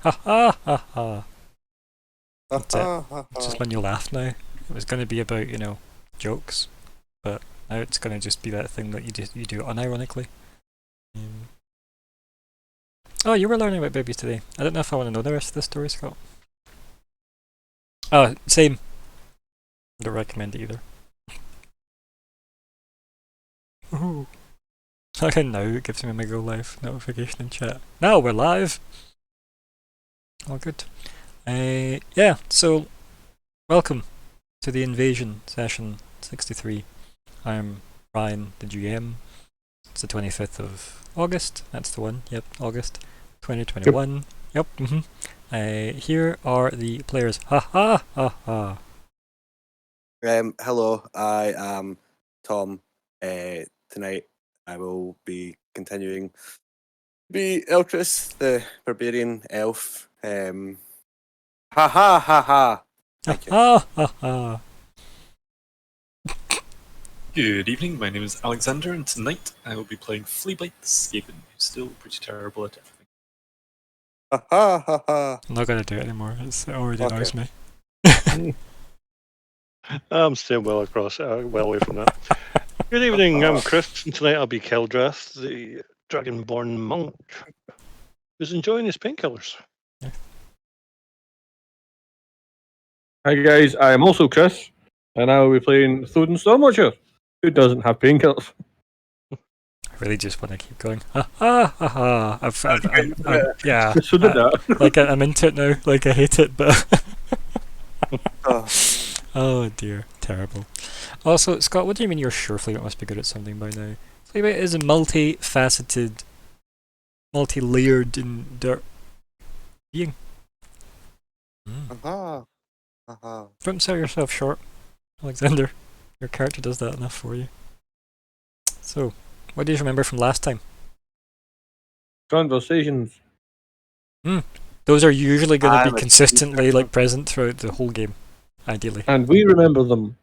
Ha ha ha ha. That's it. It's just when you laugh now. It was going to be about, jokes, but now it's going to just be that thing that you do unironically. Oh, you were learning about babies today. I don't know if I want to know the rest of the story, Scott. Oh, same. I don't recommend it either. Ooh. Okay, now it gives me a go live notification in chat. Now we're live! All good. Yeah, so welcome to the Invasion session 63. I'm Ryan, the GM. It's the 25th of August. That's the one. Yep, August 2021. Yep. Here are the players. Ha ha ha ha. Hello, I am Tom. Tonight I will be continuing to be Eltris, the barbarian elf. Ha ha ha ha. Thank you. Ha ha ha. Good evening, my name is Alexander, and tonight I will be playing Fleabite the Skaven, who's still pretty terrible at everything. Ha ha ha ha. I'm not going to do it anymore. It already annoys me. I'm staying well away from that. Good evening, I'm Chris, and tonight I'll be Keldreth, the dragonborn monk, who's enjoying his painkillers. Hi guys, I am also Chris, and I will be playing Thoden Stormwatcher, who doesn't have painkillers. I really just want to keep going. Ha ha ha ha. Yeah. So did that. Like I'm into it now. Like I hate it, but Oh. oh dear, terrible. Also, Scott, what do you mean you're sure Fleabite must be good at something by now? Fleabite is a multi-faceted, multi-layered and dirt being. Ha ha ha ha. Don't sell yourself short, Alexander. Your character does that enough for you. So, what do you remember from last time? Conversations. Those are usually going to I'm be a consistently like present throughout the whole game, ideally. And we remember them.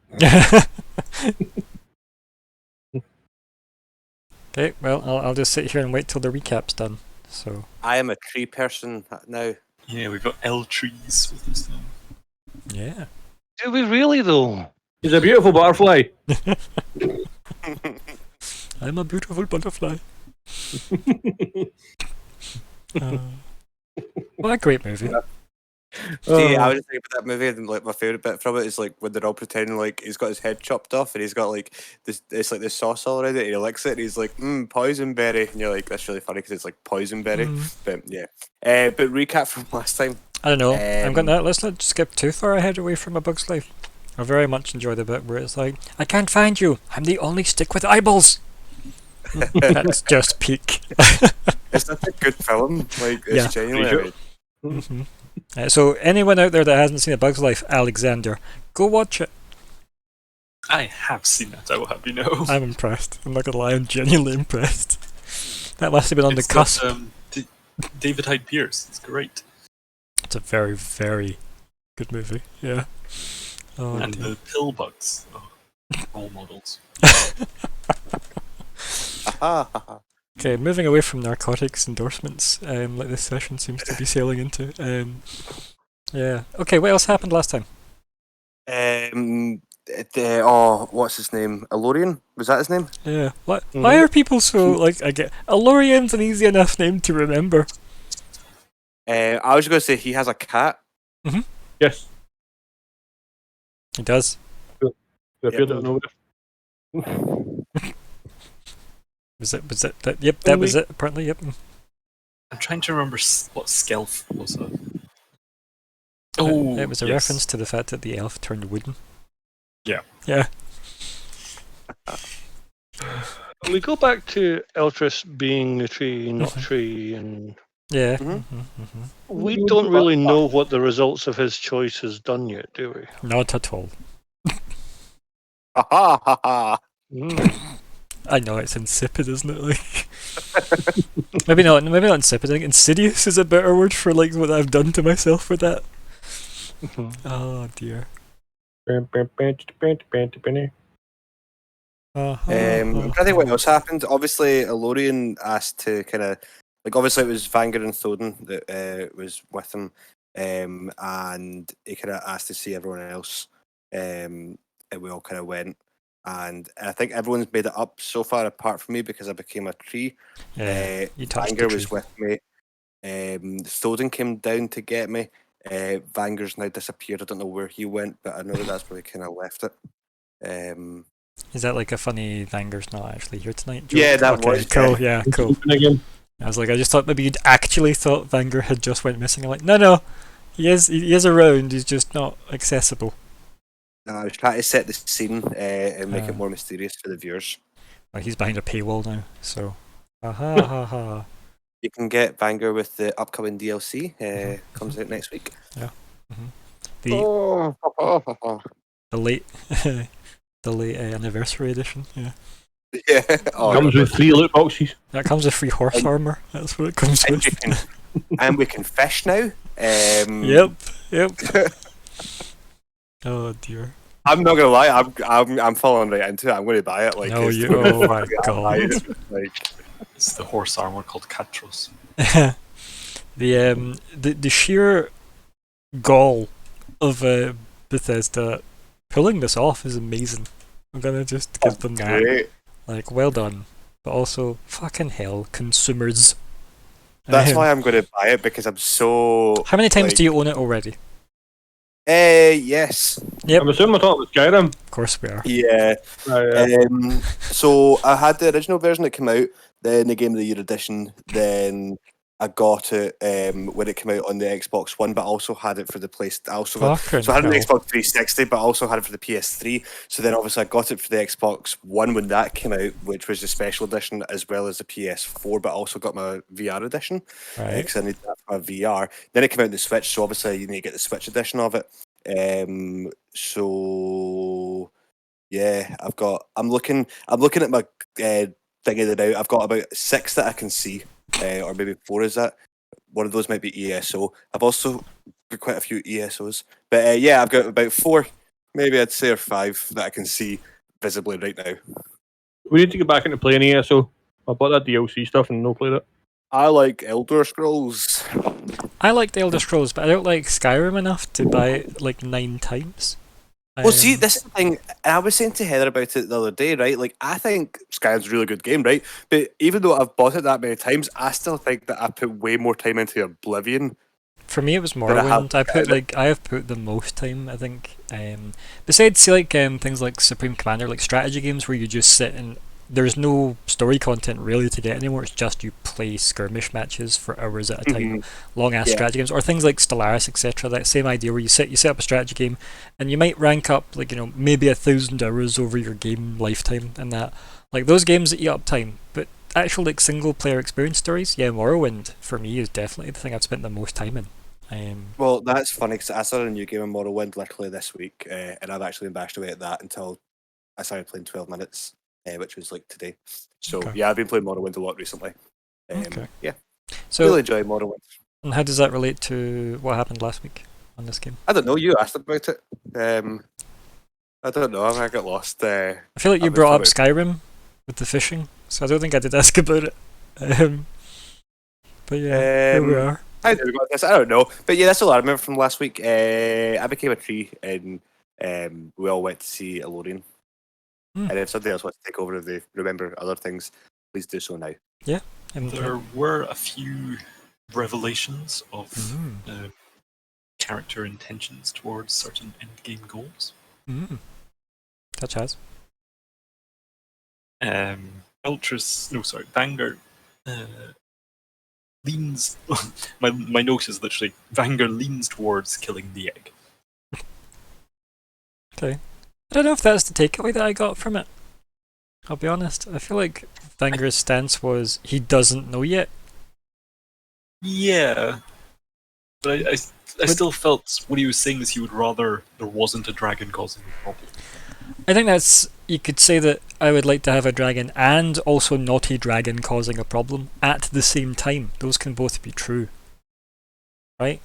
Okay, well, I'll just sit here and wait till the recap's done. So I am a tree person now. Yeah, we've got L trees with us now. yeah. Do we really, though? He's a beautiful butterfly. I'm a beautiful butterfly. What a great movie. See, I was just thinking about that movie, and like my favourite bit from it is like when they're all pretending like he's got his head chopped off, and he's got like this. It's like this sauce already. And he licks it, and he's like, poison berry," and you're like, "That's really funny because it's like poison berry." But yeah. But recap from last time. I don't know. I'm gonna let's not skip too far ahead away from A Bug's Life. I very much enjoy the bit where it's like, "I can't find you. I'm the only stick with eyeballs." That's just peak. It's such a good film. Like it's Yeah. genuinely. So anyone out there that hasn't seen A Bug's Life, Alexander, go watch it. I have seen that, I will have you know. I'm impressed. I'm not gonna lie, I'm genuinely impressed. That must have been on It's the cusp. got, David Hyde Pierce, it's great. It's a very, very good movie. Yeah. Oh, And dear. the pill bugs, role models. Ha ha ha. Okay, moving away from narcotics endorsements, like this session seems to be sailing into. Yeah. Okay, what else happened last time? What's his name? Elorian? Was that his name? Yeah. What? Why are people so like? I get Alorian's an easy enough name to remember. I was going to say he has a cat. Yes. He does. We appeared out of nowhere. Was it? That, yep, that was it. Apparently, yep. I'm trying to remember what Skelf was. It was a yes. reference to the fact that the elf turned wooden. Yeah. Yeah. We go back to Eltris being a tree, not a tree, and Yeah. we don't really know what the results of his choice has done yet, do we? Not at all. Ha ha ha ha. I know it's insipid, isn't it? Like, maybe not insipid. I think insidious is a better word for like what I've done to myself with that. Oh dear. I'm trying to think what else happened. Obviously, Elorian asked to kind of Like obviously it was Vanguard and Thoden that was with him, and he kind of asked to see everyone else, and we all kind of went. And I think everyone's made it up so far, apart from me because I became a tree. Yeah, you touched the Vanguard tree. was with me. Thoden came down to get me. Vanguard's now disappeared. I don't know where he went, but I know that's where he kind of left it. Is that like a funny Vanguard's not actually here tonight joke? Yeah, that okay, was cool. Yeah, cool. Again. I was like, I just thought maybe you'd actually thought Vanguard had just went missing. I'm like, no, he is around. He's just not accessible. I was trying to set the scene and make it more mysterious for the viewers. Well, he's behind a paywall now, so. Ha ha ha. You can get Vanguard with the upcoming DLC. Comes out next week. Yeah. Mm-hmm. The late, the late anniversary edition. Yeah. Yeah. Comes with 3 loot boxes. That comes with free horse armor. That's what it comes And, with. and we can fish now. Yep. Oh dear. I'm not gonna lie. I'm falling right into it. I'm going to buy it. Like, No, it's you. the- Oh my god. Like, It's the horse armor called Katros. The sheer gall of Bethesda pulling this off is amazing. I'm gonna just give them that. great. Like, well done. But also, fucking hell, consumers. That's why I'm going to buy it, because I'm so. How many times like- do you own it already? Yes. Yep. I'm assuming we're talking about Skyrim. Of course we are. Yeah. Yeah. So I had the original version that came out, then the Game of the Year edition, then I got it when it came out on the Xbox One, but I also had it for the PlayStation. Fucking So I had an hell. Xbox 360, but I also had it for the PS3. So then obviously I got it for the Xbox One when that came out, which was the special edition, as well as the PS4, but I also got my VR edition Right. because I need that for my VR. Then it came out on the Switch, so obviously you need to get the Switch edition of it. So yeah, I'm looking at my thing of it out. I've got about 6 that I can see, or maybe 4 is that. One of those might be ESO. I've also got quite a few ESOs, but yeah, I've got about 4, maybe I'd say, or 5 that I can see visibly right now. We need to get back into playing ESO. I bought that DLC stuff and no played it. I like Elder Scrolls. I like the Elder Scrolls, but I don't like Skyrim enough to buy it like 9 times. Well, see, Um, this is the thing, and I was saying to Heather about it the other day, right? Like, I think Skyrim's a really good game, right? But even though I've bought it that many times, I still think that I put way more time into Oblivion. For me, it was But I have Morrowind. I have put the most time, I think. Besides, see, like things like Supreme Commander, like strategy games where you just sit and there's no story content really to get anymore. It's just you play skirmish matches for hours at a time, long ass Yeah. strategy games, or things like Stellaris, etc. That same idea where you set up a strategy game, and you might rank up like maybe 1,000 hours over your game lifetime, and that like those games that eat up time, but. Actual like single player experience stories, yeah, Morrowind for me is definitely the thing I've spent the most time in. Well, that's funny because I started a new game in Morrowind literally this week, and I've actually been bashed away at that until I started playing 12 minutes, which was like today. So Okay. yeah, I've been playing Morrowind a lot recently. Okay. Yeah, So, really enjoy Morrowind. and how does that relate to what happened last week on this game? I don't know. You asked about it. I don't know. I got lost. I feel like you I've been brought up following- Skyrim with the fishing, so I don't think I did ask about it. But yeah, here we are. I never got this. I don't know, but yeah, that's all I remember from last week. I became a tree, and we all went to see Elorian. Hmm. And if somebody else wants to take over, if they remember other things, please do so now. There were a few revelations of Mm. character intentions towards certain endgame goals. Such as? Vanguard leans. my note is literally Vanguard leans towards killing the egg. Okay. I don't know if that's the takeaway that I got from it. I'll be honest. I feel like Vanguard's stance was he doesn't know yet. Yeah, but I still felt what he was saying is he would rather there wasn't a dragon causing a problem. I think that's, you could say that I would like to have a dragon and also not a dragon causing a problem at the same time. Those can both be true. Right?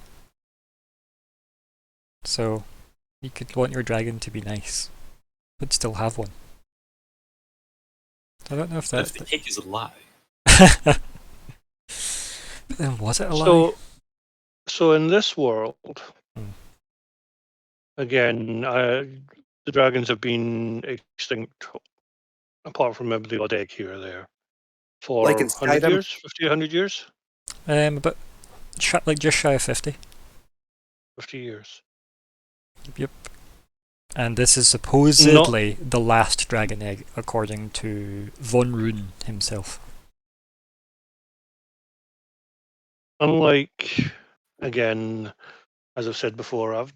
So, you could want your dragon to be nice, but still have one. I don't know if But that's... if the egg is a lie, then was it a lie? So in this world, Hmm. again, the dragons have been extinct, apart from maybe the odd egg here or there, for Like in 100 Skyrim? years, 50, 100 years, But like just shy of 50. 50 years. Yep. And this is supposedly the last dragon egg, according to Von Rune himself. Unlike, again, as I've said before, I've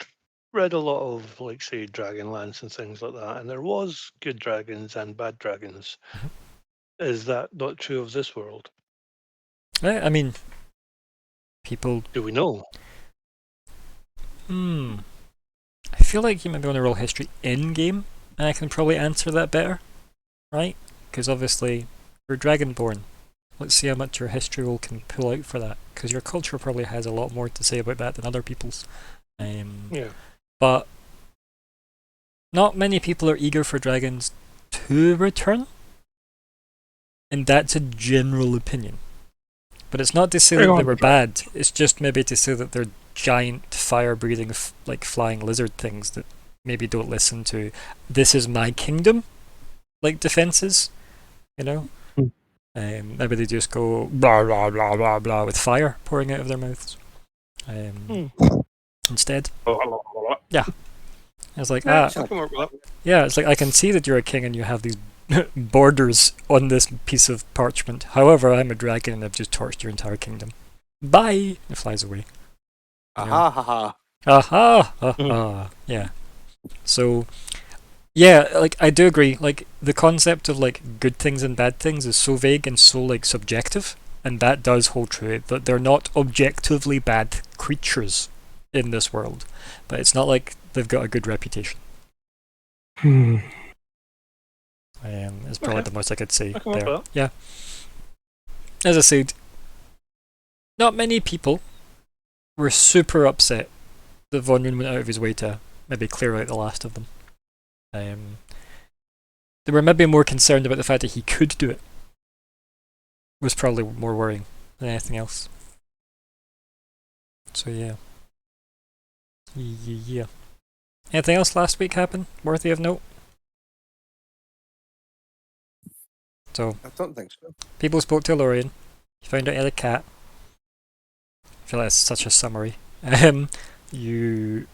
read a lot of, like, say, Dragonlance and things like that, and there was good dragons and bad dragons. Mhm. Is that not true of this world? I mean, people. Do we know? I feel like you might be on a roll history in game, and I can probably answer that better, right? Because obviously, you're Dragonborn. Let's see how much your history roll can pull out for that, because your culture probably has a lot more to say about that than other people's. Yeah. But not many people are eager for dragons to return, and that's a general opinion. But it's not to say that they were bad, it's just maybe to say that they're giant fire-breathing like flying lizard things that maybe don't listen to "this is my kingdom" like defenses, you know. Maybe they just go blah blah blah blah blah with fire pouring out of their mouths instead. Yeah, it's like I can work with that. yeah, it's like I can see that you're a king and you have these borders on this piece of parchment. However, I'm a dragon and I've just torched your entire kingdom. Bye. It flies away. Aha, haha. Aha, aha. Yeah. So, yeah, like I do agree. Like the concept of like good things and bad things is so vague and so like subjective, and that does hold true. That they're not objectively bad creatures in this world, but it's not like they've got a good reputation. Is probably Okay. the most I could say I can work there. with that. Yeah. As I said, not many people were super upset that Von Rune went out of his way to maybe clear out the last of them. They were maybe more concerned about the fact that he could do it. Was probably more worrying than anything else. So yeah. Yeah. Anything else last week happened worthy of note? So I don't think so. people spoke to Lorien. You found out he had a cat. I feel like that's such a summary. You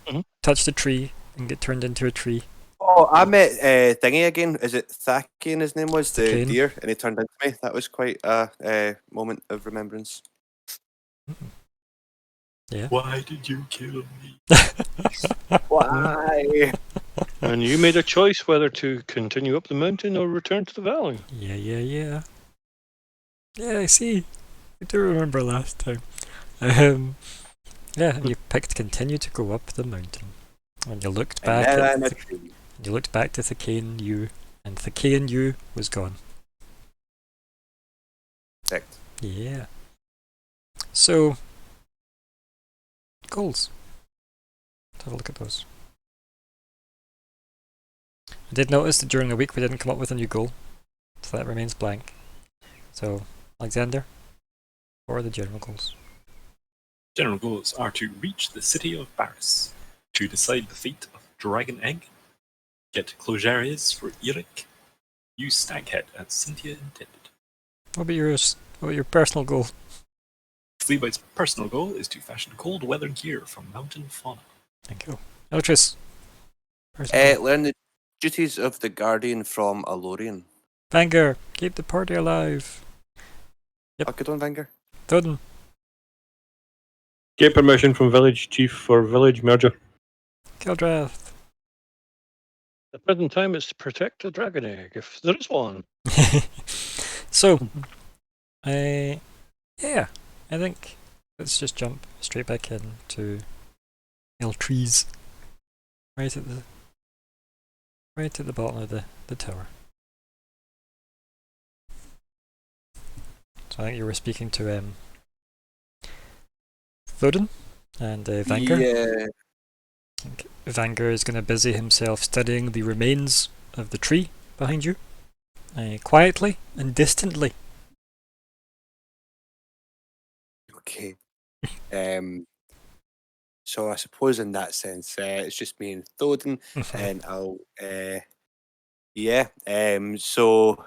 touched a tree and get turned into a tree. Oh, I met Thingy again. Is it Thackian his name was? The Thackian. deer, and he turned into me. That was quite a moment of remembrance. Yeah. Why did you kill me? Why? And you made a choice whether to continue up the mountain or return to the valley. Yeah. Yeah, I see. I do remember last time. Yeah, and you picked continue to go up the mountain. And you looked back And then at I'm a the, tree. you looked back to Thickean U, and Thickean U was gone. Correct. Yeah. So goals. Let's have a look at those. I did notice that during the week we didn't come up with a new goal, so that remains blank. So, Alexander, what are the general goals? General goals are to reach the city of Barris, to decide the fate of Dragon Egg, get closures for Eric, use Staghead as Cynthia intended. What about yours? What about your personal goal? Fleabite's personal goal is to fashion cold weather gear from mountain fauna. Thank you. Eltris. Personal goal. Learn the duties of the guardian from a Lorien. Vanger, keep the party alive. Yep. Oh, good one, Vanger. Thoden. Get permission from village chief for village merger. Kildrath. At the present time, it's to protect the dragon egg, if there is one. So, yeah, I think let's just jump straight back into Eltrees. Right at the bottom of the tower. So I think you were speaking to Thoden and Vanger. Yeah. I think Vanger is going to busy himself studying the remains of the tree behind you, quietly and distantly. Okay. So I suppose in that sense, it's just me and Thoden, and I'll, yeah. So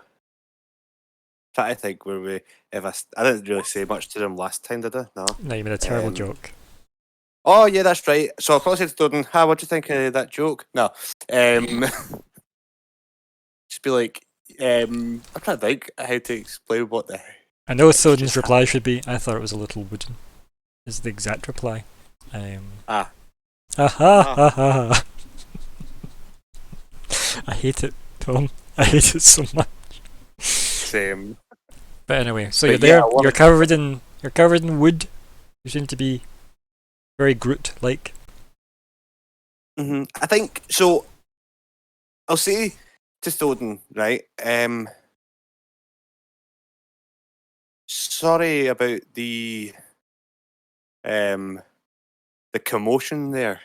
trying to think where we. I didn't really say much to them last time, did I? No. No, you made a terrible Um, joke. Oh yeah, that's right. So I'll probably say to Thoden, "Hi, what do you think of that joke?" No. Just be like, I'm trying to think how to explain what the. I know heck Soden's just reply should be, I thought it was a little wooden. Is the exact reply. Ah. Ha ha ha ha. I hate it, Tom. I hate it so much. Same. But anyway, so But you're there. yeah, I love You're it. covered in wood. You seem to be very Groot-like. I think so. I'll say to Thoden, right? Sorry about the commotion there.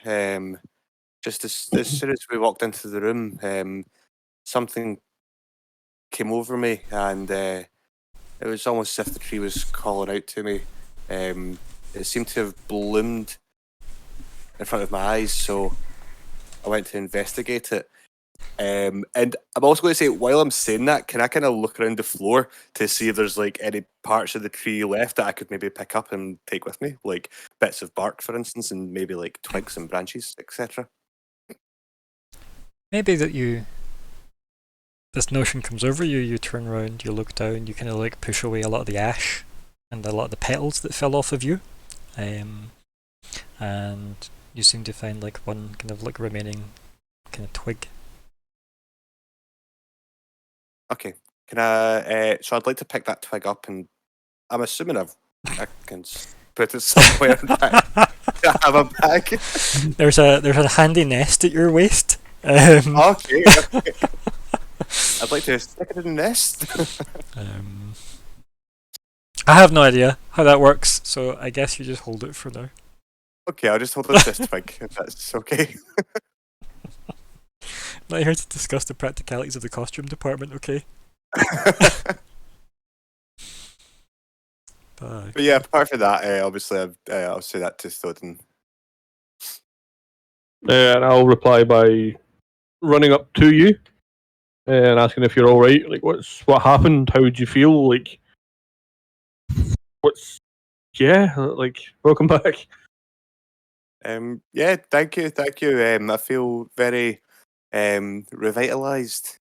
Just as soon as we walked into the room, something came over me, and it was almost as if the tree was calling out to me. It seemed to have bloomed in front of my eyes, so I went to investigate it. And I'm also going to say, while I'm saying that, can I kind of look around the floor to see if there's like any parts of the tree left that I could maybe pick up and take with me, like bits of bark, for instance, and maybe like twigs and branches, etc. Maybe this notion comes over you, you turn around, you look down, you kind of like push away a lot of the ash and a lot of the petals that fell off of you. And you seem to find like one kind of like remaining kind of twig. Okay, can I? So I'd like to pick that twig up, and I'm assuming I can put it somewhere. I have a bag. There's a handy nest at your waist. Okay. I'd like to stick it in the nest. I have no idea how that works, so I guess you just hold it for now. Okay, I'll just hold this twig, if that's okay. Not here to discuss the practicalities of the costume department, okay? Bye. But yeah, apart from that, obviously, I'll say that to Thoden. And I'll reply by running up to you and asking if you're all right. Like, what happened? How did you feel? Like, like, welcome back. Yeah, thank you. I feel very revitalized.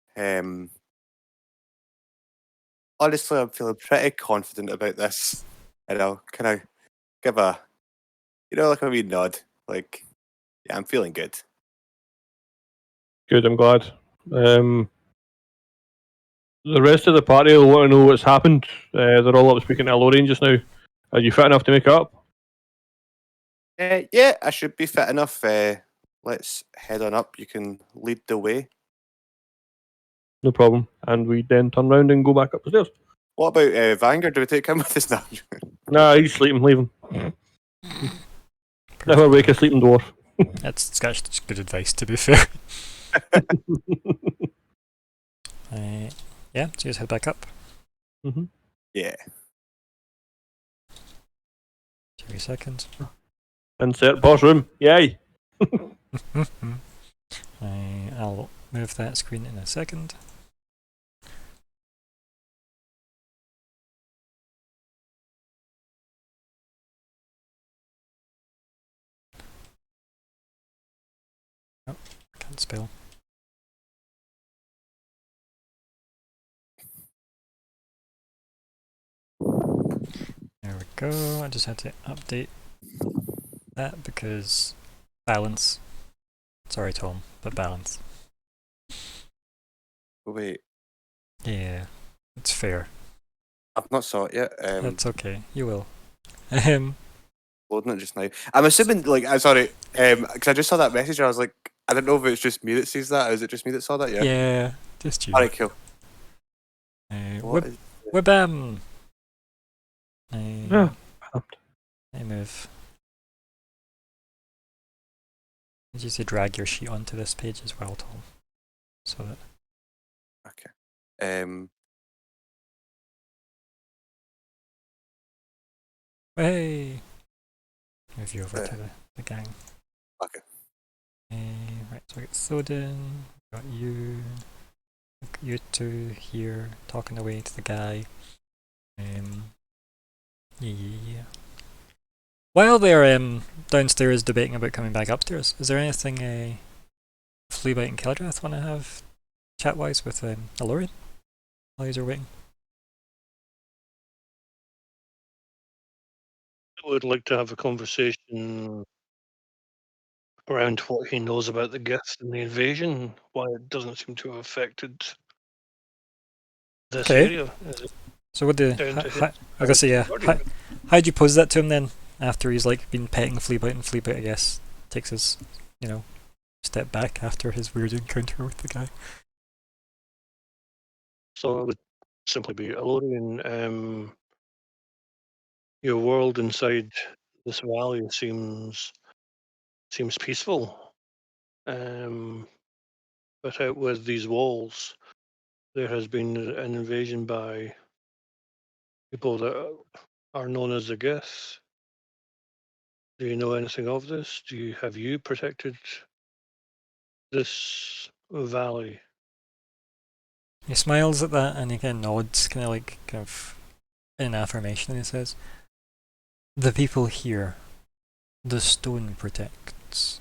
Honestly, I'm feeling pretty confident about this, and I'll kind of give like a wee nod. Like, yeah, I'm feeling good. Good, I'm glad. The rest of the party will want to know what's happened. They're all up speaking to Lorraine just now. Are you fit enough to make it up? Yeah, I should be fit enough. Let's head on up. You can lead the way. No problem. And we then turn round and go back up the stairs. What about Vanguard? Do we take him with us now? Nah, he's sleeping. Leave him. Never wake a sleeping dwarf. That's good advice, to be fair. Yeah, so just head back up. Mm-hmm. Yeah. 2 seconds. Insert boss room. Yay! I'll move that screen in a second. Oh, can't spell. There we go. I just had to update that because balance. Sorry, Tom, but balance. Wait, Yeah, it's fair. I've not saw it yet. That's okay. You will. Loading it just now. I'm assuming, like, I'm sorry, because I just saw that message and I was like, I don't know if it's just me that sees that, or is it just me that saw that? Yeah. Yeah, just you. Alright, cool. Webam! Yeah. I move. I need you to drag your sheet onto this page as well, Tom. So that. Okay. Hey! Move you over to the gang. Okay. Right, so I got Soden, got you two here talking away to the guy. Yeah. While they're downstairs debating about coming back upstairs, is there anything Fleabite and Keldrath want to have chat-wise with Alorian while you're waiting? I would like to have a conversation around what he knows about the gift and the invasion, why it doesn't seem to have affected this Okay. area. So what do Down to his I gotta say, yeah. guardian. How'd you pose that to him then? After he's like been petting Fleabite, and Fleabite, I guess, takes his, step back after his weird encounter with the guy. So it would simply be Alorian. Your world inside this valley seems peaceful. But out with these walls, there has been an invasion by people that are known as the Gith. Do you know anything of this? Have you protected this valley? He smiles at that and he kind of nods, kind of in affirmation, and he says, "The people here, the stone protects,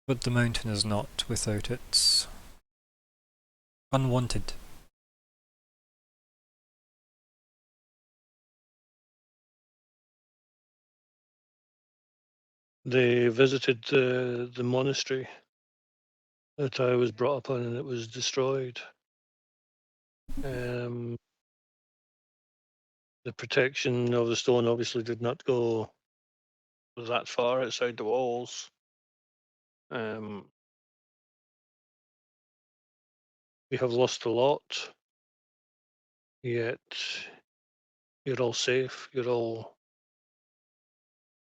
but the mountain is not without its unwanted." They visited the monastery that I was brought up on, and it was destroyed. The protection of the stone obviously did not go that far outside the walls. We have lost a lot, yet you're all safe.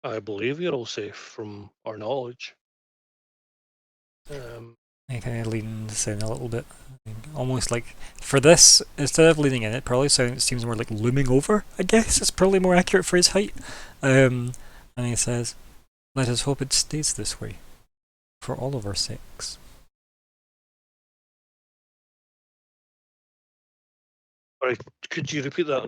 I believe you're all safe from our knowledge. He kind of leans in a little bit, almost like for this, instead of leaning in, it probably seems more like looming over. I guess it's probably more accurate for his height. And he says, "Let us hope it stays this way, for all of our sakes." Sorry, could you repeat that?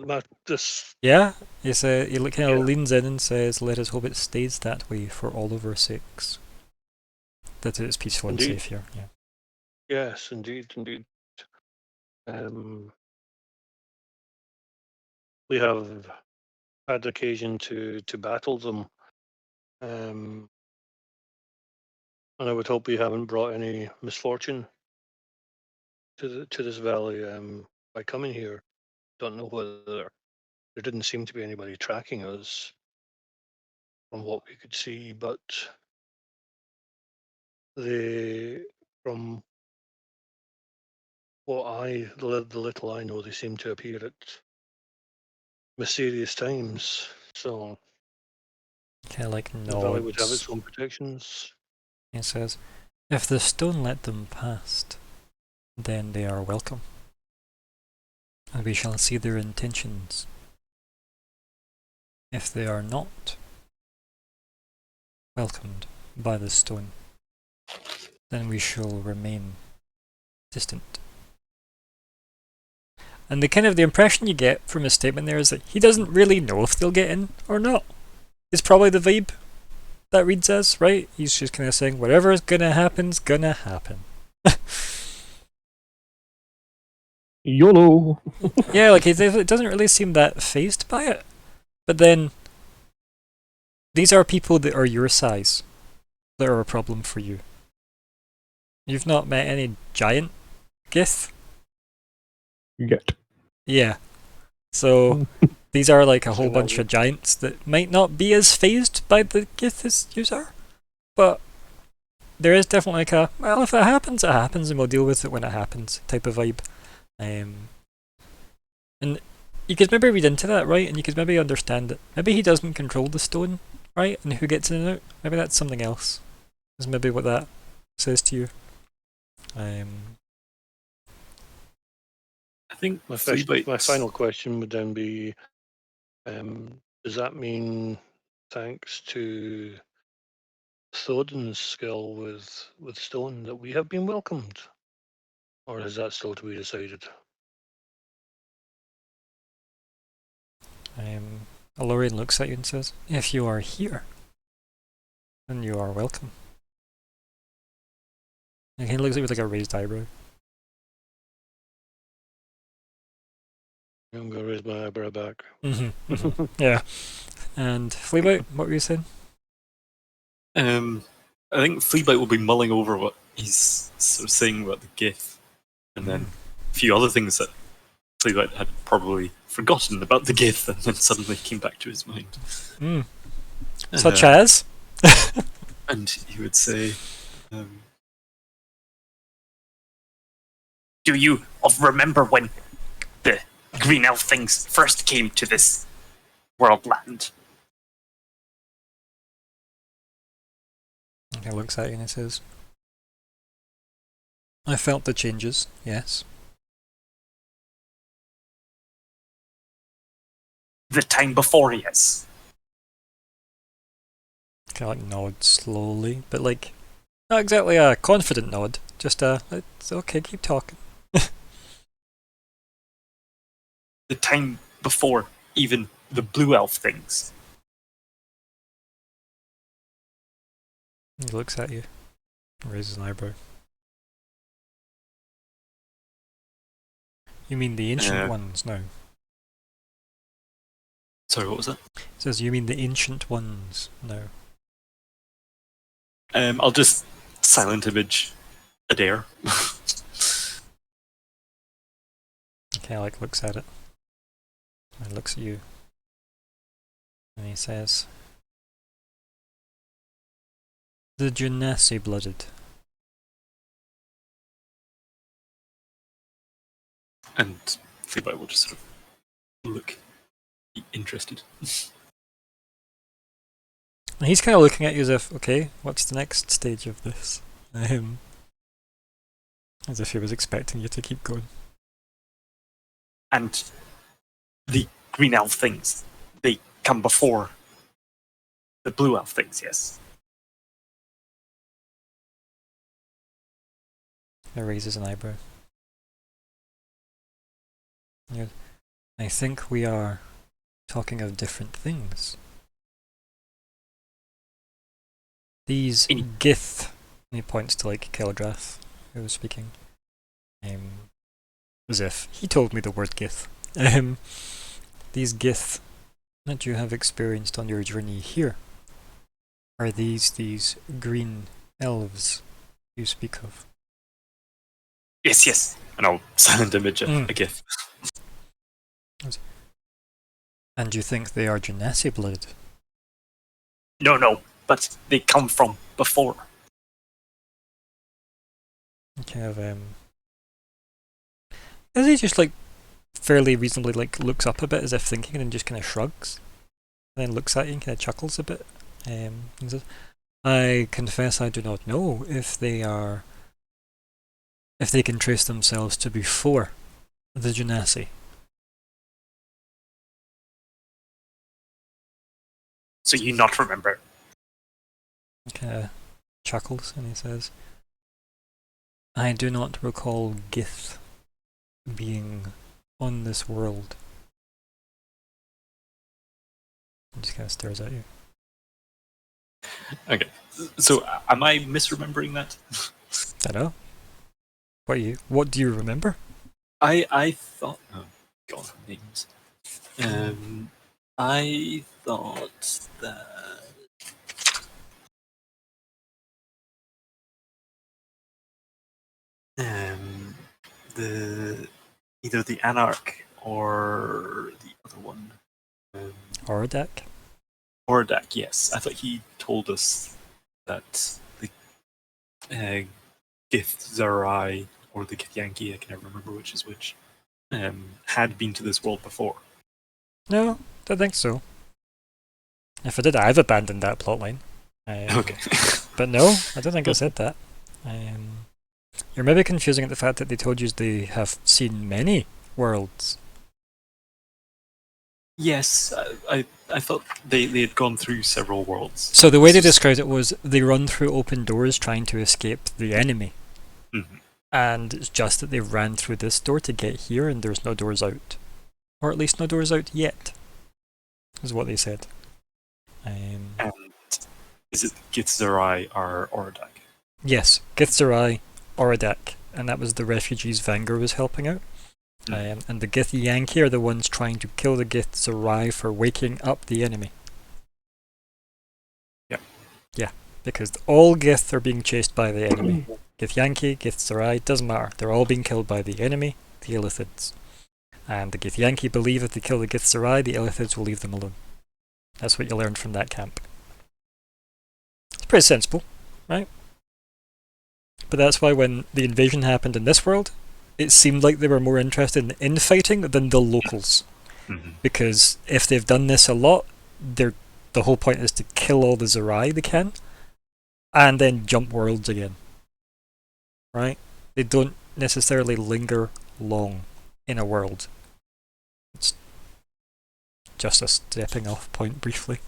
Yeah, he kind Yeah. of leans in and says, "Let us hope it stays that way for all of our sakes. That it is peaceful Indeed. and safe here." Yeah. Yes, indeed. We have had occasion to battle them, and I would hope we haven't brought any misfortune to this valley by coming here. Don't know whether there didn't seem to be anybody tracking us from what we could see, but from the little I know, they seem to appear at mysterious times. So Kind of like the valley would have nods. its own protections. He says, "If the stone let them past, then they are welcome, and we shall see their intentions. If they are not welcomed by the stone, then we shall remain distant." And the impression you get from his statement there is that he doesn't really know if they'll get in or not. It's probably the vibe that reads as, right? He's just kind of saying, whatever's gonna happen's gonna happen. YOLO. Yeah, like it doesn't really seem that phased by it. But then, these are people that are your size that are a problem for you. You've not met any giant Gith? Get. Yeah. So, these are like a whole Saying that bunch of giants that might not be as phased by the Gith as you are. But there is definitely like a, well, if it happens, it happens, and we'll deal with it when it happens type of vibe. And you could maybe read into that, right? And you could maybe understand that maybe he doesn't control the stone, right? And who gets in and out. Maybe that's something else. Is maybe what that says to you. I think My Fleabite- final question would then be, Does that mean, thanks to Thoden's skill with stone, that we have been welcomed? Or is that still to be decided? Alorian looks at you and says, "If you are here, then you are welcome." And he looks at you with like a raised eyebrow. I'm going to raise my eyebrow back. Yeah. And Fleabite, what were you saying? I think Fleabite will be mulling over what he's sort of saying about the GIF, and then a few other things that Fleabite had probably forgotten about the GIF, and then suddenly came back to his mind. Such as? And he would say, Do you remember when the green elf things first came to this world land? He looks at you and he says, "I felt the changes, yes." The time before, yes. Kind of like nod slowly, but like not exactly a confident nod. Just it's okay, keep talking. The time before even the blue elf things. He looks at you, raises an eyebrow. You mean the ancient ones now? sorry, what was that? He says, "You mean the ancient ones now?" I'll just silent image Adair. He kind of like looks at it and looks at you, and he says, "The Genasi blooded." And Fleabite will just sort of look interested. And he's kind of looking at you as if, okay, what's the next stage of this? As if he was expecting you to keep going. And the green elf things, they come before the blue elf things, yes. He raises an eyebrow. I think we are talking of different things. These Gith, and he points to like Keldrath, who was speaking, as if he told me the word Gith. These Gith that you have experienced on your journey here, are these green elves you speak of? Yes, yes. And I'll silent image a GIF. And you think they are Genasi blooded? No, but they come from before. Kind of as he just like fairly reasonably like looks up a bit as if thinking, and then just kind of shrugs, and then looks at you and kind of chuckles a bit. And says, "I confess I do not know if they can trace themselves to before the Genasi." So you not remember? He kind of chuckles and he says, "I do not recall Gith being on this world." He just kind of stares at you. Okay, so am I misremembering that? I don't know. What do you remember? I thought. Oh God, names. I thought that. Either the Anarch or the other one. Horadak? Horadak, yes. I thought he told us that the Gith Zarai or the Githyanki, I can never remember which is which, had been to this world before. No, don't think so. If I did, I've abandoned that plotline. Okay. But no, I don't think I said that. You're maybe confusing at the fact that they told you they have seen many worlds. Yes, I thought they had gone through several worlds. So the way they described it was they run through open doors trying to escape the enemy. Mhm. And it's just that they ran through this door to get here and there's no doors out. Or at least no doors out yet, is what they said. And is it Githzerai or Oradak? Yes, Githzerai, Oradak, and that was the refugees Vangar was helping out. And the Gith Yankee are the ones trying to kill the Githzerai for waking up the enemy. Yeah, because all Gith are being chased by the enemy. Gith Yankee, Githzerai, doesn't matter. They're all being killed by the enemy, the Illithids. And the Gith Yankee believe if they kill the Githzerai, the Illithids will leave them alone. That's what you learned from that camp. It's pretty sensible, right? But that's why when the invasion happened in this world, it seemed like they were more interested in infighting than the locals. Mm-hmm. Because if they've done this a lot, the whole point is to kill all the Zerai they can, and then jump worlds again. Right? They don't necessarily linger long in a world. It's just a stepping off point briefly.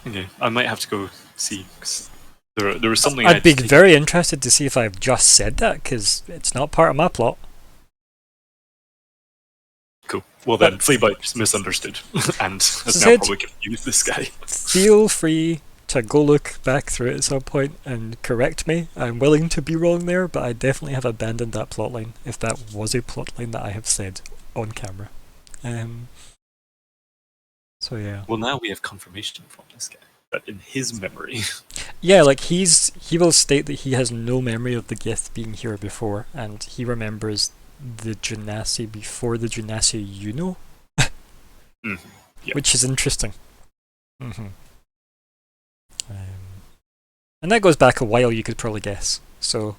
Okay, I might have to go see. 'Cause there was something I'd be taken- very interested to see if I've just said that, because it's not part of my plot. Cool. Well then, Fleabite just misunderstood and has now Said- probably confused this guy. Feel free to go look back through it at some point and correct me. I'm willing to be wrong there, but I definitely have abandoned that plotline, if that was a plotline that I have said on camera. So yeah. Well, now we have confirmation from this guy that in his memory, Yeah, like he will state that he has no memory of the Gith being here before, and he remembers the Genasi before the Genasi you know, Yeah. which is interesting. And that goes back a while, you could probably guess. So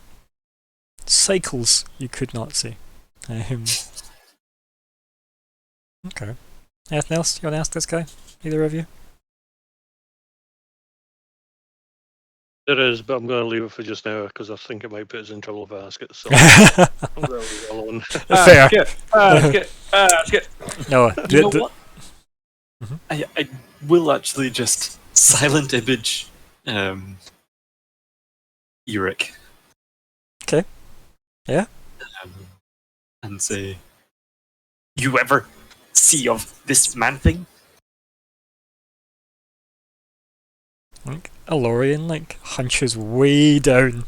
cycles you could not see. Okay. Anything else you want to ask this guy? Either of you? There is, but I'm going to leave it for just now because I think it might put us in trouble if I ask it. So I'm going to leave it alone. Fair. Skip. No, you know what? Mhm. I will actually just silent image Eric. Okay. Yeah. And say, "You ever see of this man thing?" Like Alorian hunches way down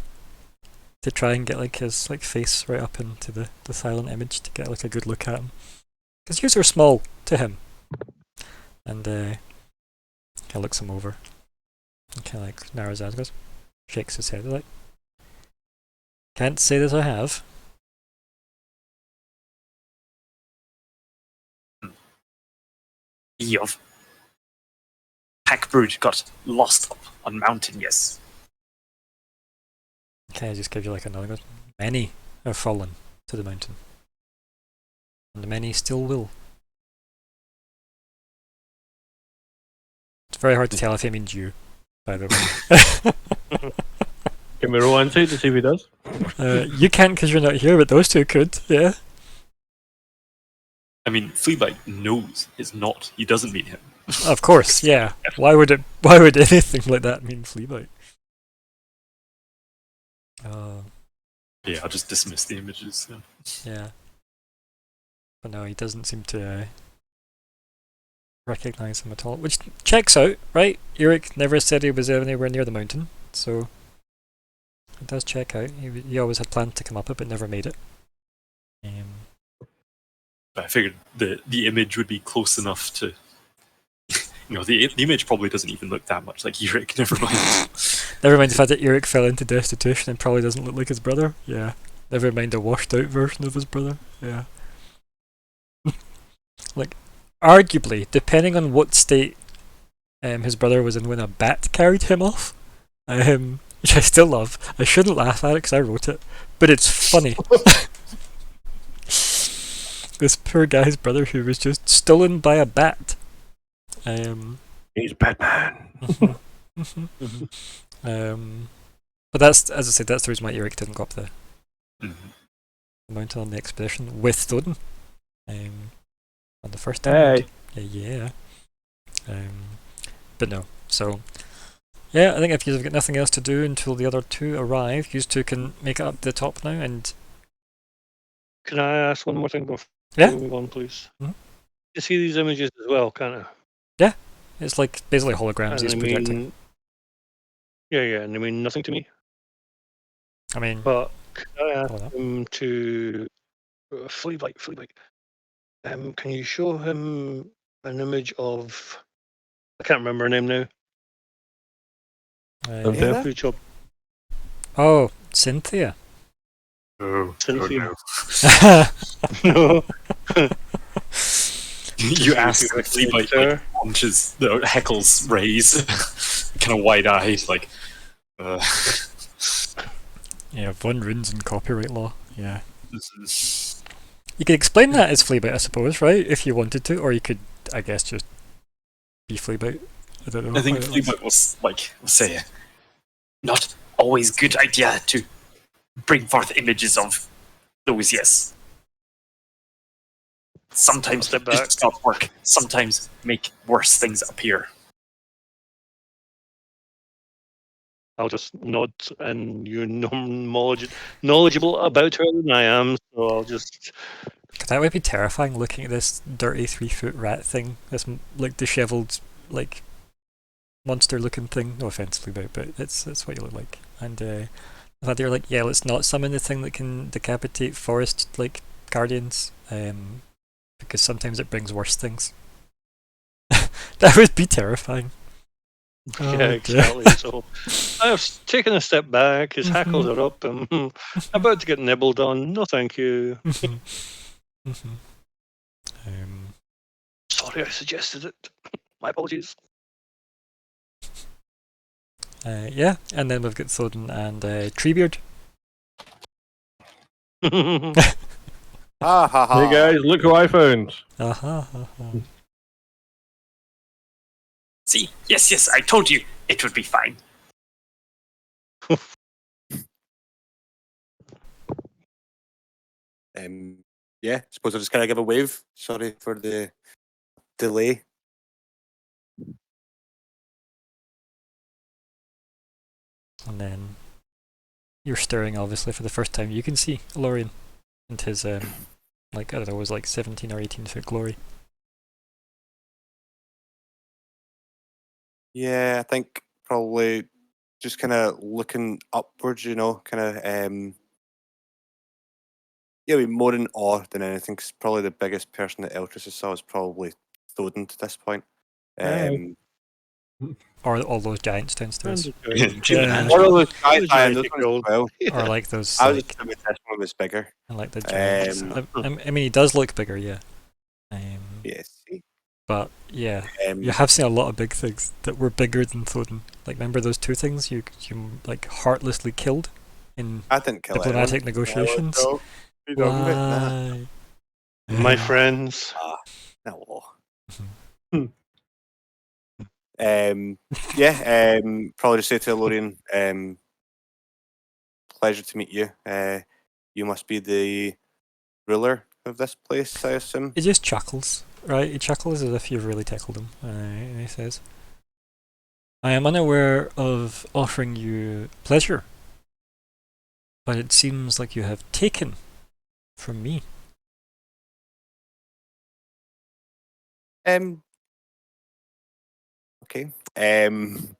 to try and get his face right up into the silent image to get a good look at him. Because yous are small to him. And he looks him over. And kind of narrows his eyes, goes, shakes his head can't say that I have. Of Packbrood got lost up on mountain, yes. Can I just give you another goes, many have fallen to the mountain. And many still will. It's very hard to tell if he means you, by the way. Give me a roll insight to see if he does. You can't because you're not here, but those two could, yeah. I mean, Fleabite knows it's not. He doesn't mean him. Of course, yeah. Why would anything like that mean Fleabite? Yeah, I'll just dismiss the images. Then. Yeah. But no, he doesn't seem to recognize him at all, which checks out, right? Eric never said he was anywhere near the mountain, so it does check out. He always had planned to come up it, but never made it. I figured the image would be close enough to. The image probably doesn't even look that much like Eric. Never mind. Never mind the fact that Eric fell into destitution and probably doesn't look like his brother. Yeah. Never mind a washed out version of his brother. Yeah. Arguably, depending on what state his brother was in when a bat carried him off, which I still love. I shouldn't laugh at it because I wrote it, but it's funny. This poor guy's brother who was just stolen by a bat. He's Batman. But that's, as I said, that's the reason why Eric didn't go up the Mhm. mountain on the expedition with Thoden. on the first time. Hey. Yeah. But no. So yeah, I think if you've got nothing else to do until the other two arrive, you two can make it up to the top now. And Can I ask one more thing before Yeah. we move on, please? Mhm. You see these images as well, kind of. it's like basically holograms And he's they projecting. mean, yeah, and they mean nothing to me. I mean, But can I ask hold on. him to Fleabite? Can you show him an image of? I can't remember her name now. Okay. Ada? Good job, Oh, Cynthia. Oh, Cynthia. no. No. You ask you if Fleabite like launches, heckles Ray's kind of wide-eyed, like, Yeah, Von Runes and copyright law. Yeah. this is... You could explain that as Fleabite, I suppose, right? If you wanted to, or you could, I guess, just be Fleabite. I don't know. I think Fleabite was like, say, not always good idea to bring forth images of those, yes. Sometimes Step just back. stop work. Sometimes make worse things appear. I'll just nod, and you're knowledgeable about her than I am, so I'll just. That would be terrifying, looking at this dirty 3-foot rat thing. This like dishevelled, like monster-looking thing. No offense, Fleabite, but it's what you look like. And the fact they're like, yeah, let's not summon the thing that can decapitate forest like guardians, because sometimes it brings worse things. That would be terrifying. Yeah, Oh, dear. exactly. So I've taken a step back. His hackles are up. I'm about to get nibbled on. No, thank you. Sorry, I suggested it. My apologies. Yeah, and then we've got Thoden and Treebeard. Ha ha ha. Hey guys, look who I found. See, yes, I told you it would be fine. Yeah, suppose I'll just kind of give a wave. Sorry for the delay. And then you're staring, obviously, for the first time. You can see Lorien and his, like, I don't know, it was like 17 or 18 foot glory. Yeah, I think probably just kind of looking upwards, you know, kind of, yeah, we're more in awe than anything. 'Cause probably the biggest person that Eltress has saw is probably Thoden to this point. Aye. Or all those giants downstairs. Yeah. One of those I guys, was aye, ready those to ones go. as well. Or like those, I was like, assuming this one was bigger. I like the giants. Um, I mean, he does look bigger, yeah. Yes. But yeah, Um, you have seen a lot of big things that were bigger than Thoden. Like, remember those two things you like heartlessly killed in I didn't kill diplomatic anyone. negotiations? What are you talking about? Nah. Why? My friends. No. Hmm. Yeah, probably just say to Lorien, pleasure to meet you. You must be the ruler of this place, I assume. He just chuckles, right? He chuckles as if you've really tickled him. And he says, I am unaware of offering you pleasure, but it seems like you have taken from me. Okay. And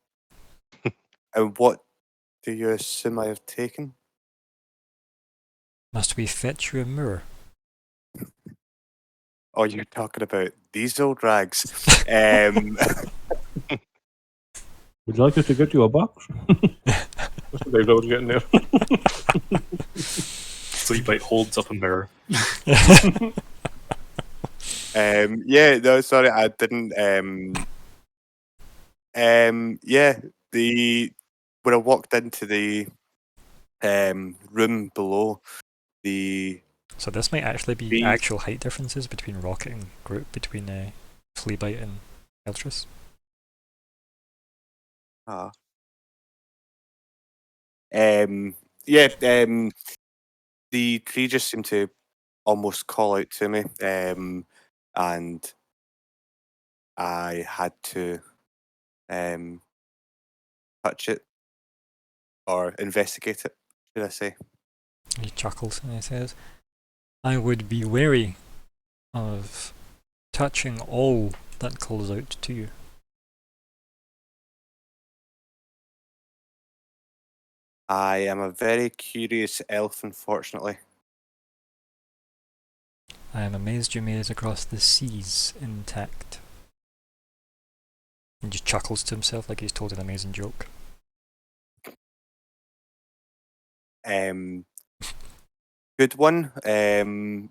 what do you assume I have taken? Must we fetch you a mirror? Oh, you're talking about these old rags. Um, Would you like us to get you a box? That's what I was getting there. Fleabite holds up a mirror. yeah, no, sorry, I didn't. Yeah, when I walked into the room below, the So this might actually be Bees. actual height differences between Rocket and Groot, between Fleabite and Eltress. yeah, the tree just seemed to almost call out to me. and I had to touch it or investigate it, should I say. He chuckles and he says, I would be wary of touching all that calls out to you. I am a very curious elf, unfortunately. I am amazed you made it across the seas intact. He just chuckles to himself like he's told an amazing joke. Good one. No,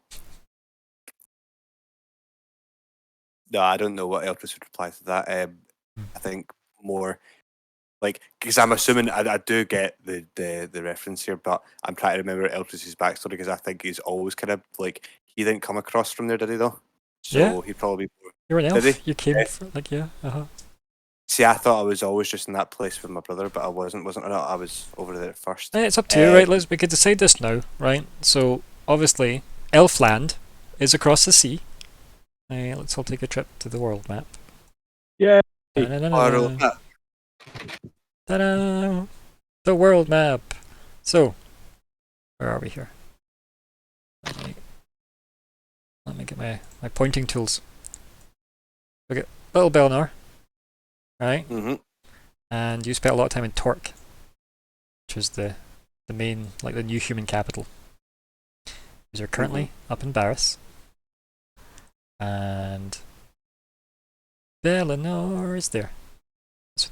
I don't know what Eldris would reply to that. I think more like, because I'm assuming I do get the reference here, but I'm trying to remember Eldris's backstory because I think he's always kind of like, he didn't come across from there, did he though? So Yeah. he probably. You're an Did elf. he? You came Yeah. for, like, yeah, See, I thought I was always just in that place with my brother, but I wasn't I? I was over there first. It's up to you, right? We could decide this now, right? So, obviously, Elfland is across the sea. Let's all take a trip to the world map. Yeah. Ta-da-da-da-da. Ta-da! The world map! So, where are we here? Let me get my pointing tools. Okay, Little Belnor. Right? Mm-hmm. And you spent a lot of time in Torque, which is the main, like the new human capital. These are currently up in Barris. And Bellinor is there.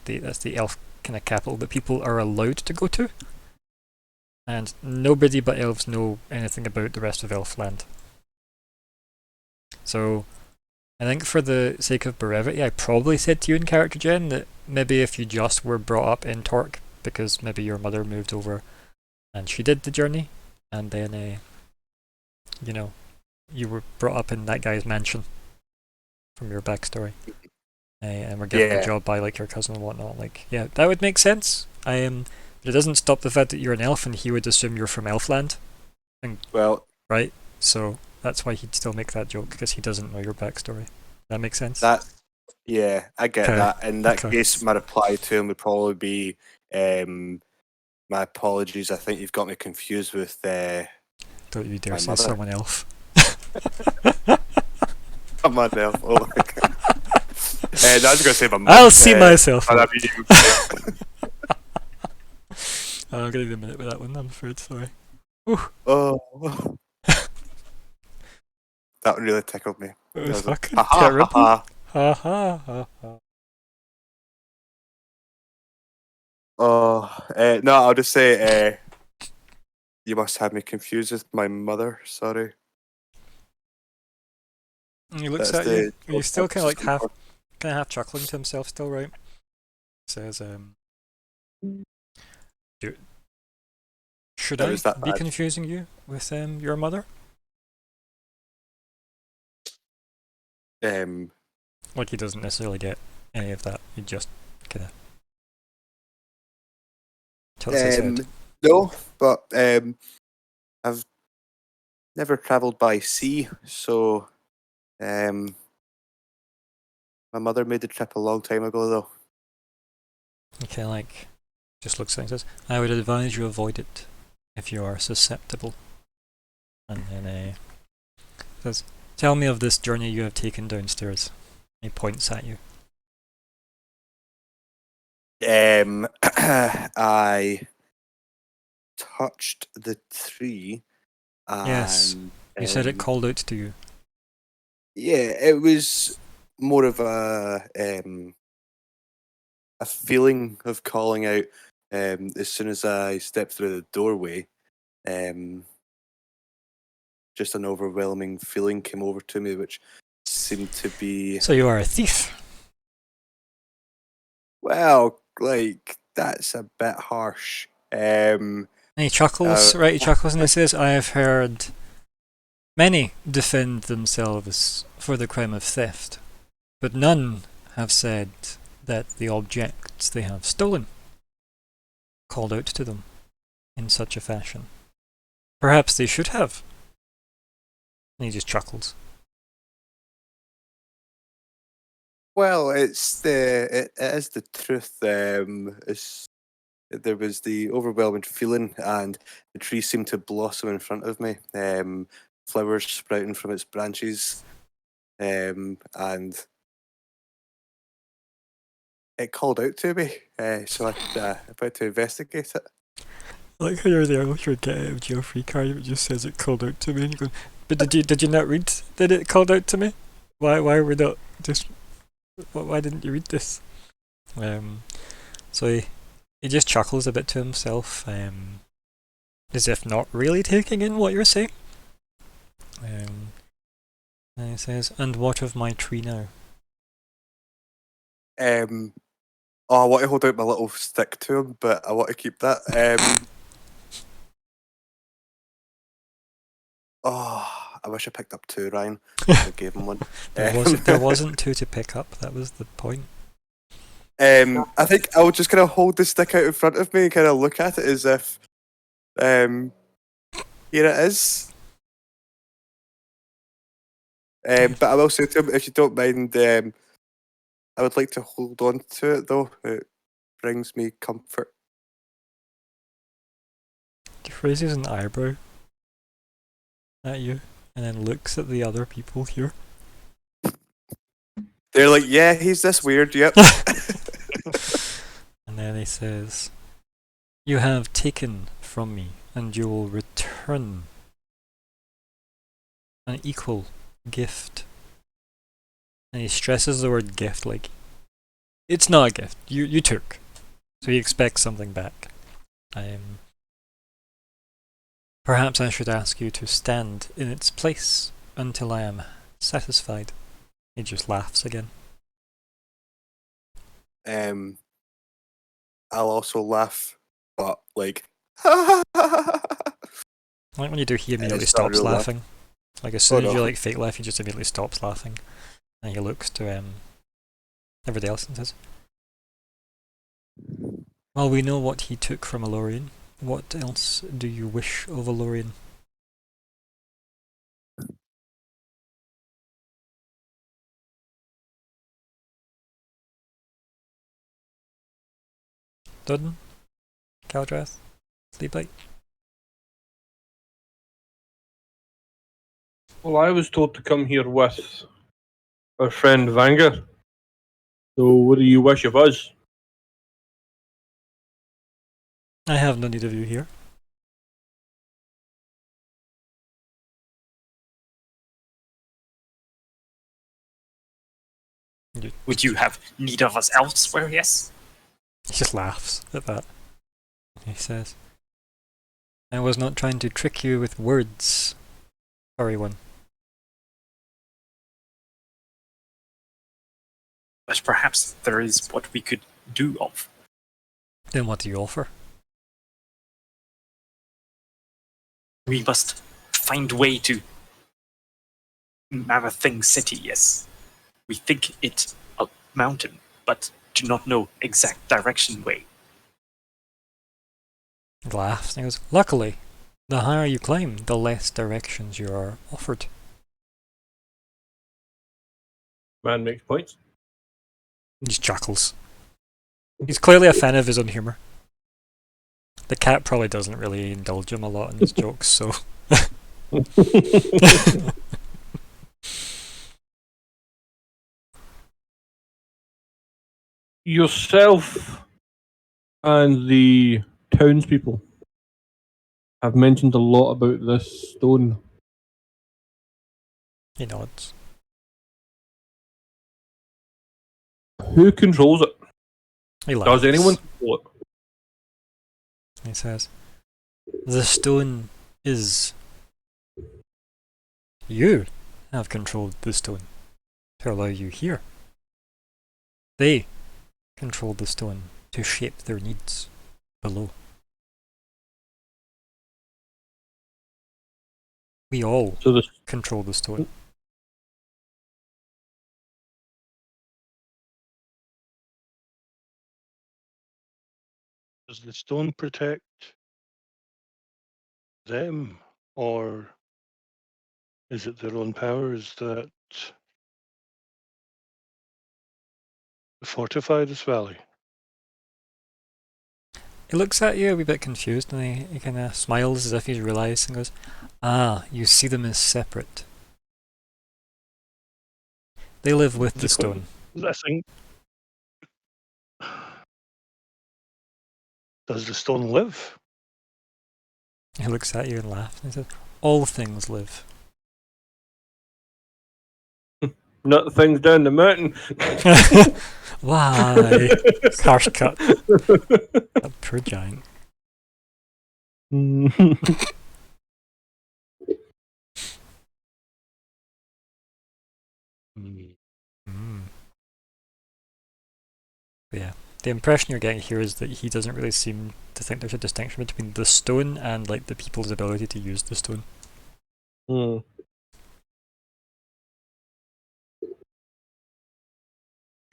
That's the elf kind of capital that people are allowed to go to. And nobody but elves know anything about the rest of Elfland. So, I think for the sake of brevity, I probably said to you in character gen that maybe if you just were brought up in Torque, because maybe your mother moved over and she did the journey, and then, you know, you were brought up in that guy's mansion from your backstory, and were given a job by like your cousin and whatnot. Like, yeah, that would make sense. But it doesn't stop the fact that you're an elf, and he would assume you're from Elfland. Well, right. So that's why he'd still make that joke, because he doesn't know your backstory. That makes sense. Yeah, I get that. In that case, my reply to him would probably be, my apologies. I think you've got me confused with. Don't you dare say mother. someone elf. Someone elf. Oh my god. I was going to say my mum. I'll see myself. I'm going to need a minute with that one, I'm afraid, sorry. Oh. That one really tickled me. It was fucking terrible. Ha ha ha ha. Oh, no, I'll just say, you must have me confused with my mother, sorry. And he looks at you, and he's still kind of half chuckling to himself still, right? Says, should I be confusing you with your mother? Like, he doesn't necessarily get any of that. He just kind of tilts his head. No, but I've never travelled by sea, so my mother made the trip a long time ago, though. Okay, like, just looks at it and says, I would advise you avoid it if you are susceptible. And then says, tell me of this journey you have taken downstairs. He points at you. I touched the tree. And, yes, you said it called out to you. Yeah, it was more of a feeling of calling out. As soon as I stepped through the doorway, just an overwhelming feeling came over to me, which seemed to be. So you are a thief. Well, like, that's a bit harsh. And he chuckles, right? He chuckles and he says, I have heard many defend themselves for the crime of theft, but none have said that the objects they have stolen called out to them in such a fashion. Perhaps they should have. And he just chuckles. Well, it is the truth. There was the overwhelming feeling, and the tree seemed to blossom in front of me. Flowers sprouting from its branches, and it called out to me. So I went to investigate it. I like how you're there with your get out of jail free card. It just says it called out to me, and you go, but did you not read that it called out to me? Why were we not just? Why didn't you read this? So he just chuckles a bit to himself, as if not really taking in what you're saying. And he says, "And what of my tree now?" I want to hold out my little stick to him, but I want to keep that. I wish I picked up two, Ryan. I gave him one. There wasn't two to pick up. That was the point. I think I'll just kind of hold the stick out in front of me and kind of look at it as if, here it is. But I will say to him, if you don't mind, I would like to hold on to it, though. It brings me comfort. He raises an eyebrow at you and then looks at the other people here. They're like, yeah, he's this weird, yep. And then he says, "You have taken from me, and you will return an equal gift." And he stresses the word gift like it's not a gift. You took. So he expects something back. Perhaps I should ask you to stand in its place until I am satisfied. He just laughs again. I'll also laugh, but like, Like when you do, he immediately it's not a stops real laugh. laughing. Like as soon as no. you like fake laugh, he just immediately stops laughing, and he looks to everybody else and says, "Well, we know what he took from Alorian. What else do you wish of Alorian?" Dudden? Caldrath? Sleepite? Well, I was told to come here with our friend Vanger. So, what do you wish of us? I have no need of you here. Would you have need of us elsewhere? Yes. He just laughs at that. He says, "I was not trying to trick you with words, sorry one." But perhaps there is what we could do of. Then what do you offer? We must find way to Marathing City, yes. We think it a mountain, but do not know exact direction way. He laughs and he goes, "Luckily, the higher you climb, the less directions you are offered." Man makes points. He just chuckles. He's clearly a fan of his own humour. The cat probably doesn't really indulge him a lot in his jokes, so... Yourself and the townspeople have mentioned a lot about this stone. He nods. Who controls it? He laughs. Does anyone control it? He says, "The stone is... You have controlled the stone to allow you here. They controlled the stone to shape their needs below. We all So this control the stone." Does the stone protect them, or is it their own powers that fortify this valley. He looks at you a wee bit confused, and he kind of smiles as if he's realised, and goes, "Ah, you see them as separate. They live with the stone." I think. Does the stone live? He looks at you and laughs, and he says, "All things live." Not the things down the mountain. Why? Harsh cut. That poor giant. Mm. But yeah, the impression you're getting here is that he doesn't really seem to think there's a distinction between the stone and like the people's ability to use the stone.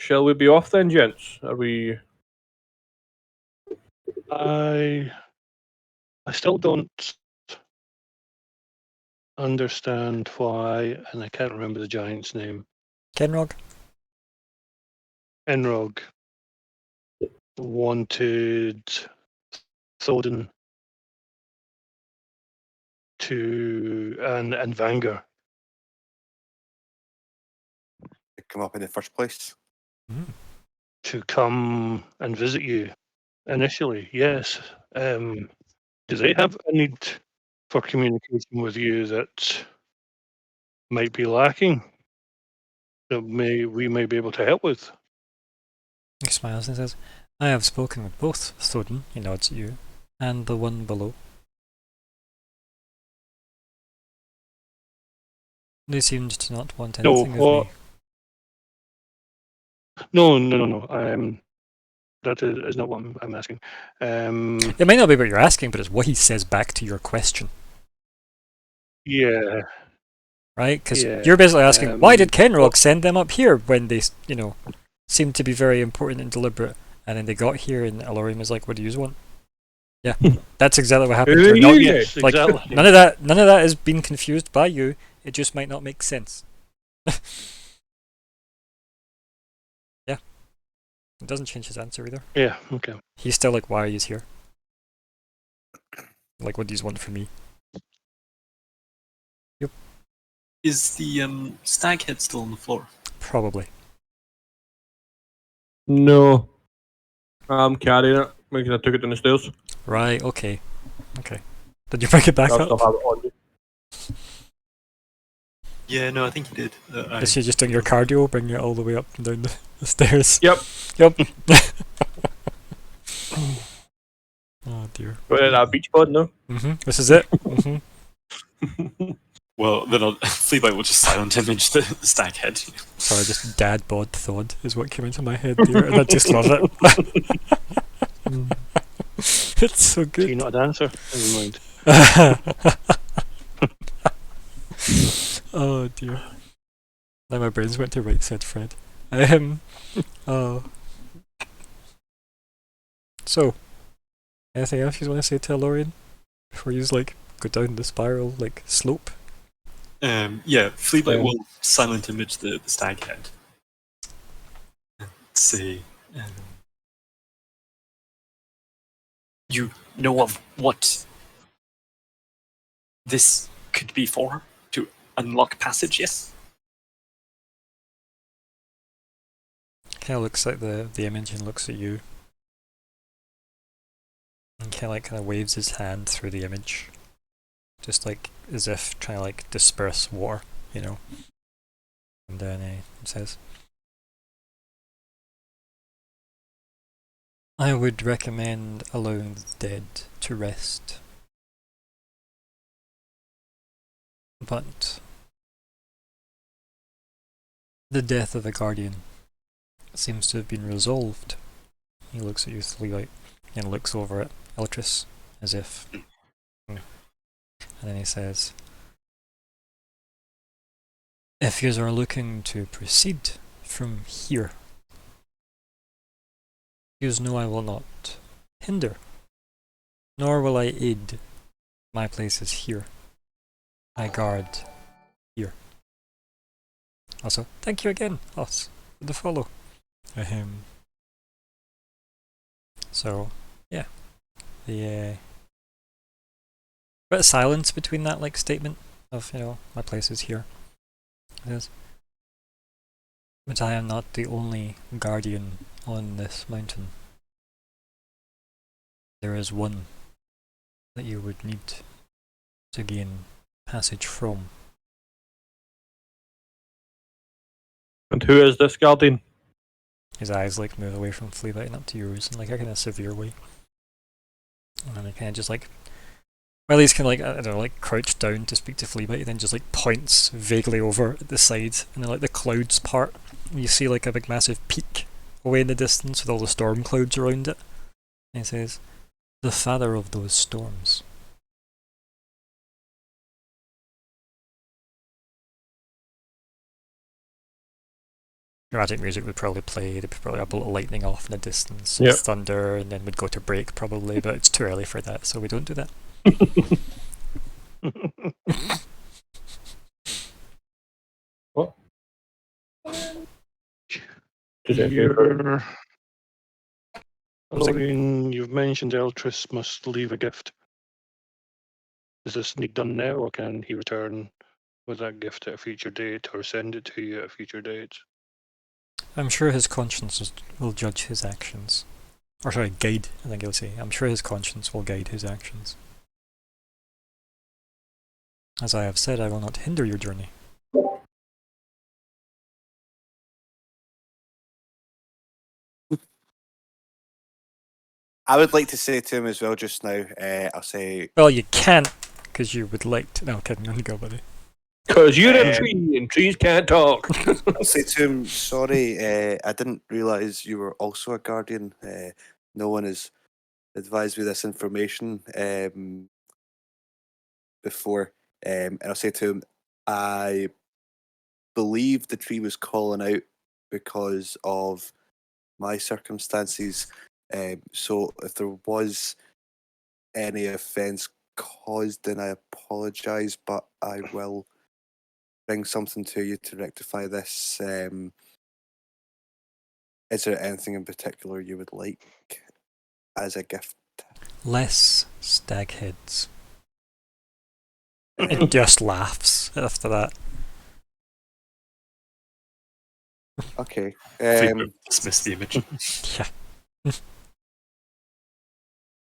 Shall we be off then, gents? Are we? I still don't understand why, and I can't remember the giant's name. Kenrog? Enrog wanted Thoden to and Vanger To come up in the first place. to come and visit you initially. Yes. Do they have a need for communication with you that might be lacking? That we may be able to help with? He smiles and says, "I have spoken with both Thoden," he nods at you, "and the one below. They seemed to not want No, anything of me." No. That is not what I'm asking. It might not be what you're asking, but it's what he says back to your question, Yeah. right? Because Yeah, you're basically asking, why did Kenrog send them up here when they, seemed to be very important and deliberate, and then they got here and Elorium was like, "What do you want?" Yeah, that's exactly what happened. You're not, Yes, like, exactly. none of that is being confused by you. It just might not make sense. Yeah, it doesn't change his answer either. Yeah. Okay. He's still like, "Why are you here? Like, what do you want from me?" Is the stag head still on the floor? Probably. No. I'm carrying it because I took it down the stairs. Right. Okay. Did you bring it back I'll up? still have it on me. Yeah, no, I think you did. Is she just doing your cardio, bringing it all the way up and down the stairs? Yep. Oh dear. Got it at that beach pod now. This is it. Well, then Fleabite will just silent image the stag head. Sorry, just dad bod thought is what came into my head there, and I just love it. It's so Is he good. not a dancer? Never mind. Oh dear. Now my brains went to right said Fred. Oh. So, anything else you want to say to Elorian before you go down the spiral slope? Yeah, Fleabite will silent image the stag head. And say, you know of what this could be for? To unlock passage, yes? Kind of looks at the image and looks at you, and kind of waves his hand through the image, just as if trying to disperse water, And then he says, "I would recommend allowing the dead to rest, but the death of a guardian seems to have been resolved." He looks at you, Fleabite, and looks over at Eltris as if. And then he says, "If you are looking to proceed from here, you know I will not hinder, nor will I aid. My place is here. I guard here. Also, thank you again, Us, for the follow. So yeah, the bit of silence between that like statement of my place is here. It is. But I am not the only guardian on this mountain. There is one that you would need to gain passage from. And who is this guardian? His eyes like move away from Fleabite and up to yours in like a kind of severe way. And then he kind of just like, well, he's kind of like, I don't know, like crouched down to speak to Fleabite, and then just like points vaguely over at the side, and then like the clouds part. And you see like a big massive peak away in the distance with all the storm clouds around it. And he says, "The father of those storms." Dramatic music would probably play, there'd be probably a bolt of lightning off in the distance, Yep. thunder, and then we'd go to break probably, but it's too early for that, so we don't do that. What? Is it here? You're... Lorraine, you've mentioned Eltris must leave a gift. Does this need done now, or can he return with that gift at a future date, or send it to you at a future date? I'm sure his conscience will judge his actions. Or sorry, guide, I think he'll say. I'm sure his conscience will guide his actions. As I have said, I will not hinder your journey. I would like to say to him as well just now, I'll say, Well, you can't, because you would like to. No, kidding, on you go, buddy. Because you're a tree and trees can't talk. I'll say to him, sorry, I didn't realise you were also a guardian. No one has advised me this information before. And I'll say to him, I believe the tree was calling out because of my circumstances. So if there was any offence caused, then I apologise, but I will bring something to you to rectify this. Is there anything in particular you would like as a gift? Less stag heads. It just laughs after that. Okay. Dismiss the image. Yeah.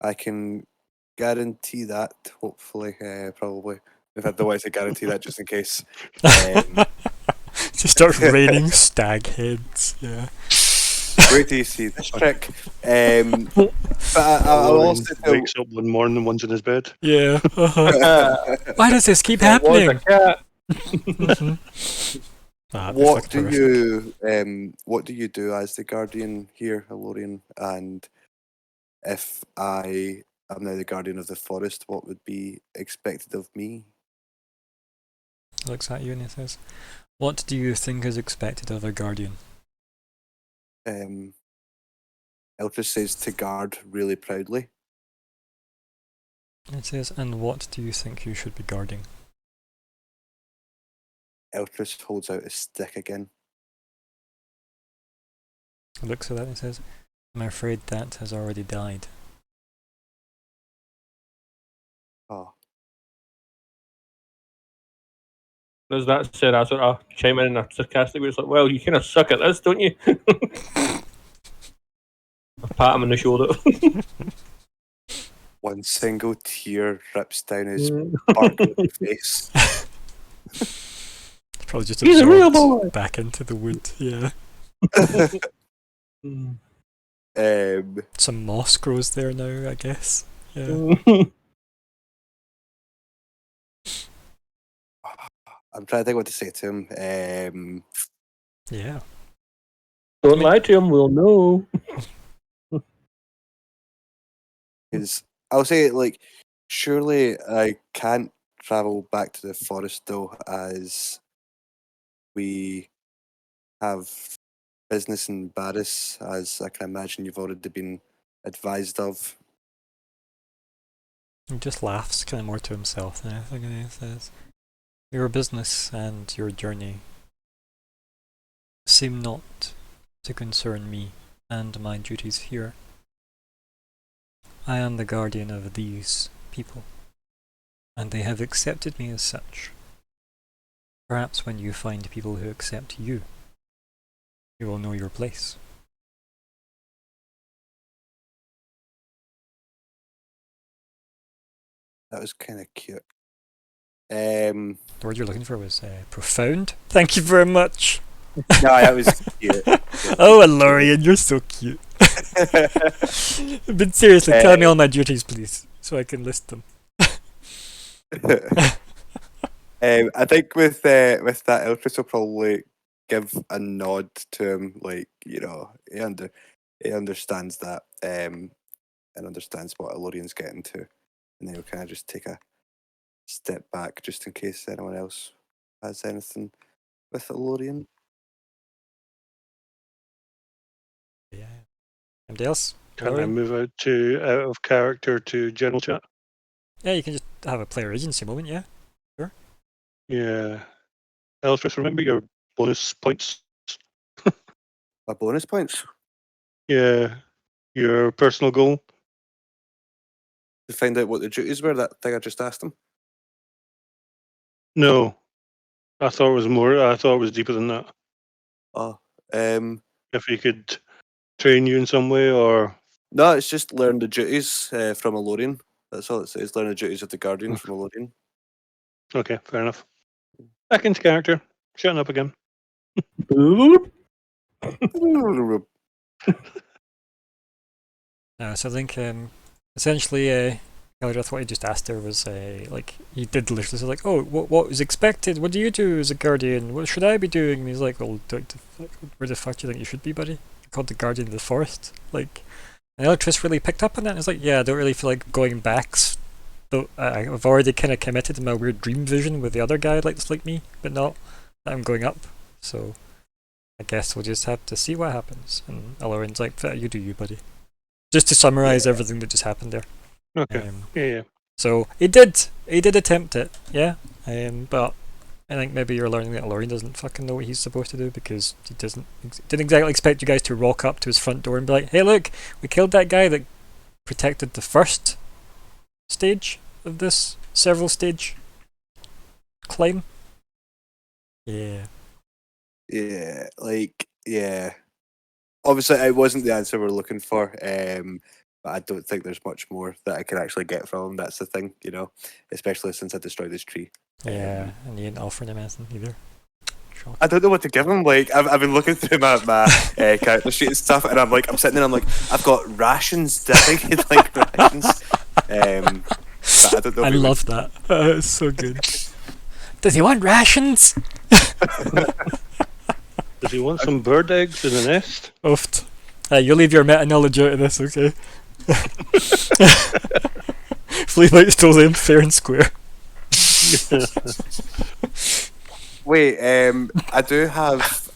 I can guarantee that, hopefully, probably. If I don't want to guarantee that just in case. Just start raining stag heads. Yeah. Wait till you see this trick. But I'll Lorraine also tell, wakes up one morning and one's in his bed. Yeah. Why does this keep happening? Was a cat. Mhm. what do you do as the guardian here, Alorian? And if I am now the guardian of the forest, what would be expected of me? He looks at you and he says, "What do you think is expected of a guardian?" Eltris says to guard really proudly. It says, "And what do you think you should be guarding?" Eltris holds out his stick again. He looks at that and says, "I'm afraid that has already died." Oh, As that said, I sort of chime in a sarcastic way. It's like, well, you kind of suck at this, don't you? I pat him on the shoulder. one single tear drips down his sparkling face. Probably just He's a real absorbed boy. back into the wood. Yeah. Some moss grows there now, I guess. Yeah. I'm trying to think what to say to him. Yeah. Don't lie to him, we'll know. Is I'll say like, surely I can't travel back to the forest though, as we have business in Barris, as I can imagine you've already been advised of. He just laughs, kind of more to himself than anything, and he says, "Your business and your journey seem not to concern me and my duties here. I am the guardian of these people, and they have accepted me as such. Perhaps when you find people who accept you, you will know your place. That was kind of cute. The word you're looking for was profound. Thank you very much. No, that was cute. Oh, Lorian, you're so cute. But seriously, tell me all my duties, please, so I can list them. I think with that, Eltrus will probably give a nod to him, like, you know, he understands that, and understands what Elorian's getting to, and then he'll kind of just take a step back just in case anyone else has anything with Elorian. Yeah. Anybody else? Can I Lorian? move out of character to general chat? Yeah, you can just have a player agency moment, yeah? Yeah. Elstress, remember your bonus points? My bonus points Yeah. Your personal goal? to find out what the duties were. That thing I just asked him. No. I thought it was deeper than that. Oh, If he could train you in some way or no, it's just learn the duties from Elorian. That's all it says. Learn the duties of the Guardian from Elorian. okay, fair enough. Back into character. Shutting up again. So I think essentially Galdrath, what he just asked her was like, he did literally say like, oh, what was expected? What do you do as a guardian? What should I be doing? And he's like, well, where the fuck do you think you should be, buddy? You're called the guardian of the forest. Like, and Electris really picked up on that and was like, yeah, I don't really feel like going back. Though I've already kind of committed to my weird dream vision with the other guy that's like me, but not that I'm going up. So I guess we'll just have to see what happens. And Alorian's like, you do you, buddy. Just to summarize everything that just happened there. Okay. Yeah. So he did attempt it, yeah. But I think maybe you're learning that Alorian doesn't fucking know what he's supposed to do because he didn't exactly expect you guys to rock up to his front door and be like, hey, look, we killed that guy that protected the first stage of this several stage climb. Yeah. Yeah, like, yeah. Obviously, it wasn't the answer we're looking for, but I don't think there's much more that I can actually get from him. That's the thing, you know, especially since I destroyed his tree. Yeah, and you ain't offering him anything either. Shock. I don't know what to give him. Like, I've been looking through my character sheet and stuff, and I'm sitting there, I'm like, I've got rations. Do I think he'd like rations? But I don't know. I love that. It's so good. Does he want rations? Does he want some bird eggs in the nest? Oofed. You leave your meta knowledge out of this, okay? Flea Bite stole them fair and square. Wait, I do have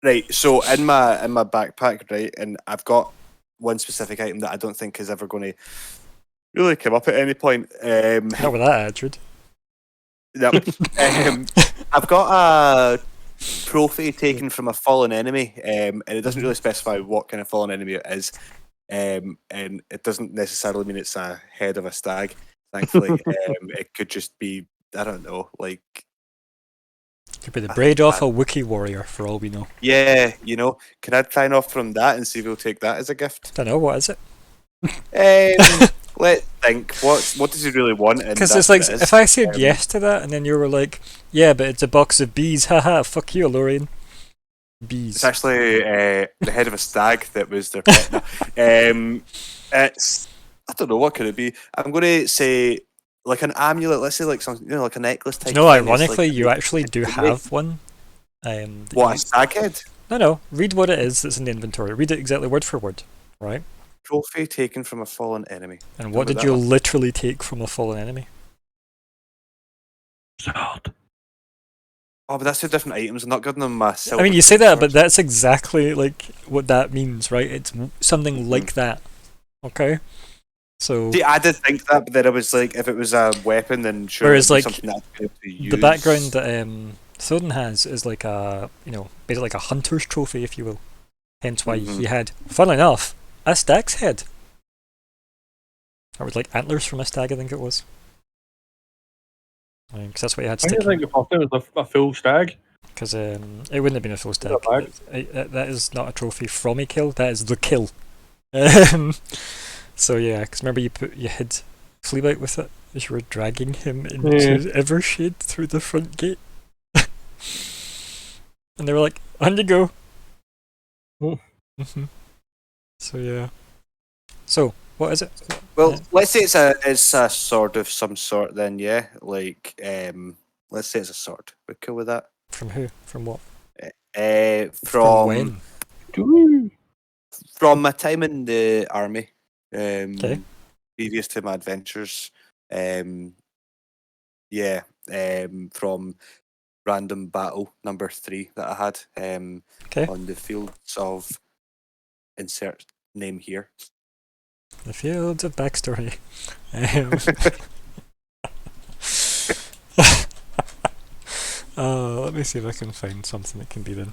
right. So in my backpack, right, and I've got one specific item that I don't think is ever going to really come up at any point. Not with that attitude. Yep. I've got a trophy taken from a fallen enemy, and it doesn't really specify what kind of fallen enemy it is, and it doesn't necessarily mean it's a head of a stag. Thankfully, it could just be, I don't know, like, Could be the braid off a Wookiee warrior, for all we know. yeah, you know, can I sign off from that and see if we'll take that as a gift? Don't know, what is it? Let's think. What does he really want? Because it's like, if I said yes to that, and then you were like, yeah, but it's a box of bees, haha, fuck you, Lorraine. Bees. It's actually the head of a stag that was their pet. No. It's, I don't know, what could it be? I'm going to say like an amulet. Let's say like something, like a necklace type. No, thing. It's ironically, like, you actually do have one. What, a stag head? No. Read what it is that's in the inventory. Read it exactly word for word, right? Trophy taken from a fallen enemy. And what did you literally take from a fallen enemy? Sword. Oh, but that's two different items. I'm not giving them my silver. I mean, you say that, but that's exactly like what that means, right? It's something like that. Okay? So... See, I did think that, but then I was like, if it was a weapon, then sure. Whereas, like, something that I could use. the background that Thoden has is like a, basically like a hunter's trophy, if you will. Hence why he had, funnily enough, a stag's head. Or it was like antlers from a stag, I think it was. Because that's what he had I sticking. think the first time was a full stag. Because it wouldn't have been a full stag. bag. That is not a trophy from a kill, that is the kill. So yeah, because remember you hid Fleabite with it as you were dragging him into Evershade through the front gate. And they were like, on you go. So yeah. So, what is it? Well, let's say it's a sword of some sort then, yeah? Like, let's say it's a sword. We're cool with that? From who? From what? From when? From my time in the army. Okay. Previous to my adventures. From random battle number 3 that I had on the fields of insert name here. The Fields of Backstory. Let me see if I can find something that can be done.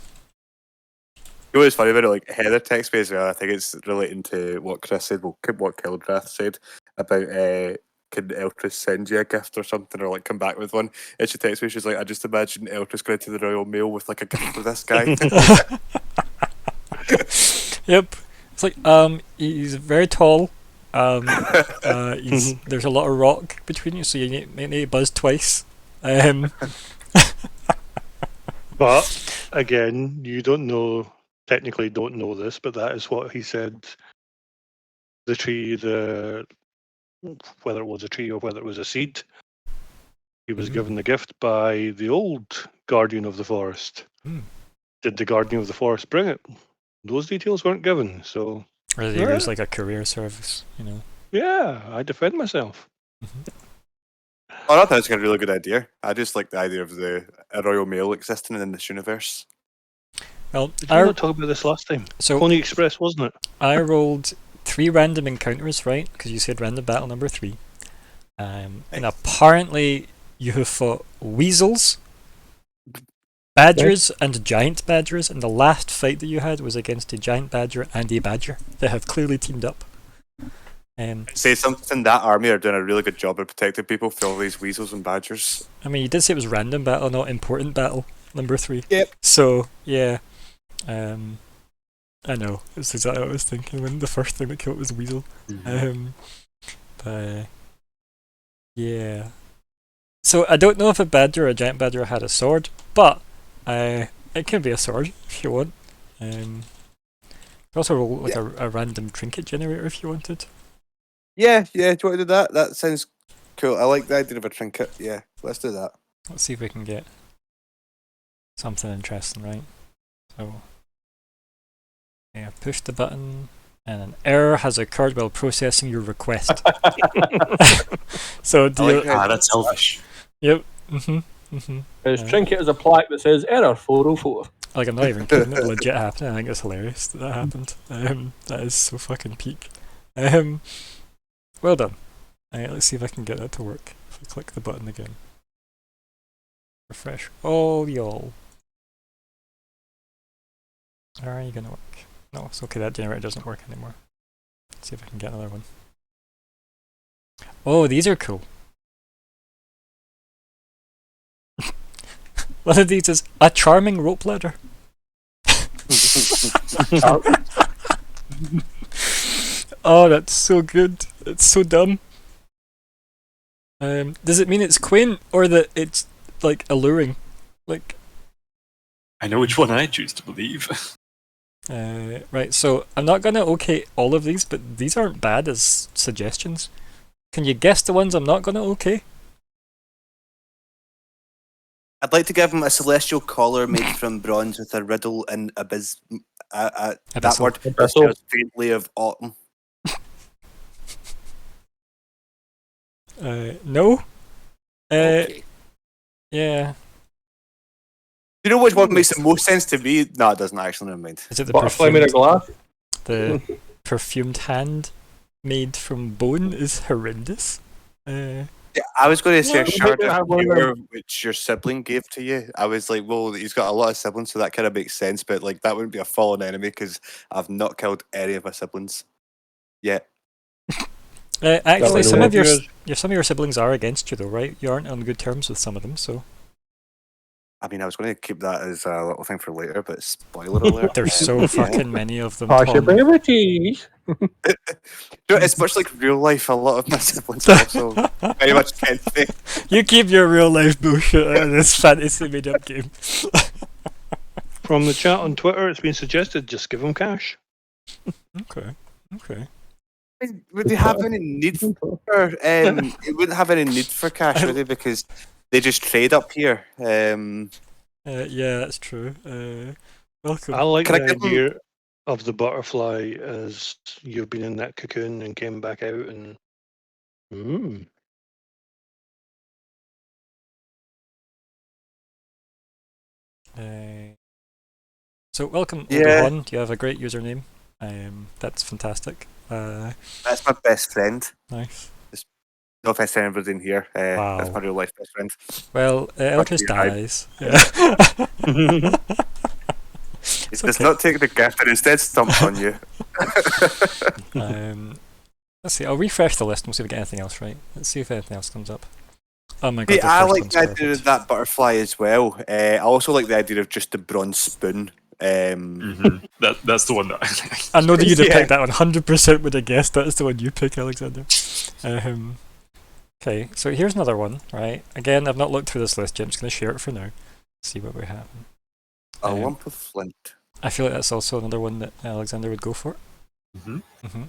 You know what's funny about it? Like Heather text me as well. I think it's relating to what Chris said. Well, what Kildrath said about can Eltris send you a gift or something, or like come back with one. And she texts me. She's like, I just imagine Eltris going to the Royal Mail with like a gift for this guy. Yep. It's like he's very tall. There's a lot of rock between you, so you may need to buzz twice. But again, you technically don't know this, but that is what he said. The tree, whether it was a tree or whether it was a seed, he was given the gift by the old guardian of the forest. Did the guardian of the forest bring it? Those details weren't given, so. Or did he use like a career service, Yeah, I defend myself. Oh, I thought it's a really good idea. I just like the idea of a Royal Mail existing in this universe. Well, Did we not talk about this last time? So Pony Express, wasn't it? I rolled 3 random encounters, right? Because you said random battle number 3. And apparently you have fought weasels, badgers, and giant badgers, and the last fight that you had was against a giant badger and a badger. They have clearly teamed up. Say something, that army are doing a really good job of protecting people from all these weasels and badgers. I mean, you did say it was random battle, not important battle, number 3. Yep. So, yeah. I know. It's exactly what I was thinking when the first thing that killed was weasel. But, yeah. So, I don't know if a badger or a giant badger had a sword, but it can be a sword if you want. You also roll like a random trinket generator if you wanted. Yeah. Do you want to do that? That sounds cool. I like the idea of a trinket. Yeah, let's do that. Let's see if we can get something interesting, right? So, yeah, push the button, and an error has occurred while processing your request. So, that's selfish. Yep. His trinket is a plaque that says error 404. Like, I'm not even kidding, it legit happened. I think it's hilarious that happened. That is so fucking peak. Well done. Let's see if I can get that to work. If I click the button again. Refresh all y'all. Are you gonna work? No, it's okay, that generator doesn't work anymore. Let's see if I can get another one. Oh, these are cool. One of these is a charming rope ladder. Oh, that's so good. It's so dumb. Does it mean it's quaint or that it's like alluring? Like, I know which one I choose to believe. right, so I'm not gonna okay all of these, but these aren't bad as suggestions. Can you guess the ones I'm not gonna okay? I'd like to give him a celestial collar made from bronze with a riddle and that word is just faintly of autumn. No. Okay. Yeah. You know which one makes the most sense to me? No, it doesn't actually. Never mind. Is it the Butterfly made of glass? The perfumed hand made from bone is horrendous. Yeah, I was going to say a Well, shard maybe I of wonder- gear which your sibling gave to you. I was like, well, he's got a lot of siblings, so that kind of makes sense. But like, that wouldn't be a fallen enemy because I've not killed any of my siblings yet. Actually, Well, some of anyway. some of your siblings are against you, though, right? You aren't on good terms with some of them, so I mean, I was going to keep that as a little thing for later, but spoiler alert. there's so yeah. fucking many of them. Tom. Possibilities. You know, it's much like real life. A lot of my siblings are also very much against me. You keep your real life bullshit out of this fantasy made up game. From the chat on Twitter, it's been suggested just give him cash. Okay. Would they have any need for? It wouldn't have any need for cash, would they? Because they just trade up here. Yeah, that's true. Welcome. I like Can I the give him- idea of the butterfly as you've been in that cocoon and came back out and. So welcome, Yeah. Obi-Wan. You have a great username. That's fantastic. That's my best friend. Nice. No offense to anybody in here. That's Wow. my real life best friend. Well, Elkris you hide. dies. Yeah. It It's does okay. not take the gift and instead stomps on you. Let's see. I'll refresh the list and we'll see if we get anything else right. Let's see if anything else comes up. Oh my god. See, the I first like one's the idea perfect. of that butterfly as well. I also like the idea of just the bronze spoon. That's the one that I like. I know that you'd have Yeah. picked that one. 100% would have guessed that's the one you pick, Alexander. Okay, so here's another one, right? Again, I've not looked through this list yet. I'm just going to share it for now. See what we have. A lump of flint. I feel like that's also another one that Alexander would go for. Mm-hmm.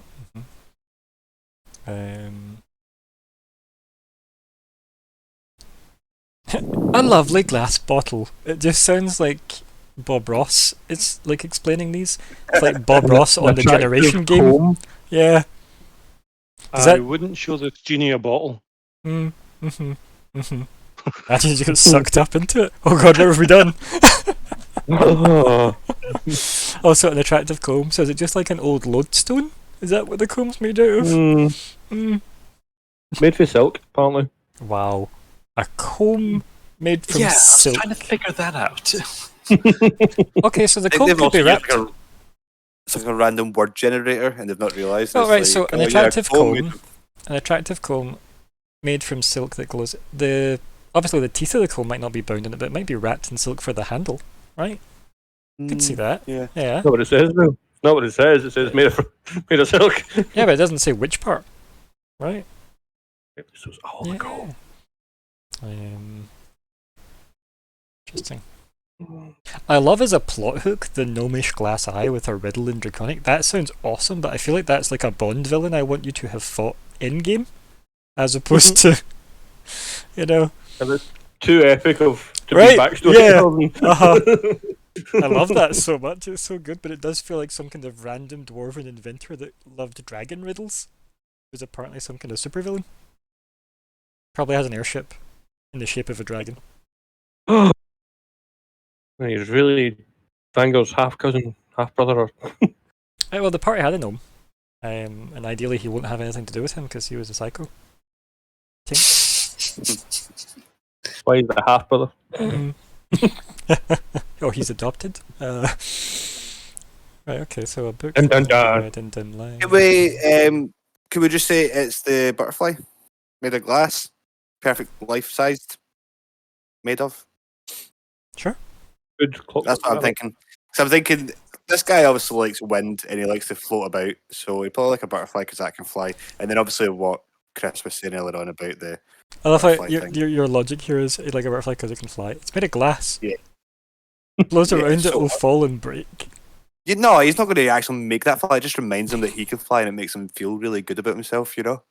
A lovely glass bottle. It just sounds like Bob Ross. It's like explaining these. It's like Bob Ross on the Attractive Generation game. comb. Yeah. Is I that- wouldn't show this genie a bottle. Imagine you get sucked up into it. Oh god, what have we done? Oh, Also, an attractive comb. So is it just like an old lodestone? Is that what the comb's made out of? made for silk, apparently. Wow. A comb made from Yeah, I was silk. trying to figure that out. Okay, so the I think comb they've could also be used ripped. it's like a random word generator, and they've not realised. Oh, it's right, like, so an yeah, attractive made comb. An attractive comb made from silk that glows. Obviously the teeth of the comb might not be bound in it, but it might be wrapped in silk for the handle, right? Could see that. Yeah. Yeah. Not what it says, though. Not what it says. It says made of silk. Yeah, but it doesn't say which part, right? This was all the gold. Interesting. I love as a plot hook the gnomish glass eye with a riddle in Draconic. That sounds awesome, but I feel like that's like a Bond villain I want you to have fought in game, as opposed to, you know. And it's too epic to Right, be backstory. yeah. Uh-huh. I love that so much. It's so good, but it does feel like some kind of random dwarven inventor that loved dragon riddles, who's apparently some kind of supervillain. Probably has an airship in the shape of a dragon. He's really Django's half cousin, half brother. Or... Well, the party had a gnome, and ideally he won't have anything to do with him because he was a psycho. Why he's the half brother? Oh, he's adopted. Right. Okay. So a book. Dun, dun, dun. Read in dim light. Can we just say it's the butterfly made of glass, perfect life-sized, made of? Sure. Good clock. That's what I'm thinking. So I'm thinking this guy obviously likes wind and he likes to float about, so he probably like a butterfly because that can fly. And then obviously what Chris was saying earlier on about the I love how butterfly thing. your logic here is like a butterfly because it can fly. It's made of glass. Yeah. Blows Yeah, around, so- it will fall and break. No, he's not going to actually make that fly. It just reminds him that he can fly and it makes him feel really good about himself, you know?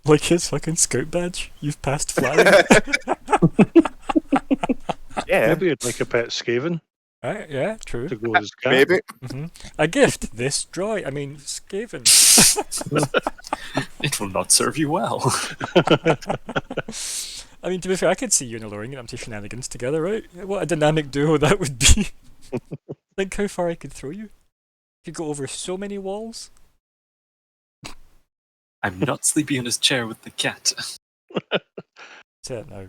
Like his fucking scout badge. You've passed flying. Yeah, Maybe you'd like a pet Skaven Right? Yeah. True. to go with his cat. maybe. A gift. This joy. I mean, Skaven. It will not serve you well. I mean, to be fair, I could see you and alluring it up to shenanigans together, right? What a dynamic duo that would be. Think how far I could throw you. Could go over so many walls. I'm not sleeping in his chair with the cat. Say it now.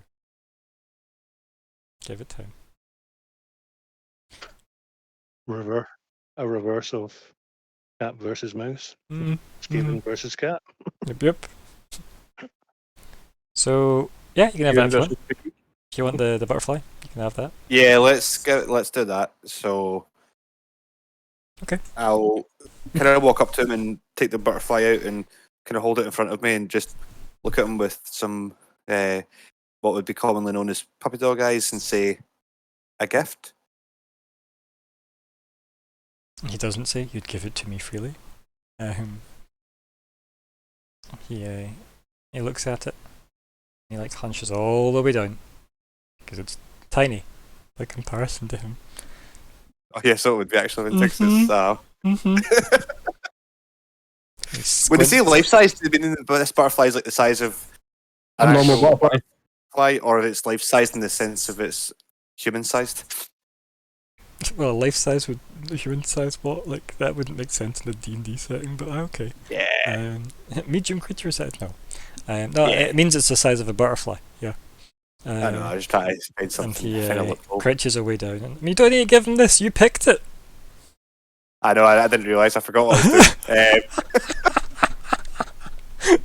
Give it time. A reverse of cat versus mouse. Mm. Stephen versus cat. Yep. So yeah, you can have that if you want. Universal If you want the butterfly, you can have that. Yeah, let's do that. So Okay. I'll kind of walk up to him and take the butterfly out and kind of hold it in front of me and just look at him with some what would be commonly known as puppy dog eyes and say, "A gift." He doesn't say you'd give it to me freely. He looks at it. He like hunches all the way down because it's tiny by comparison to him. Oh yeah, so it would be actually in Mhm. Texas. Mm-hmm. When they say life size, do they mean that this butterfly is like the size of A an normal actual butterfly. butterfly, or if it's life sized in the sense of it's human sized? Well, life size would human size what? Like that wouldn't make sense in a D&D setting, but okay. Yeah. Medium creature size? No. No, Yeah. it means it's the size of a butterfly. Yeah. I know. I was trying to find And something he kind of loophole. crouches away down. And you don't need to give him this. You picked it. I know. I didn't realise. I forgot what I was doing.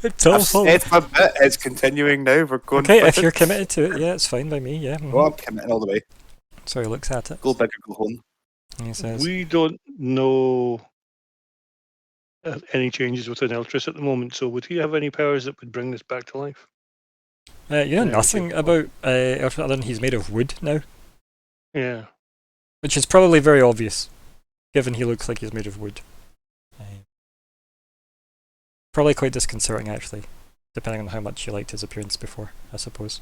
It's I've awful. said my bit. It's continuing now. We're going. Okay, with if it. you're committed to it, yeah, it's fine by me. Yeah. Mhm. Oh, I'm committing all the way. So he looks at it. Go big or go home. And he says, We don't know any changes within Eltris at the moment, so would he have any powers that would bring this back to life? you know Yeah, nothing okay. about Elfrid other than he's made of wood now, Yeah. which is probably very obvious, given he looks like he's made of wood. Probably quite disconcerting, actually, depending on how much you liked his appearance before, I suppose.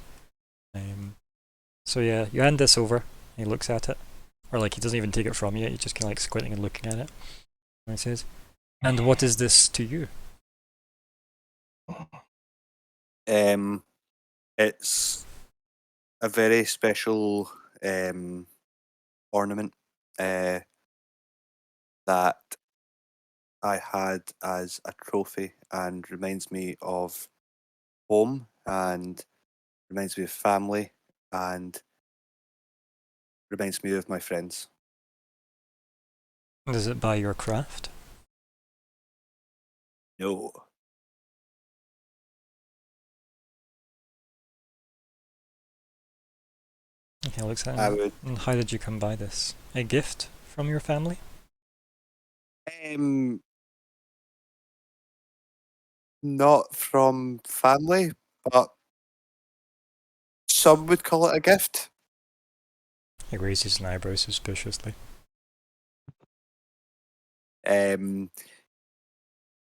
So yeah, you hand this over, and he looks at it. Or like, he doesn't even take it from you, he's just kind of like squinting and looking at it. And he says, "And what is this to you?" It's a very special ornament that I had as a trophy and reminds me of home and reminds me of family and reminds me of my friends. Is it by your craft? No. He looks at I him. would And how did you come by this? A gift from your family? not from family, but some would call it a gift. He raises an eyebrow suspiciously.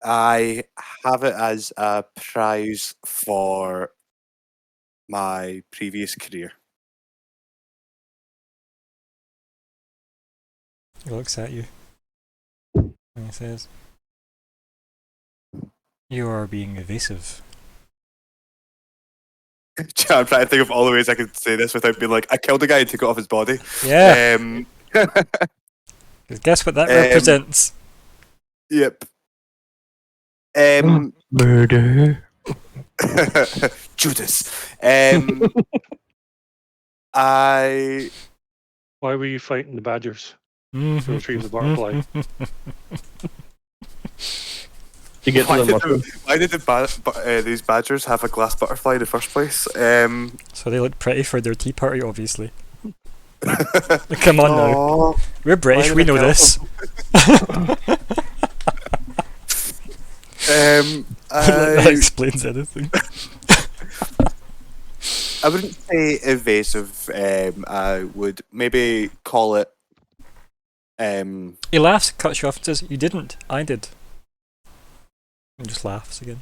I have it as a prize for my previous career. He looks at you. And he says, "You are being evasive." I'm trying to think of all the ways I could say this without being like, I killed a guy and took it off his body. Yeah! 'Cause guess what that represents? Yep. Murder. Judas. I Why were you fighting the badgers to Mhm. retrieve the butterfly? To get to the mushroom. why did these badgers have a glass butterfly in the first place? So they look pretty for their tea party, obviously. Come on now. Aw, We're British, why we did I know kill this. That I explains anything. I wouldn't say evasive. I would maybe call it. He laughs, cuts you off and says, "You didn't, I did." And just laughs again.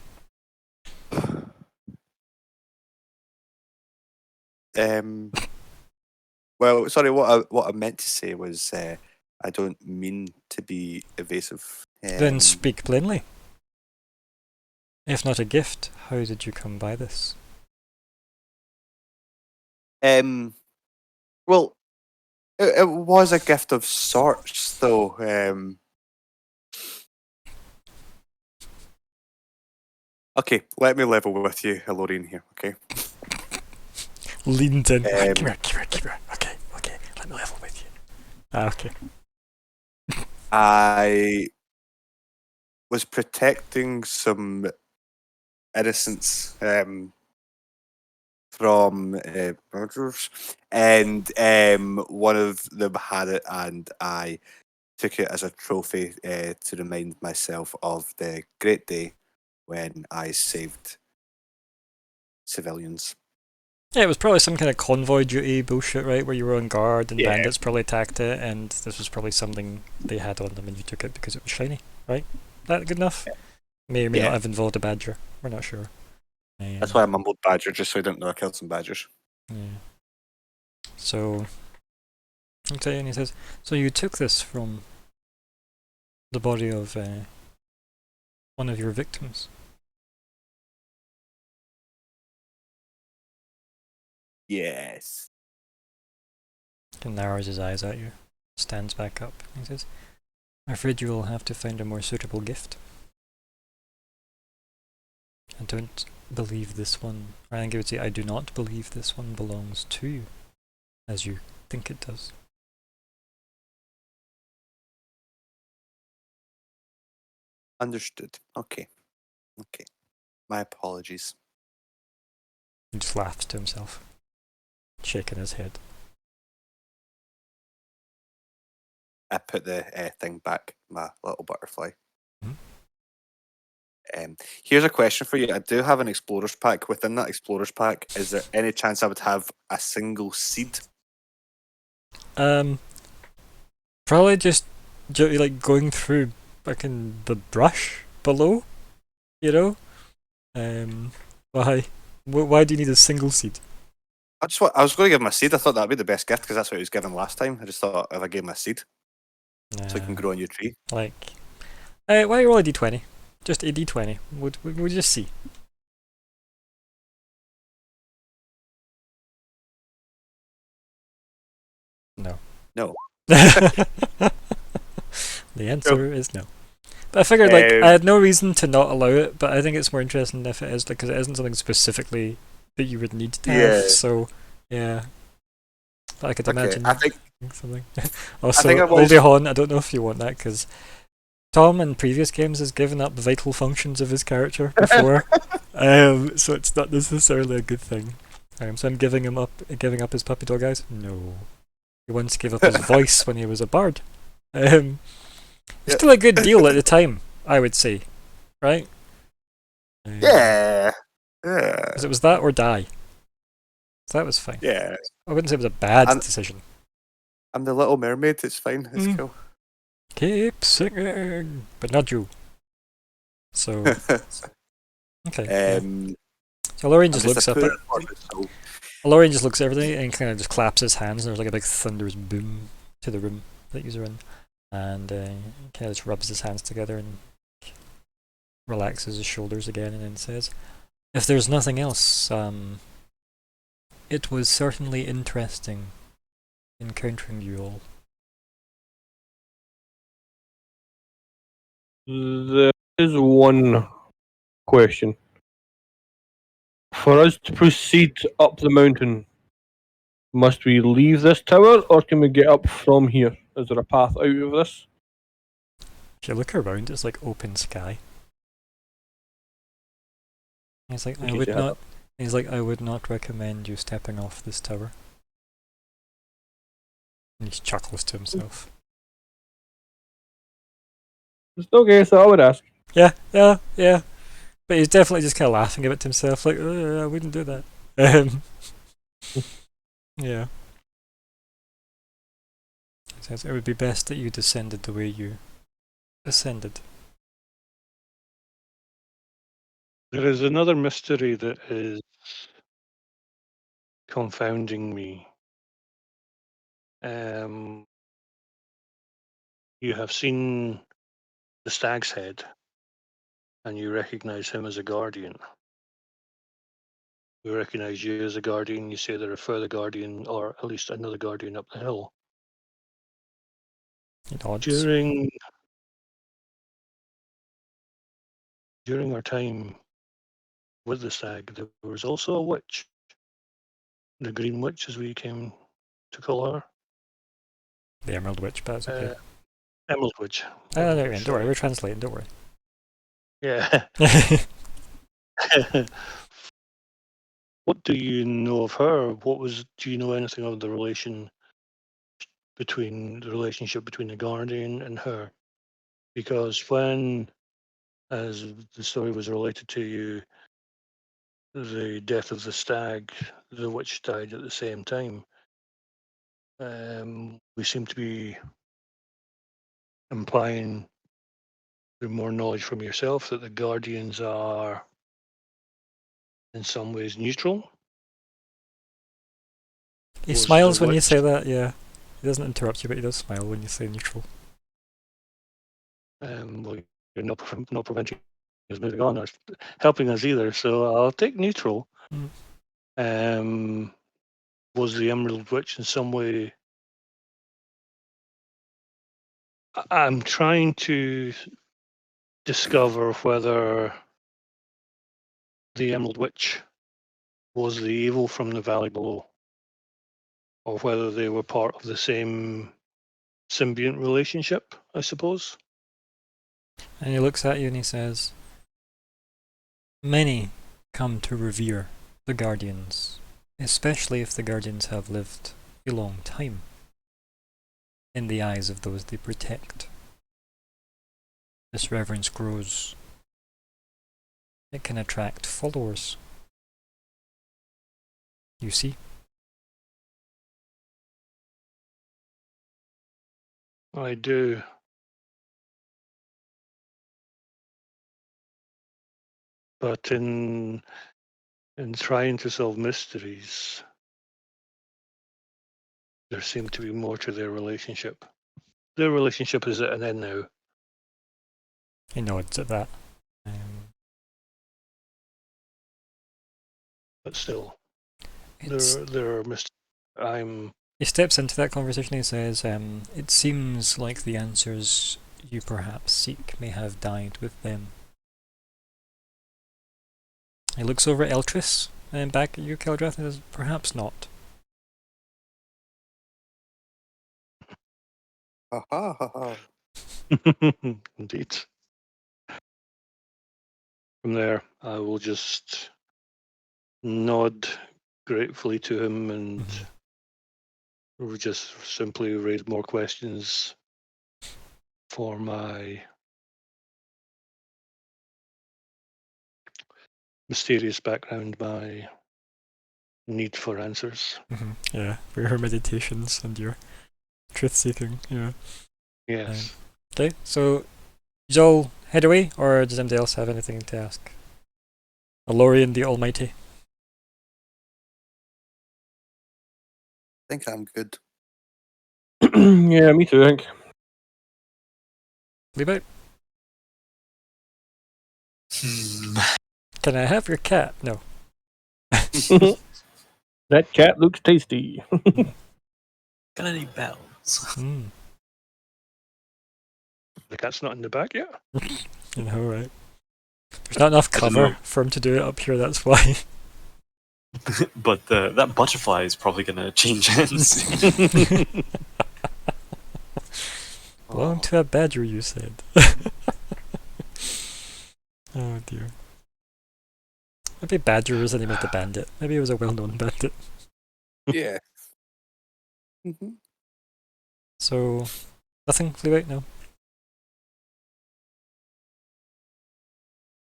Well, sorry. What I meant to say was I don't mean to be evasive. Then speak plainly. If not a gift, how did you come by this? Well, it was a gift of sorts, though. Okay, let me level with you, Elorian here. Okay. Leaned in. Um, Come here. Okay, let me level with you. Okay. I was protecting some innocents from murderers, and one of them had it, and I took it as a trophy to remind myself of the great day when I saved civilians. Yeah, it was probably some kind of convoy duty bullshit, right? Where you were on guard and Yeah. bandits probably attacked it, and this was probably something they had on them and you took it because it was shiny, right? That good enough? May or may Yeah. not have involved a badger. We're not sure. That's why I mumbled badger, just so I didn't know I killed some badgers. Yeah. So, okay, and he says, so you took this from the body of one of your victims. Yes. He narrows his eyes at you, stands back up, and he says, I'm afraid you will have to find a more suitable gift. I don't believe this one. I think I would say I do not believe this one belongs to you, as you think it does. Understood. Okay. My apologies. He just laughs to himself, shaking his head. I put the thing back, my little butterfly. Here's a question for you. I do have an explorer's pack. Within that explorer's pack, is there any chance I would have a single seed? Probably just like going through fucking the brush below, you know? Why? Why do you need a single seed? I was going to give him a seed. I thought that'd be the best gift because that's what he was given last time. I just thought if I gave him a seed, so he can grow a new tree. Like, why don't you roll a d20? Just a d20. We'll just see. No. No. The answer is no. But I figured, like, I had no reason to not allow it, but I think it's more interesting if it is, because it isn't something specifically that you would need to have. So, yeah. But I could imagine I think something. Also, I hold your horn. I don't know if you want that, because Tom in previous games has given up vital functions of his character before, so it's not necessarily a good thing. So I'm giving up his puppy dog eyes. No, he once gave up his voice when he was a bard. It's still a good deal at the time, I would say, right? Yeah. Because it was that or die. So that was fine. Yeah. I wouldn't say it was a bad decision. I'm the Little Mermaid. It's fine. It's cool. Keep singing, but not you. So okay. So Lorraine just looks up. Lorraine just looks at everything and kind of just claps his hands, and there's like a big thunderous boom to the room that you're in, and kind of just rubs his hands together and relaxes his shoulders again, and then says, "If there's nothing else, it was certainly interesting encountering you all." There is one question. For us to proceed up the mountain, must we leave this tower or can we get up from here? Is there a path out of this? If you look around, it's like open sky. He's like, I would not. He's like, I would not recommend you stepping off this tower. And he chuckles to himself. It's okay, so I would ask. Yeah. But he's definitely just kind of laughing a bit to himself, like, I wouldn't do that. Yeah. He says, it would be best that you descended the way you ascended. There is another mystery that is confounding me. You have seen the Stag's Head, and you recognize him as a guardian. We recognize you as a guardian. You say there are further guardian, or at least another guardian up the hill. He nods. During our time with the Stag, there was also a witch. the Green Witch, as we came to call her. The Emerald Witch, but that's okay. Emerald Witch. No, Emerald Witch, don't worry, sorry. we're translating, don't worry. Yeah. What do you know of her? Do you know anything of the relationship between the Guardian and her? Because when, as the story was related to you, the death of the stag, the witch died at the same time. We seem to be implying through more knowledge from yourself that the Guardians are in some ways neutral. He Was smiles the when you witch- say that, yeah. He doesn't interrupt you, but he does smile when you say neutral. Well, you're not preventing us moving on, or helping us either. So I'll take neutral. Mm. Was the Emerald Witch in some way? I'm trying to discover whether the Emerald Witch was the evil from the Valley Below, or whether they were part of the same symbiont relationship, I suppose. And he looks at you and he says, many come to revere the Guardians, especially if the Guardians have lived a long time in the eyes of those they protect. This reverence grows. It can attract followers. You see? I do. But in trying to solve mysteries, there seemed to be more to their relationship. Their relationship is at an end now. He nods at that. But still, It's- there are mysteries. He steps into that conversation and he says, it seems like the answers you perhaps seek may have died with them. He looks over at Eltris and back at you, Keldrath, and says, perhaps not. Ha ha ha ha. Indeed. From there, I will just nod gratefully to him and we'll just simply raise more questions for my mysterious background, my need for answers. Yeah, for your meditations and your truth-seeking, yeah. Yes. Okay, so you all head away, or does anybody else have anything to ask? Alorian the Almighty. I think I'm good. Yeah, me too, I think. Leave out. Hmm. Can I have your cat? No. That cat looks tasty. Got any bells? The cat's not in the back yet. You know, right? There's not enough I don't cover know. for him to do it up here, that's why. But that butterfly is probably gonna change hands. Belong to a badger, you said. Oh dear. Maybe Badger was the name of the bandit. Maybe he was a well-known bandit. Yeah. Mm-hmm. So, nothing flew out? No.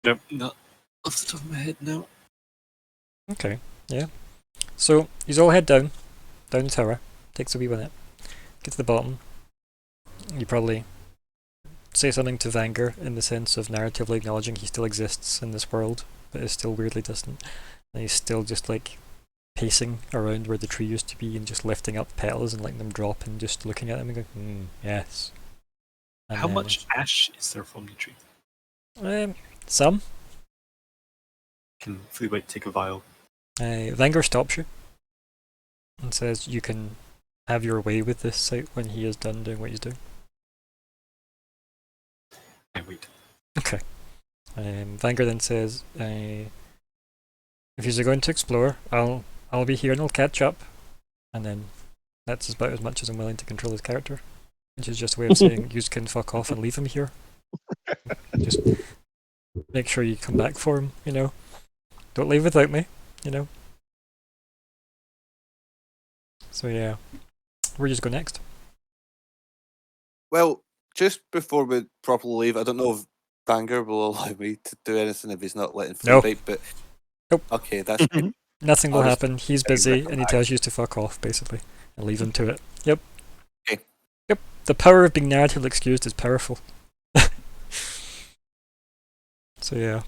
Nope, not off the top of my head, no. Okay, yeah. So, you all head down the tower. Takes a wee minute. Get to the bottom. You probably say something to Vanger in the sense of narratively acknowledging he still exists in this world, but is still weirdly distant. And he's still just like pacing around where the tree used to be and just lifting up petals and letting them drop and just looking at them and going, yes. And How then, much ash is there from the tree? some. Can Fleabite take a vial? Vanger stops you and says you can have your way with this site when he is done doing what he's doing. I wait. Okay. Vanger then says, if you're going to explore, I'll I'll be here and I'll catch up, and then that's about as much as I'm willing to control his character, which is just a way of saying you can fuck off and leave him here. Just make sure you come back for him, you know. Don't leave without me, you know. So yeah, where you just go next? Well, just before we properly leave, I don't know if Banger will allow me to do anything if he's not letting No. Fleabite, but Nope. okay, that's fine. Nothing will I'll just happen. He's tell him to busy come and he back. tells you to fuck off, basically, and leave him to it. Yep. Okay. Yep. The power of being narratively excused is powerful. So yeah,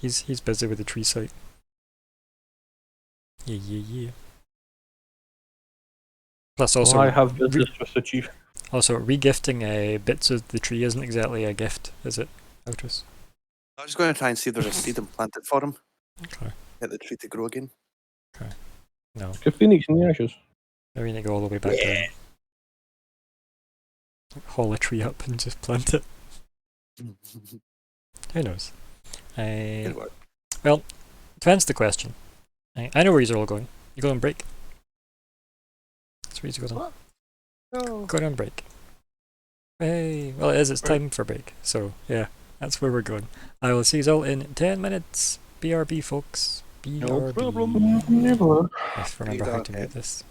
he's busy with the tree site. Yeah. Plus also, I have business with the chief. also regifting bits of the tree isn't exactly a gift, is it, Outros? I was going to try and see if there's a seed and plant it for him. Okay. Get the tree to grow again. No, Give Phoenix in the ashes. maybe we need to go all the way back down. Haul a tree up and just plant it. Who knows? Good work. Well, to answer the question, I know where you're all going. You go on break. That's where you go on. No. Going on break. Hey, well, it is. It's time for break. So yeah, that's where we're going. I will see you all in 10 minutes. BRB, folks. BRB. No problem. Never. Yes, remember how to mute this.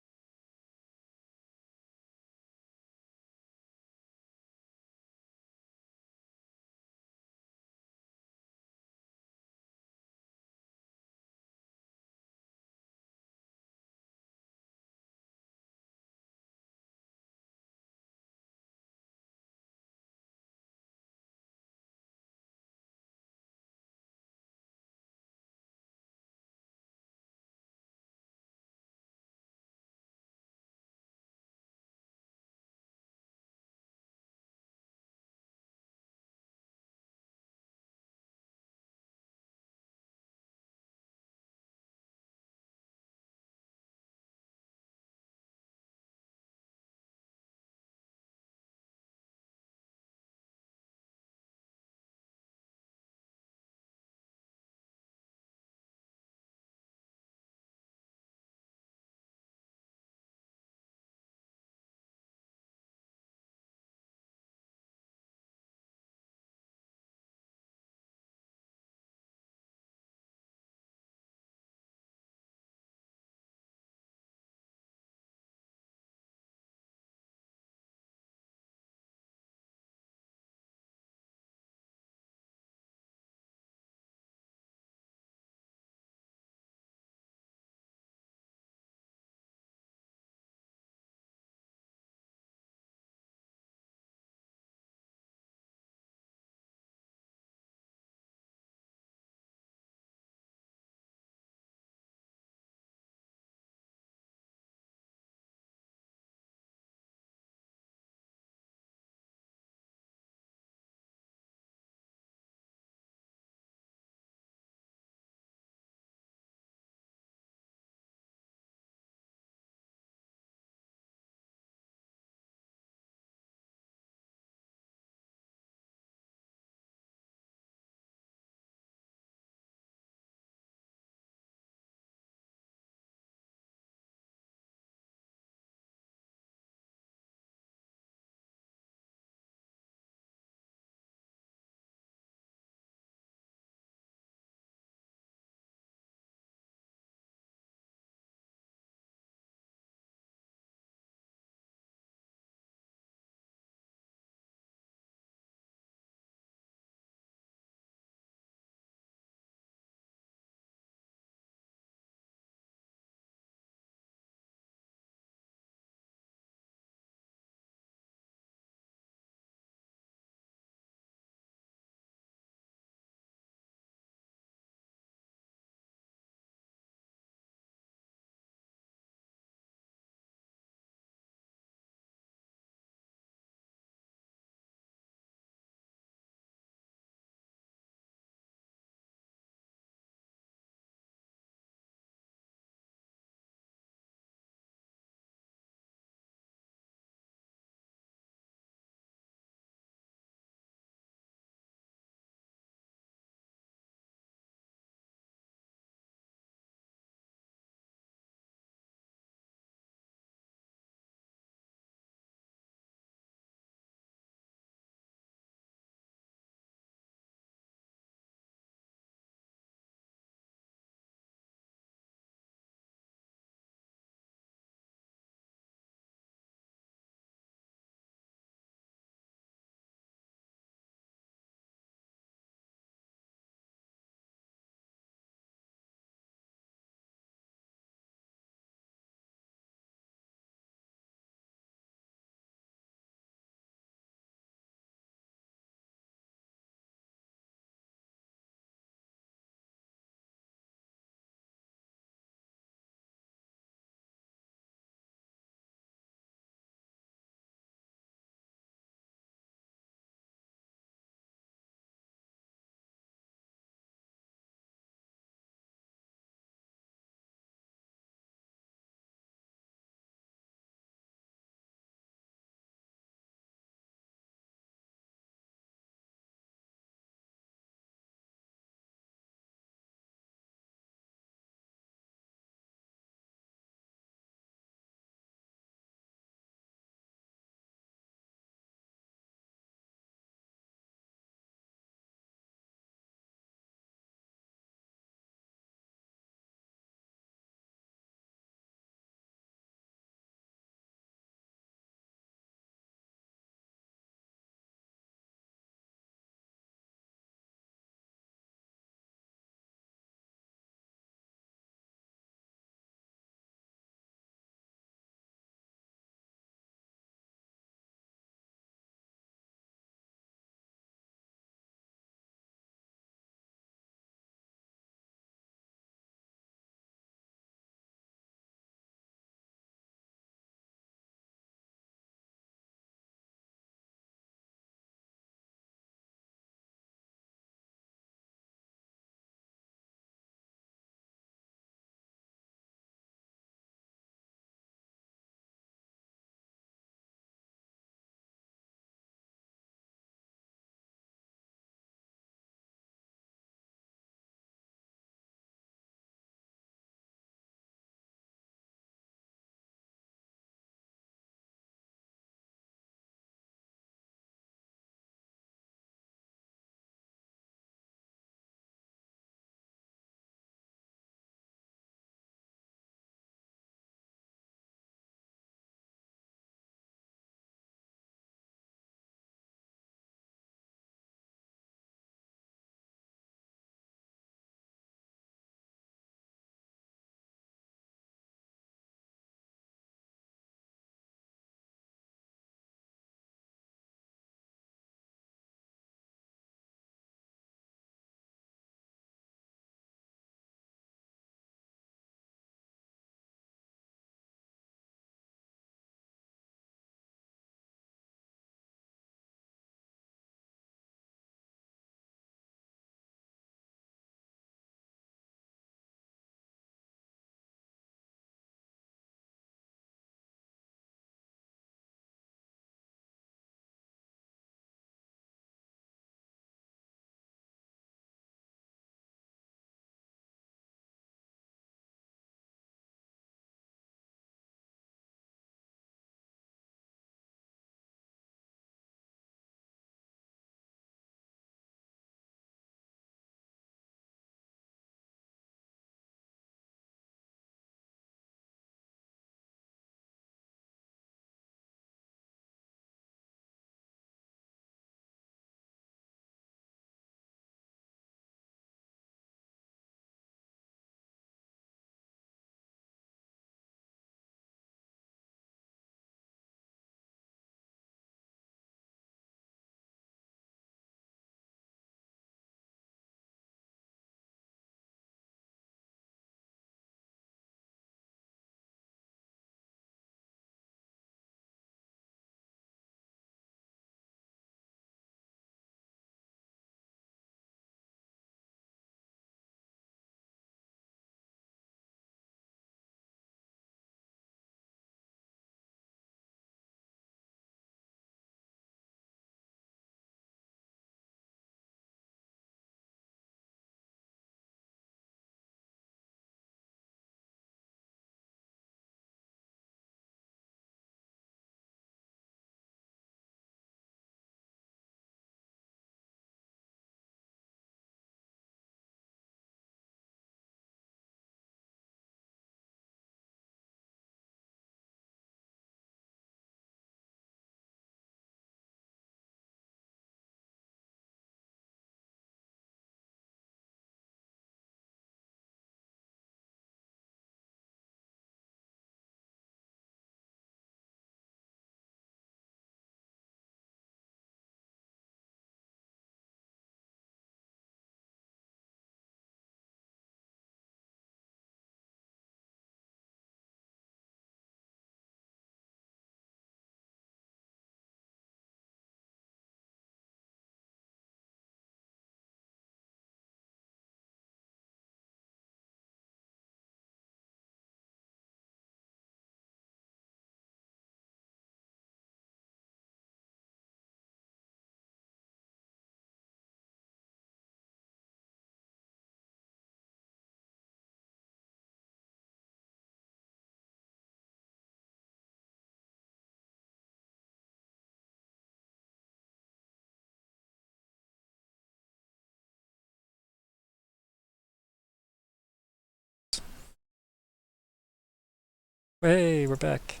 Hey, we're back.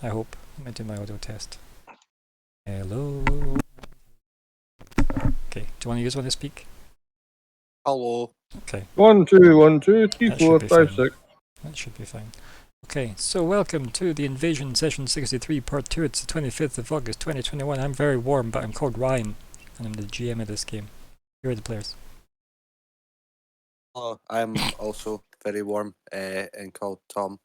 I hope. Let me do my audio test. Hello. Okay, do you want to use one to speak? Hello. Okay, 1, 2, 1, 2, 3, That 4, should be 5, fine. 6. that should be fine. Okay, so welcome to the Invasion Session 63, Part 2. It's the 25th of August, 2021. I'm very warm, but I'm called Ryan, and I'm the GM of this game. Here are the players. Hello. I'm also very warm and called Tom,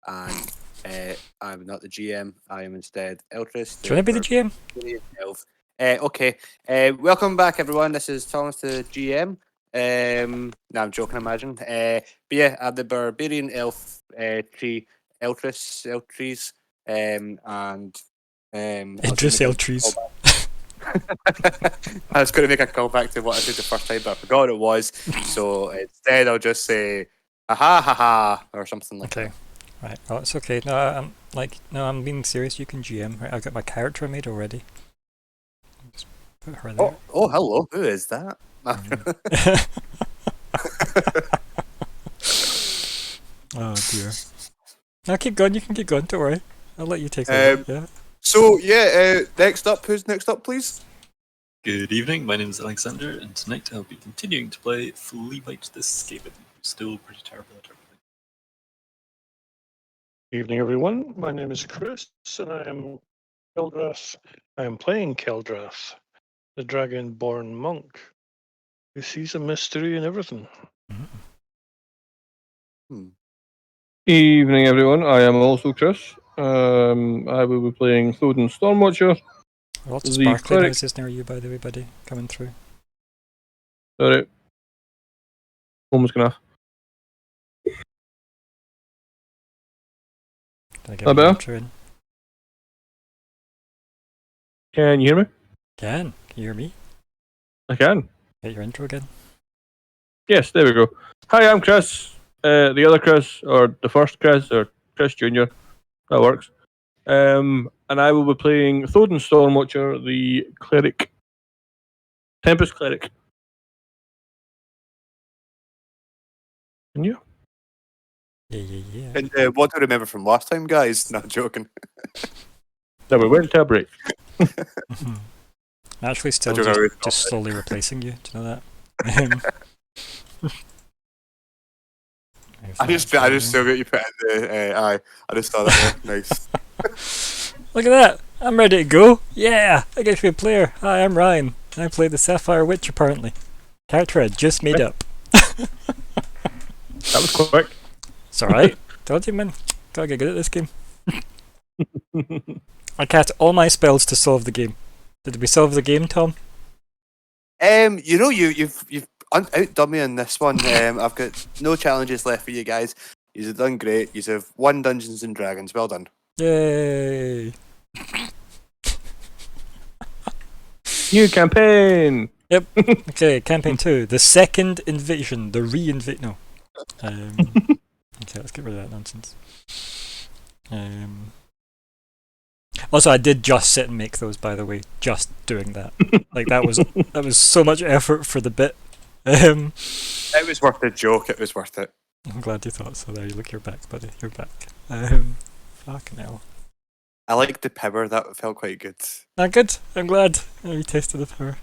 and I'm not the GM. I am instead Eltris. Do you want to be the GM? Barbarian Elf. Okay. Welcome back, everyone. This is Thomas, the GM. No, I'm joking. Imagine. But yeah, I'm the Barbarian Elf tree, Eltris, and Idris Eltris. I was going to make a callback to what I did the first time, but I forgot what it was. So instead, I'll just say "ha ha ha" or something like Okay. Right, well, it's okay. No, I'm being serious. You can GM. Right, I've got my character made already. Just put her that. there. Oh, hello. Who is that? Oh dear. No, keep going. You can keep going. Don't worry. I'll let you take over. Yeah. So yeah, next up. Who's next up, please? Good evening, my name is Alexander, and tonight I'll be continuing to play Fleabite the Skaven, who's still pretty terrible at everything. Evening, everyone. My name is Chris, and I am Keldrath. I am playing Keldrath, the dragon-born monk who sees a mystery in everything. Evening, everyone. I am also Chris. I will be playing Thoden Stormwatcher. Lots of The sparkly cleric- noises near you, by the way, buddy. Coming through. Sorry. Almost gonna. Did I get That my better? intro in? Can you hear me? Can you hear me? I can. Get your intro again. Yes, there we go. Hi, I'm Chris. The other Chris, or the first Chris, or Chris Jr. That works. And I will be playing Thoden Stormwatcher, the cleric. Tempest cleric. Can you? Yeah. And what do I remember from last time, guys? Not joking. No, we went to a break. I'm actually still don't know just slowly replacing you. Do you know that? I just still got you put in the eye. I just saw that there. Nice. Look at that! I'm ready to go! Yeah! I get to be a player. Hi, I'm Ryan. I play the Sapphire Witch, apparently. Character I just made up. That was quick. It's alright. Told you, man. Gotta get good at this game. I cast all my spells to solve the game. Did we solve the game, Tom? You've outdone me in this one. I've got no challenges left for you guys. You've done great. You have won Dungeons and Dragons. Well done. Yay! New campaign. Okay, campaign 2. The second invasion. The no. Okay, let's get rid of that nonsense. Also, I did just sit and make those, by the way. Just doing that. Like, that was so much effort for the bit. It was worth the joke. It was worth it. I'm glad you thought so. There, you look, you're back, buddy. You're back. Fucking hell. I liked the power. That felt quite good. Good. I'm glad. You tasted the power.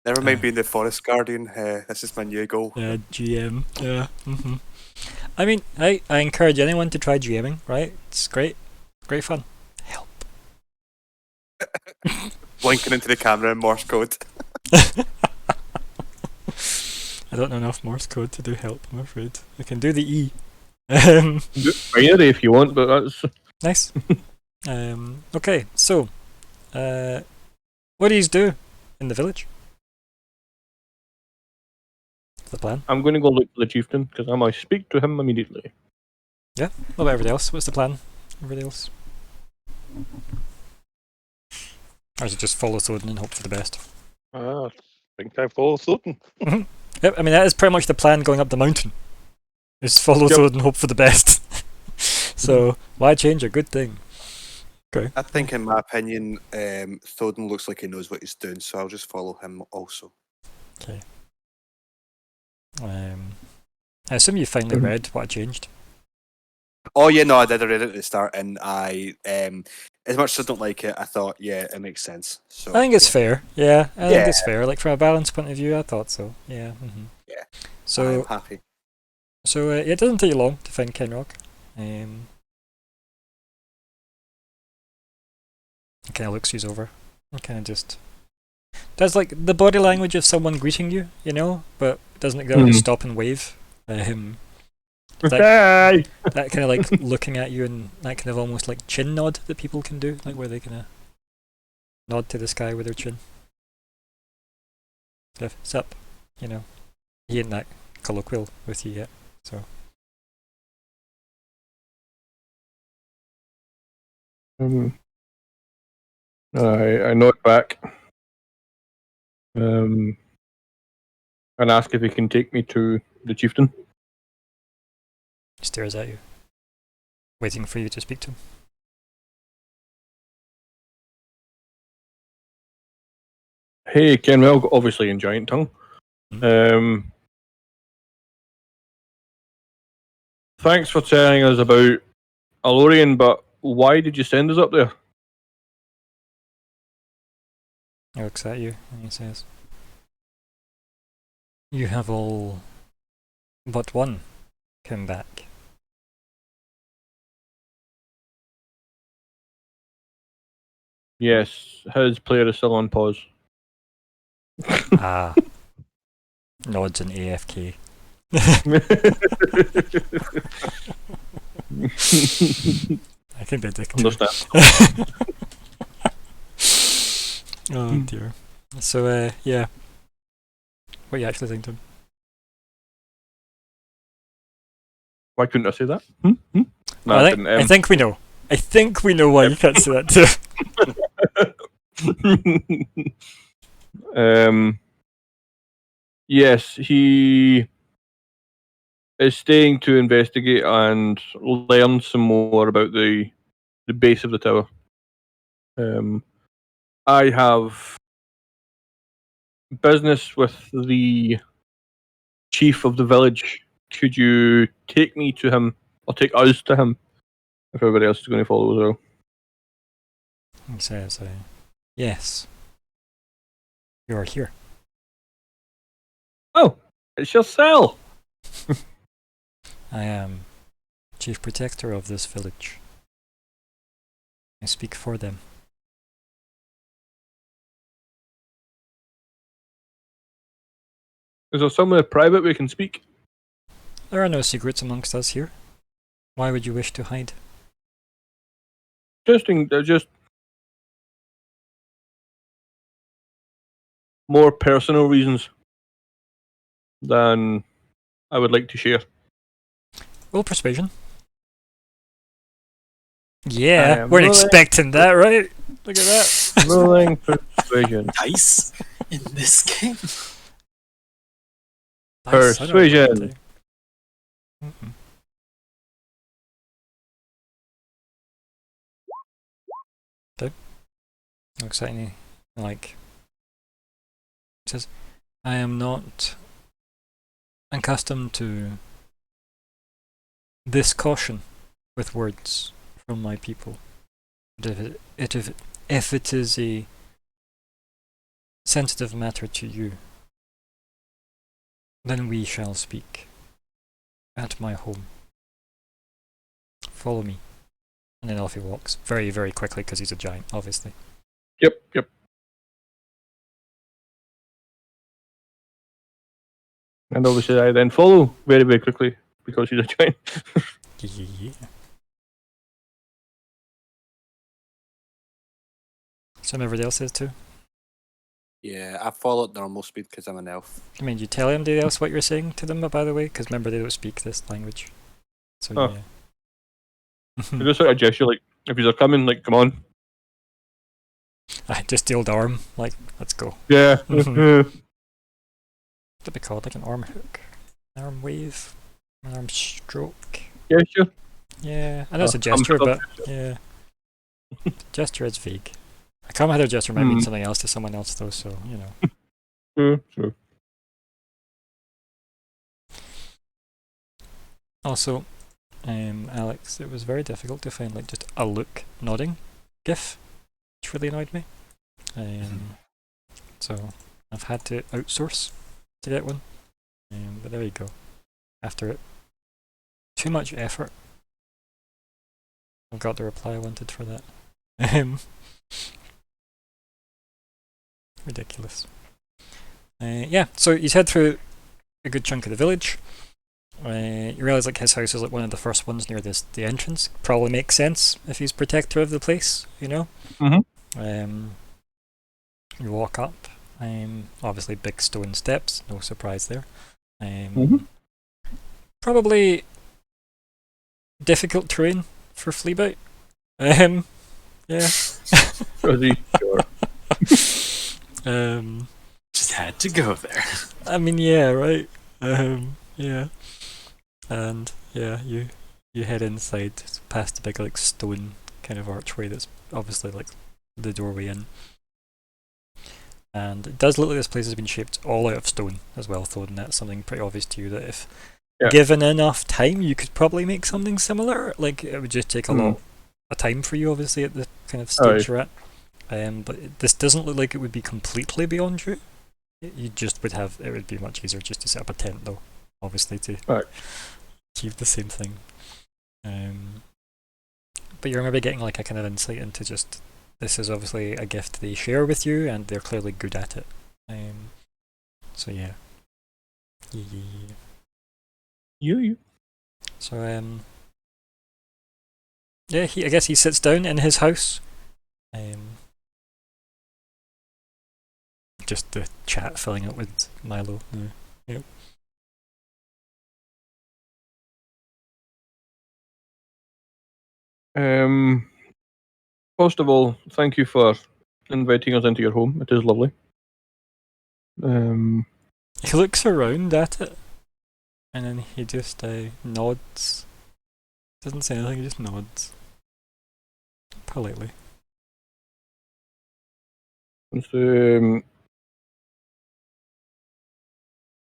Never mind being the forest guardian. This is my new goal. Yeah, GM. Yeah. I mean, I encourage anyone to try GMing. Right? It's great. Great fun. Help. Blinking into the camera in Morse code. I don't know enough Morse code to do help, I'm afraid. I can do the E. Binary if you want, but that's Nice. Okay, so, what do you do in the village? What's the plan? I'm going to go look for the chieftain because I might speak to him immediately. What about everybody else? What's the plan? Everybody else? Or is it just follow Thoden and hope for the best? I think I follow Thoden. Yep, I mean, that is pretty much the plan going up the mountain. Is follow Yep. Thoden and hope for the best. So, why change a good thing? Okay. I think, in my opinion, Thoden looks like he knows what he's doing, so I'll just follow him also. Okay. I assume you finally read what I changed. Oh yeah, no, I did. I read it at the start, and I as much as I don't like it, I thought, yeah, it makes sense. So I think it's fair. Yeah, I think it's Yeah. fair. Like from a balance point of view, I thought so. Yeah. Yeah. So I'm happy. it doesn't take you long to find Kenrock. He kind of looks you over and kind of just does like the body language of someone greeting you, you know, but doesn't exactly stop and wave. Hey! That kind of like looking at you and that kind of almost like chin nod that people can do, like where they kind of nod to the sky with their chin. What's up? You know, he ain't that colloquial with you yet, so. I nod back. And ask if he can take me to the chieftain. He stares at you, waiting for you to speak to him. Hey, Kenwell, obviously in giant tongue. Thanks for telling us about Alorian, but why did you send us up there? He looks at you and he says, "You have all but one come back." Yes, his player is still on pause. Ah. Nods and AFK. I think they did too. Understand. Oh dear. So, yeah. What are you actually think to him? Why couldn't I say that? No, I, I think, didn't. I think we know. I think we know why you can't say that too. Yes, he is staying to investigate and learn some more about the base of the tower. I have business with the chief of the village. Could you take me to him, or take us to him, if everybody else is going to follow as well? He says, yes. You are here. Oh, it's your cell. I am chief protector of this village. I speak for them. Is there somewhere private we can speak? There are no secrets amongst us here. Why would you wish to hide? Just more personal reasons than I would like to share. Roll persuasion. I Yeah, am we're rolling- expecting that, right? Look at that. Rolling persuasion. Dice in this game. Nice, I don't know what Persuasion. to do. Okay. Looks like he, like, it says, I am not accustomed to this caution with words from my people. But if it is a sensitive matter to you, then we shall speak at my home. Follow me. And then off he walks. Very, very quickly because he's a giant, obviously. Yep. And obviously I then follow very, very quickly because he's a giant. Yeah. Some everybody else says too. Yeah, I follow at normal speed because I'm an elf. I mean, do you tell anybody else what you're saying to them, by the way? Because remember, they don't speak this language. So, Oh. yeah. I just sort of gesture like, if he's coming, like, come on. Just the old arm, like, let's go. Yeah. What'd it be called? Like an arm hook? An arm wave? An arm stroke? Gesture. Yeah, I know it's a Arm gesture, stroke. but yeah. Gesture is vague. I can't remember gesture might mean something else to someone else, though, so, you know. True. Also, Alex, it was very difficult to find like just a look nodding gif, which really annoyed me. So I've had to outsource to get one. But there you go. After it, too much effort. I've got the reply I wanted for that. Ridiculous. Yeah, so you head through a good chunk of the village. You realise like his house is like one of the first ones near the entrance. Probably makes sense if he's protector of the place, you know. You walk up. Obviously big stone steps. No surprise there. Probably difficult terrain for Fleabite. Yeah. Pretty sure. Just had to go there. I mean, yeah, right. Yeah. And yeah, you head inside past the big like stone kind of archway that's obviously like the doorway in. And it does look like this place has been shaped all out of stone as well, though, and that's something pretty obvious to you that if given enough time, you could probably make something similar. Like it would just take a lot of time for you, obviously, at the kind of stage you're at. But this doesn't look like it would be completely beyond you. You just would have. It would be much easier just to set up a tent, though, obviously, to achieve the same thing. But you're maybe getting like a kind of insight into just this is obviously a gift they share with you, and they're clearly good at it. So yeah. You. So yeah, I guess he sits down in his house. Just the chat filling up with Milo now. Yep. First of all, thank you for inviting us into your home. It is lovely. He looks around at it, and then he just nods. Doesn't say anything, he just nods. Politely.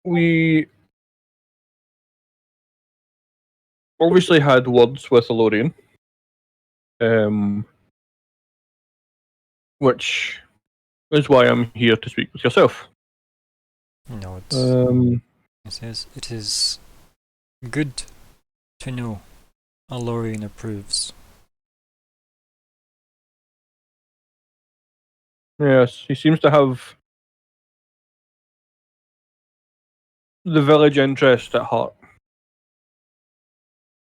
We obviously had words with Elorian, which is why I'm here to speak with yourself. Nods. He says, "It is good to know Elorian approves." Yes, he seems to have the village interest at heart,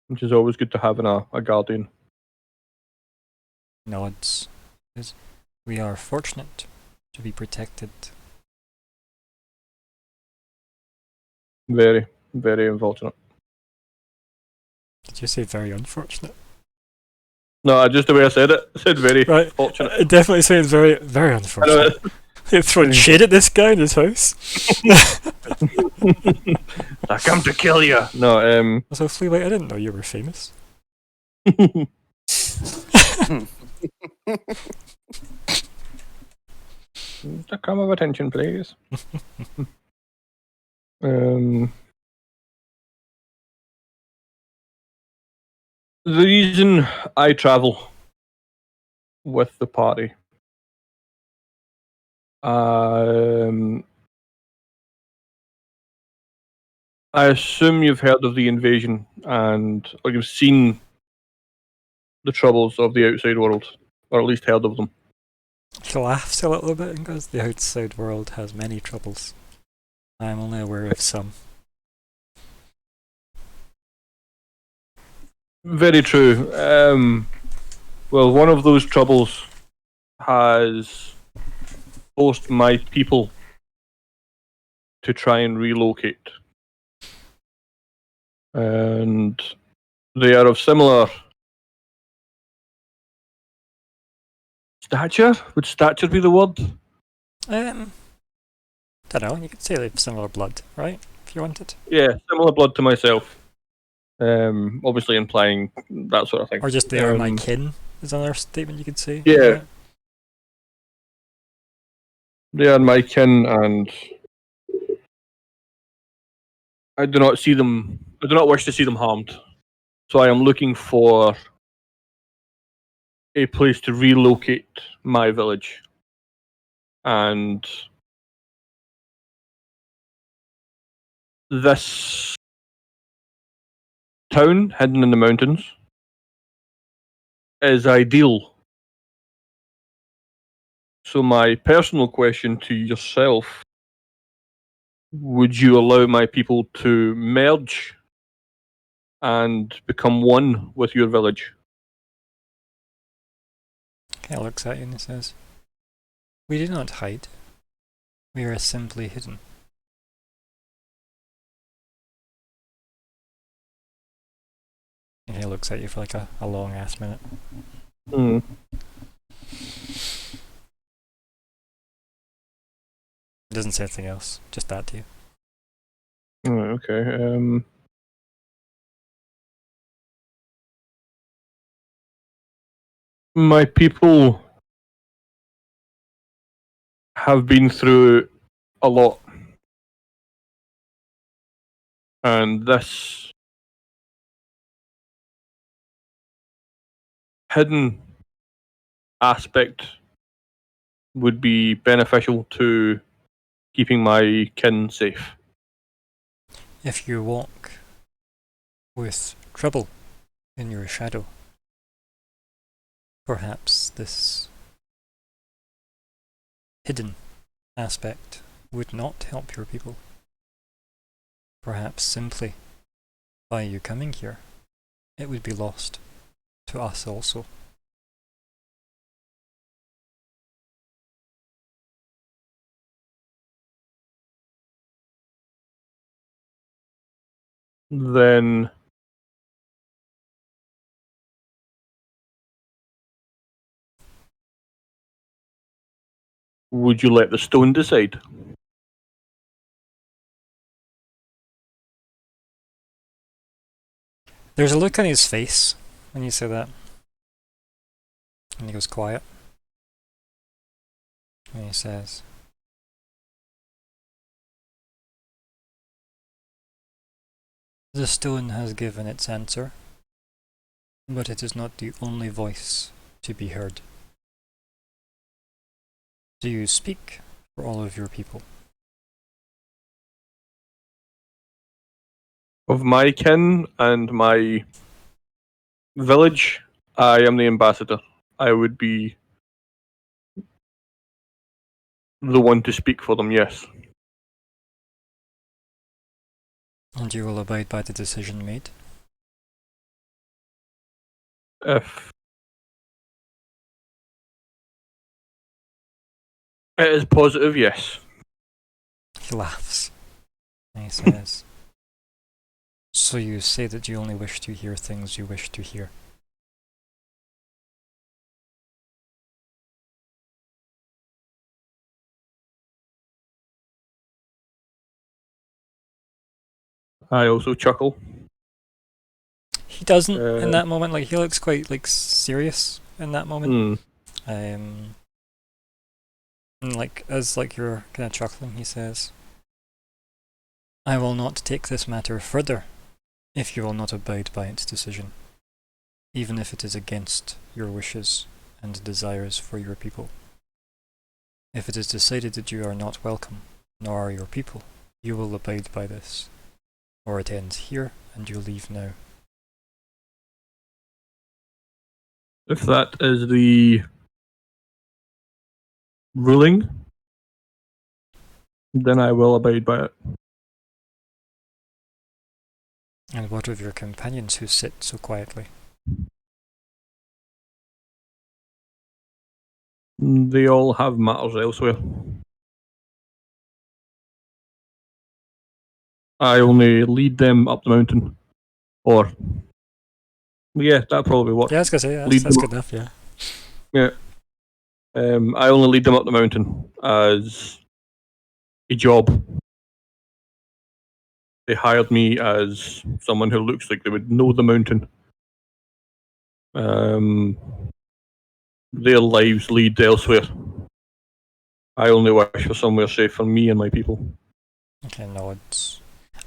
which is always good to have in a guardian. Nods. Says, "We are fortunate to be protected." Very, very unfortunate. Did you say very unfortunate? No, just the way I said it. I said very Right. fortunate. It definitely sounds very, very unfortunate. They're throwing shade at this guy in his house. I come to kill you. No, So Fleabite, I didn't know you were famous. Just a crumb of attention, please. The reason I travel with the party, I assume you've heard of the invasion or you've seen the troubles of the outside world, or at least heard of them. He laughs a little bit and goes, "The outside world has many troubles. I am only aware of some." Very true. Well, one of those troubles has forced my people to try and relocate. And they are of similar stature? Would stature be the word? Don't know, you could say they have similar blood, right? If you wanted. Yeah, similar blood to myself. Obviously implying that sort of thing. Or just they are my kin, is another statement you could say. Yeah. They are my kin, and I do not wish to see them harmed. So I am looking for a place to relocate my village. And this town hidden in the mountains is ideal. So my personal question to yourself, would you allow my people to merge and become one with your village? He looks at you and he says, "We do not hide. We are simply hidden." And he looks at you for like a long ass minute. Hmm. Doesn't say anything else, just that to you. Okay. My people have been through a lot. And this hidden aspect would be beneficial to keeping my kin safe. If you walk with trouble in your shadow, perhaps this hidden aspect would not help your people. Perhaps simply by you coming here, it would be lost to us also. Then would you let the stone decide? There's a look on his face when you say that. And he goes quiet. And he says, "The stone has given its answer, but it is not the only voice to be heard. Do you speak for all of your people?" Of my kin and my village, I am the ambassador. I would be the one to speak for them, yes. And you will abide by the decision made? If it is positive, yes. He laughs. And he says, "So you say that you only wish to hear things you wish to hear." I also chuckle. He doesn't in that moment. Like, he looks quite like serious in that moment. And like, as like you're kind of chuckling, he says, "I will not take this matter further if you will not abide by its decision, even if it is against your wishes and desires for your people. If it is decided that you are not welcome, nor are your people, you will abide by this, or it ends here and you leave now." If that is the ruling, then I will abide by it. "And what of your companions who sit so quietly?" They all have matters elsewhere. I only lead them up the mountain. Or, yeah, that probably works. Yeah, I was gonna say, Lead that's them good enough, yeah. Yeah. I only lead them up the mountain as a job. They hired me as someone who looks like they would know the mountain. Their lives lead elsewhere. I only wish for somewhere safe for me and my people. Okay, nods.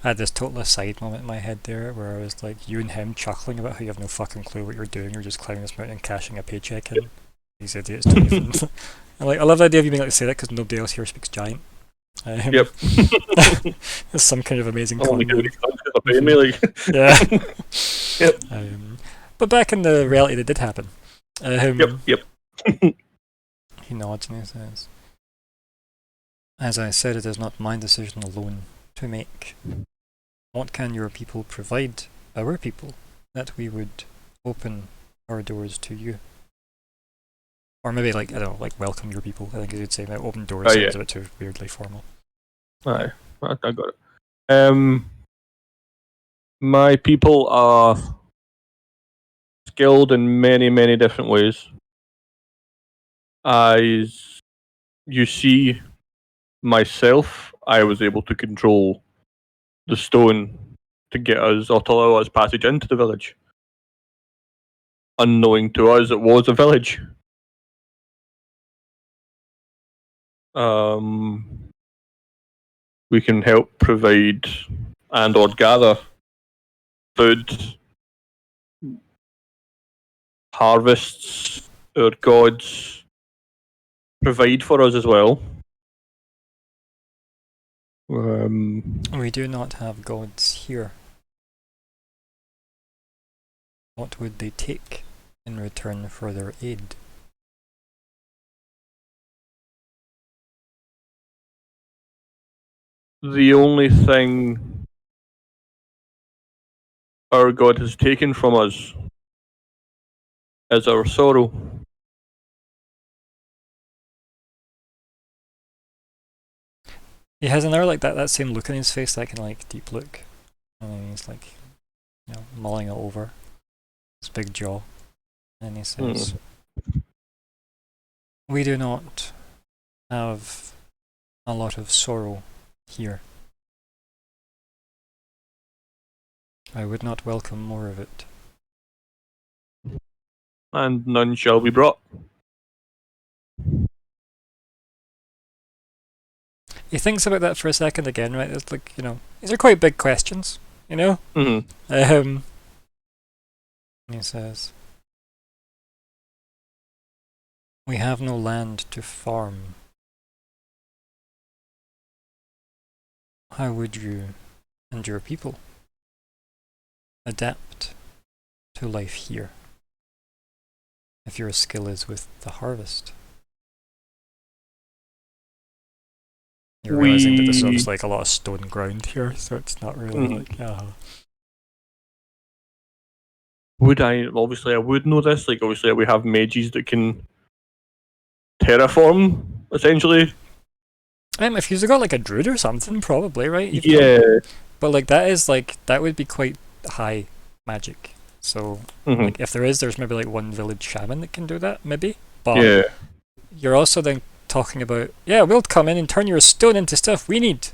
I had this total aside moment in my head there where I was like, you and him chuckling about how you have no fucking clue what you're doing. You're just climbing this mountain and cashing a paycheck in. These idiots don't even. I love the idea of you being able to say that because nobody else here speaks giant. Yep. It's some kind of amazing Only con. good they're paying me, like. Yeah. Yep. But back in the reality that did happen. Yep. He nods and he says, as I said, it is not my decision alone to make. What can your people provide our people that we would open our doors to you? Or maybe like, I don't know, like welcome your people. I think you could say that open doors sounds a bit too weirdly formal. Aye, I got it. My people are skilled in many, many different ways. As you see, myself, I was able to control the stone to get us, or to allow us passage into the village. Unknowing to us, it was a village. We can help provide and or gather food, harvests, our gods provide for us as well. We do not have gods here. What would they take in return for their aid? The only thing our God has taken from us is our sorrow. He has another like that same look on his face, that kind of like deep look. And then he's like, mulling it over. His big jaw. And he says, we do not have a lot of sorrow here. I would not welcome more of it. And none shall be brought. He thinks about that for a second again, right? It's like, these are quite big questions, Mm-hmm. He says, we have no land to farm. How would you and your people adapt to life here if your skill is with the harvest? You're realizing that this is like a lot of stone ground here, so it's not really like, Would I? Obviously, I would know this. Like, obviously, we have mages that can terraform, essentially. If you've got like a druid or something, probably, right? But like that would be quite high magic. So like if there's maybe like one village shaman that can do that, maybe. But you're also then talking about, we'll come in and turn your stone into stuff we need.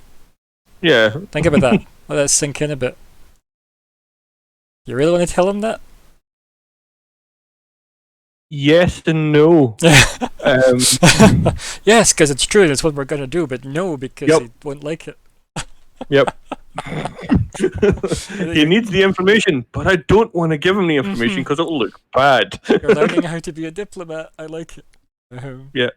Yeah. Think about that. Let that sink in a bit. You really want to tell him that? Yes and no. Yes, because it's true, that's what we're going to do, but no, because he won't like it. Yep. He needs the information, but I don't want to give him the information because it'll look bad. You're learning how to be a diplomat. I like it. Yeah.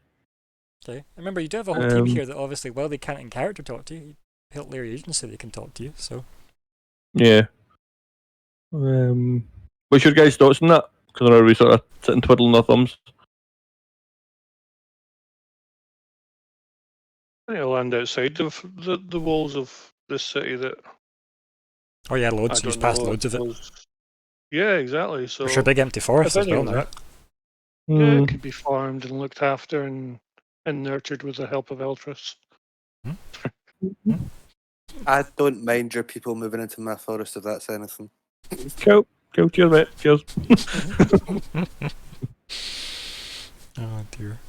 Okay. Remember, you do have a whole team here that obviously, while they can't in character talk to you, help their agency they can talk to you, so. Yeah. What's your guys' thoughts on that? Because I know we sort of sitting twiddling our thumbs. I think I'll land outside of the walls of this city that... Oh yeah, loads. He's passed loads of it. Yeah, exactly. So There's a big empty forest as well now. Yeah, it could be farmed and looked after and nurtured with the help of Eltrus. I don't mind your people moving into my forest if that's anything. Cool. Cheers, mate. Cheers. Oh dear.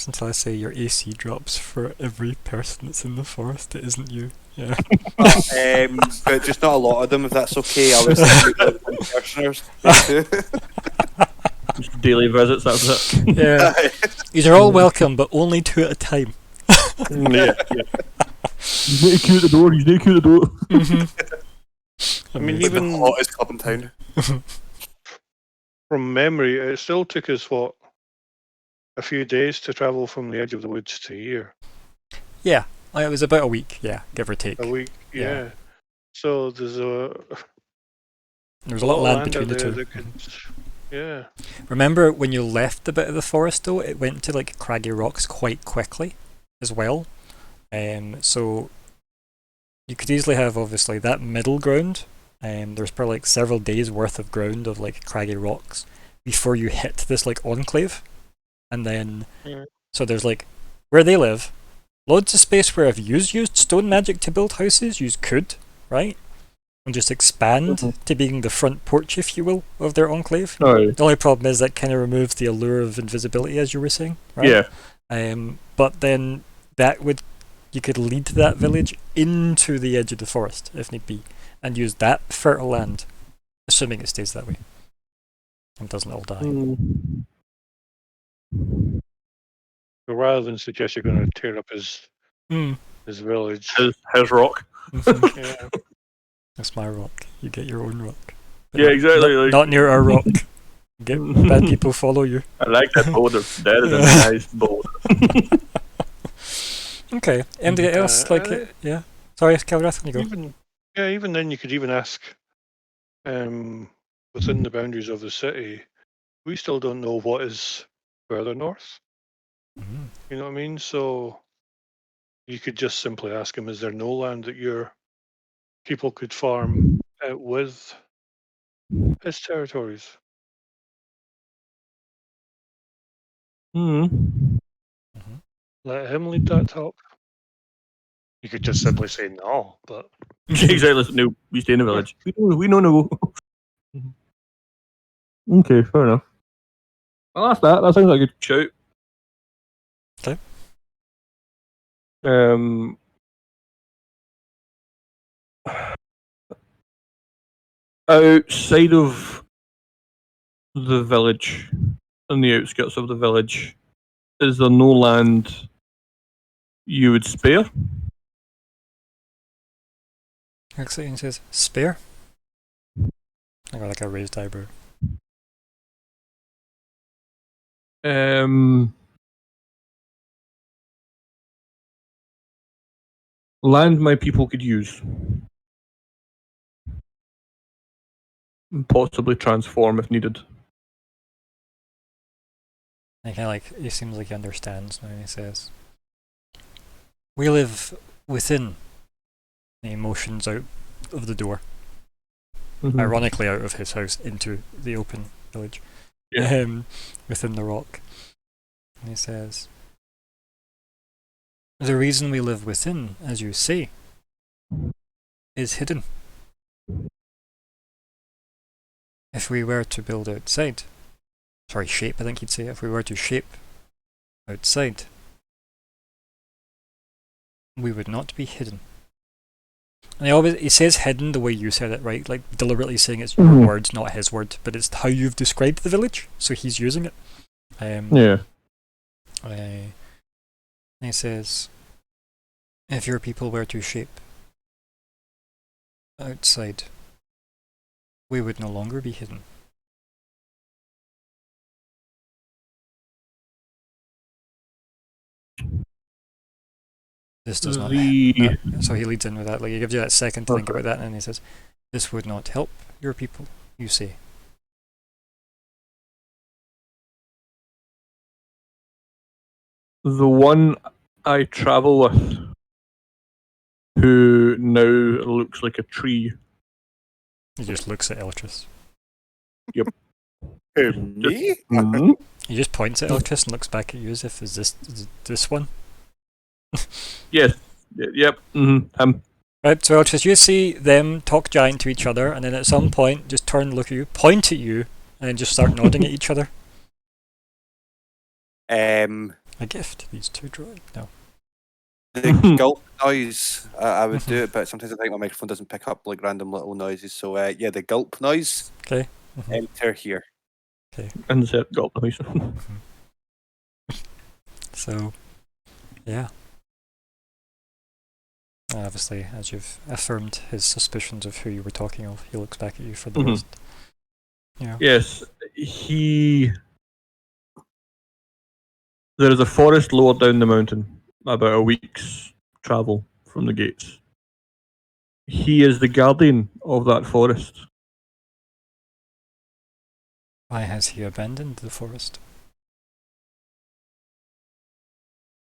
Until I say your AC drops for every person that's in the forest that isn't you. Yeah. But just not a lot of them, if that's okay. I was thinking personers. Just daily visits, that's it. Yeah. These are all welcome, but only 2 at a time. Yeah. He's not cute at the door. He's not cute at the door. I mean, It's the even hottest club in town. from memory, it still took us a few days to travel from the edge of the woods to here. Yeah, it was about a week. Yeah, give or take. A week, Yeah. yeah. So there's There was a lot of land between the out there two. that could, yeah. Remember when you left the bit of the forest though, it went to like craggy rocks quite quickly as well. So you could easily have obviously that middle ground. There's probably like several days worth of ground of like craggy rocks before you hit this like enclave. And then so there's like where they live, loads of space where if you used stone magic to build houses, you could, right? And just expand to being the front porch, if you will, of their enclave. Oh, The only problem is that kind of removes the allure of invisibility, as you were saying, right? yeah. But then you could lead that village into the edge of the forest, if need be, and use that fertile land, assuming it stays that way. And doesn't all die. So rather than suggest you're going to tear up his village, His rock. yeah. That's my rock. You get your own rock. But Yeah, exactly. Like, Not near our rock. Get bad people follow you. I like that boulder. That is a nice boulder. Okay. Anything else? Yeah. Sorry, Kelrath, you go. Even then, you could even ask, within the boundaries of the city, we still don't know what is further north. You know what I mean? So you could just simply ask him, is there no land that your people could farm out with his territories? Let him lead that talk. You could just simply say no, but Exactly. No, we stay in the village. We know no. Okay, fair enough. Well, that's that. That sounds like a good shout. Okay. Outside of the village, on the outskirts of the village, is there no land you would spare? Actually, it says spare. I got like a raised eyebrow. Land my people could use. And possibly transform if needed. I kind of like, he seems like he understands now. He says, we live within the emotions out of the door. Ironically, out of his house into the open village. Yeah. Within the rock. And he says, the reason we live within, as you say, is hidden. If we were to build outside, shape, I think he'd say, if we were to shape outside, we would not be hidden. And he says hidden the way you said it, right? Like deliberately saying it's your words, not his word, but it's how you've described the village, so he's using it. Yeah. He says, if your people were to shape outside, we would no longer be hidden. This does not. So he leads in with that. Like he gives you that second to think about that, and he says, "This would not help your people." You say. The one I travel with, who now looks like a tree. He just looks at Eltris. Yep. Me? He just points at Eltris and looks back at you as if, is this one? Yes. Yep. Him. Right, so Eltris, you see them talk giant to each other, and then at some point just turn, look at you, point at you, and then just start nodding at each other. A gift, these two droids. No. The gulp noise, I would do it, but sometimes I think my microphone doesn't pick up like random little noises. So yeah, the gulp noise. Okay. Enter here. Okay. Insert gulp noise. So, yeah. Obviously, as you've affirmed his suspicions of who you were talking of, he looks back at you for the Mhm. rest. Yeah. Yes, there is a forest lower down the mountain, about a week's travel from the gates. He is the guardian of that forest. Why has he abandoned the forest?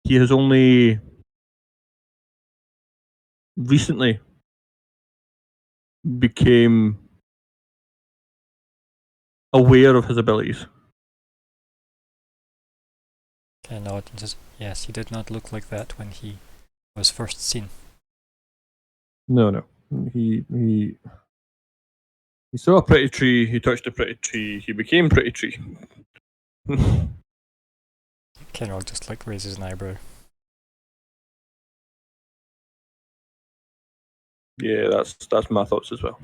He has only recently became aware of his abilities. Okay, nod and says, yes, he did not look like that when he was first seen. No. He saw a pretty tree, he touched a pretty tree, he became pretty tree. Kenrog just like raises an eyebrow. Yeah, that's my thoughts as well.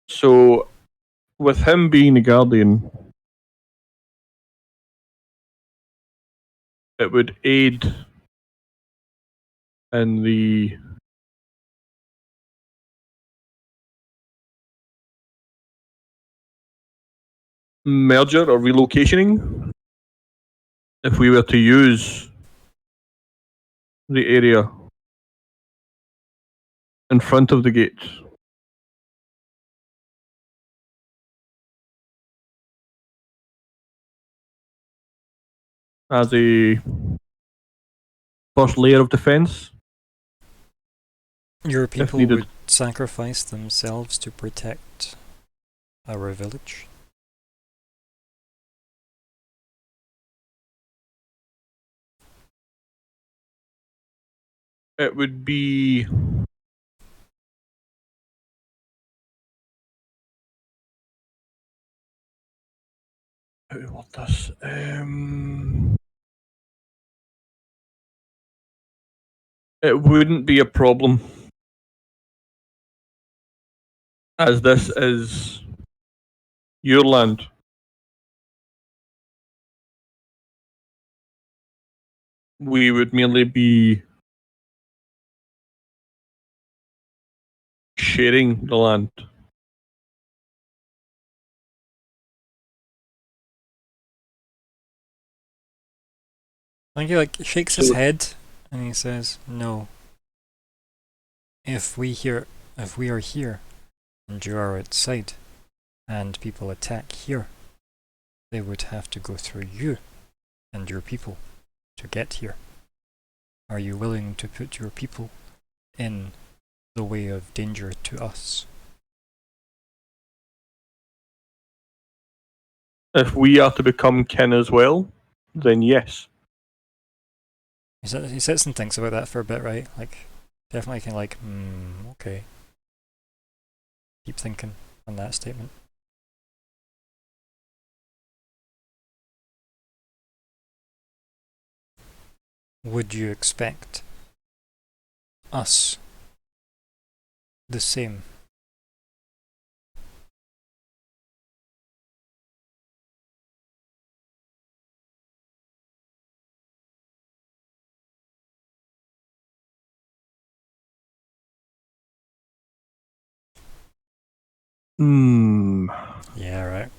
So, with him being the guardian, it would aid in the merger or relocationing if we were to use the area in front of the gates. As a first layer of defense, Your if people needed. would sacrifice themselves to protect our village? It would be what does it wouldn't be a problem, as this is your land. We would merely be sharing the land. I think he like shakes his head and he says, no. If we are here and you are outside and people attack here, they would have to go through you and your people to get here. Are you willing to put your people in the way of danger to us? If we are to become kin as well, then yes. He sits and thinks about that for a bit, right? Like, definitely can like, okay. Keep thinking on that statement. Would you expect us the same? Yeah, right.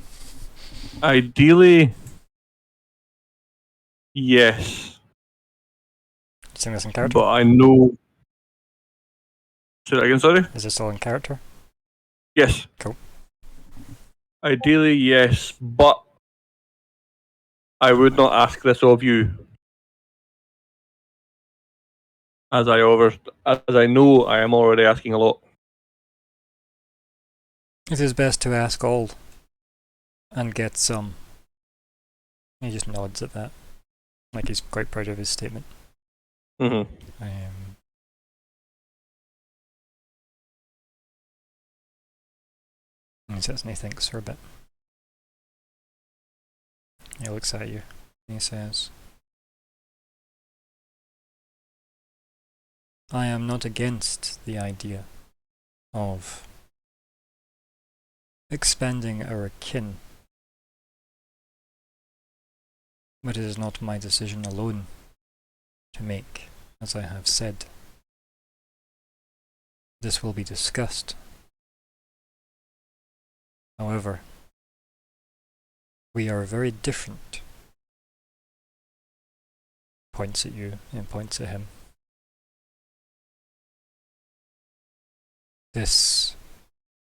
Ideally, yes. Saying this in character? But I know. Say that again, sorry? Is this all in character? Yes. Cool. Ideally, yes, but I would not ask this of you. As I know I am already asking a lot. It is best to ask all and get some. He just nods at that. Like he's quite proud of his statement. Mm-hmm. And he sits and he thinks for a bit. He looks at you and he says, I am not against the idea of expanding our kin But it is not my decision alone to make, as I have said. This will be discussed. However, we are very different. Points at you and points at him. This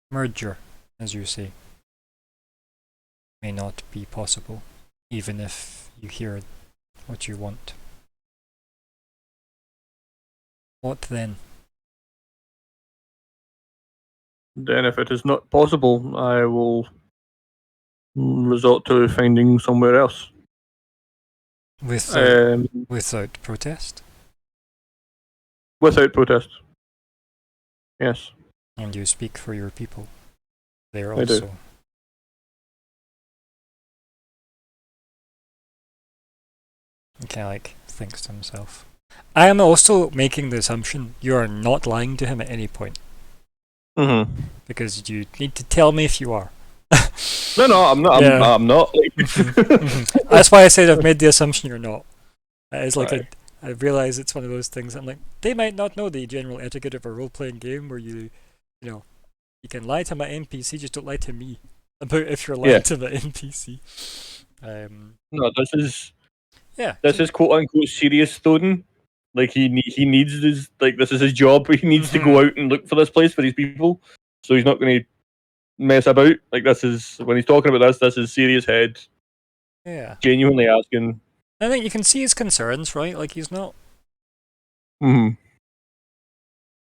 merger, as you say, may not be possible, even if you hear what you want. What then? Then, if it is not possible, I will resort to finding somewhere else. Without protest? Without protest. Yes. And you speak for your people there I do. also. He kind of like thinks to himself. I am also making the assumption you are not lying to him at any point. Mm-hmm. Because you need to tell me if you are. No, I'm not. Yeah. I'm not. That's why I said I've made the assumption you're not. It's like Right. I realise it's one of those things. I'm like, they might not know the general etiquette of a role-playing game where you can lie to my NPC, just don't lie to me about if you're lying Yeah. to the NPC. No, this is Yeah. this is quote unquote serious Thoden. Like he needs this. Like this is his job. He needs to go out and look for this place for his people. So he's not going to mess about. Like this is when he's talking about this. This is serious head. Yeah. Genuinely asking. I think you can see his concerns, right? Like he's not. Mm-hmm.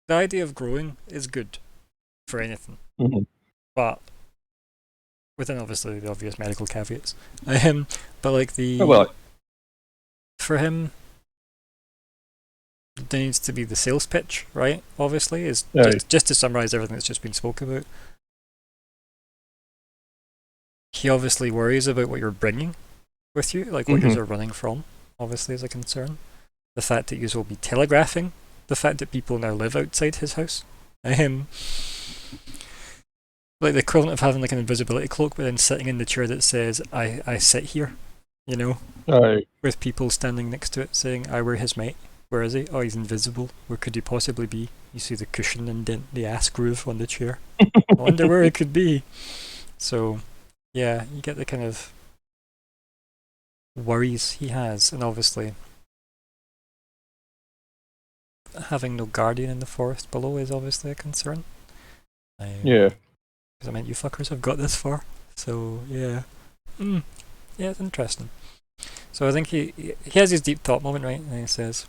The idea of growing is good for anything, Mm-hmm. but within obviously the obvious medical caveats. But like the Oh, well, for him, there needs to be the sales pitch, right? Obviously, is Right. just to summarize everything that's just been spoken about. He obviously worries about what you're bringing with you, like what you're running from. Obviously, is a concern. The fact that you will be telegraphing the fact that people now live outside his house. Like the equivalent of having like an invisibility cloak, but then sitting in the chair that says "I sit here," Aye. with people standing next to it saying "I wear his mate." Where is he? Oh, he's invisible. Where could he possibly be? You see the cushion indent the ass groove on the chair. I wonder where it could be. So, yeah, you get the kind of worries he has, and obviously having no guardian in the forest below is obviously a concern. Yeah. Because I mean, you fuckers have got this far. So, yeah. Yeah, it's interesting. So I think he has his deep thought moment, right? And he says,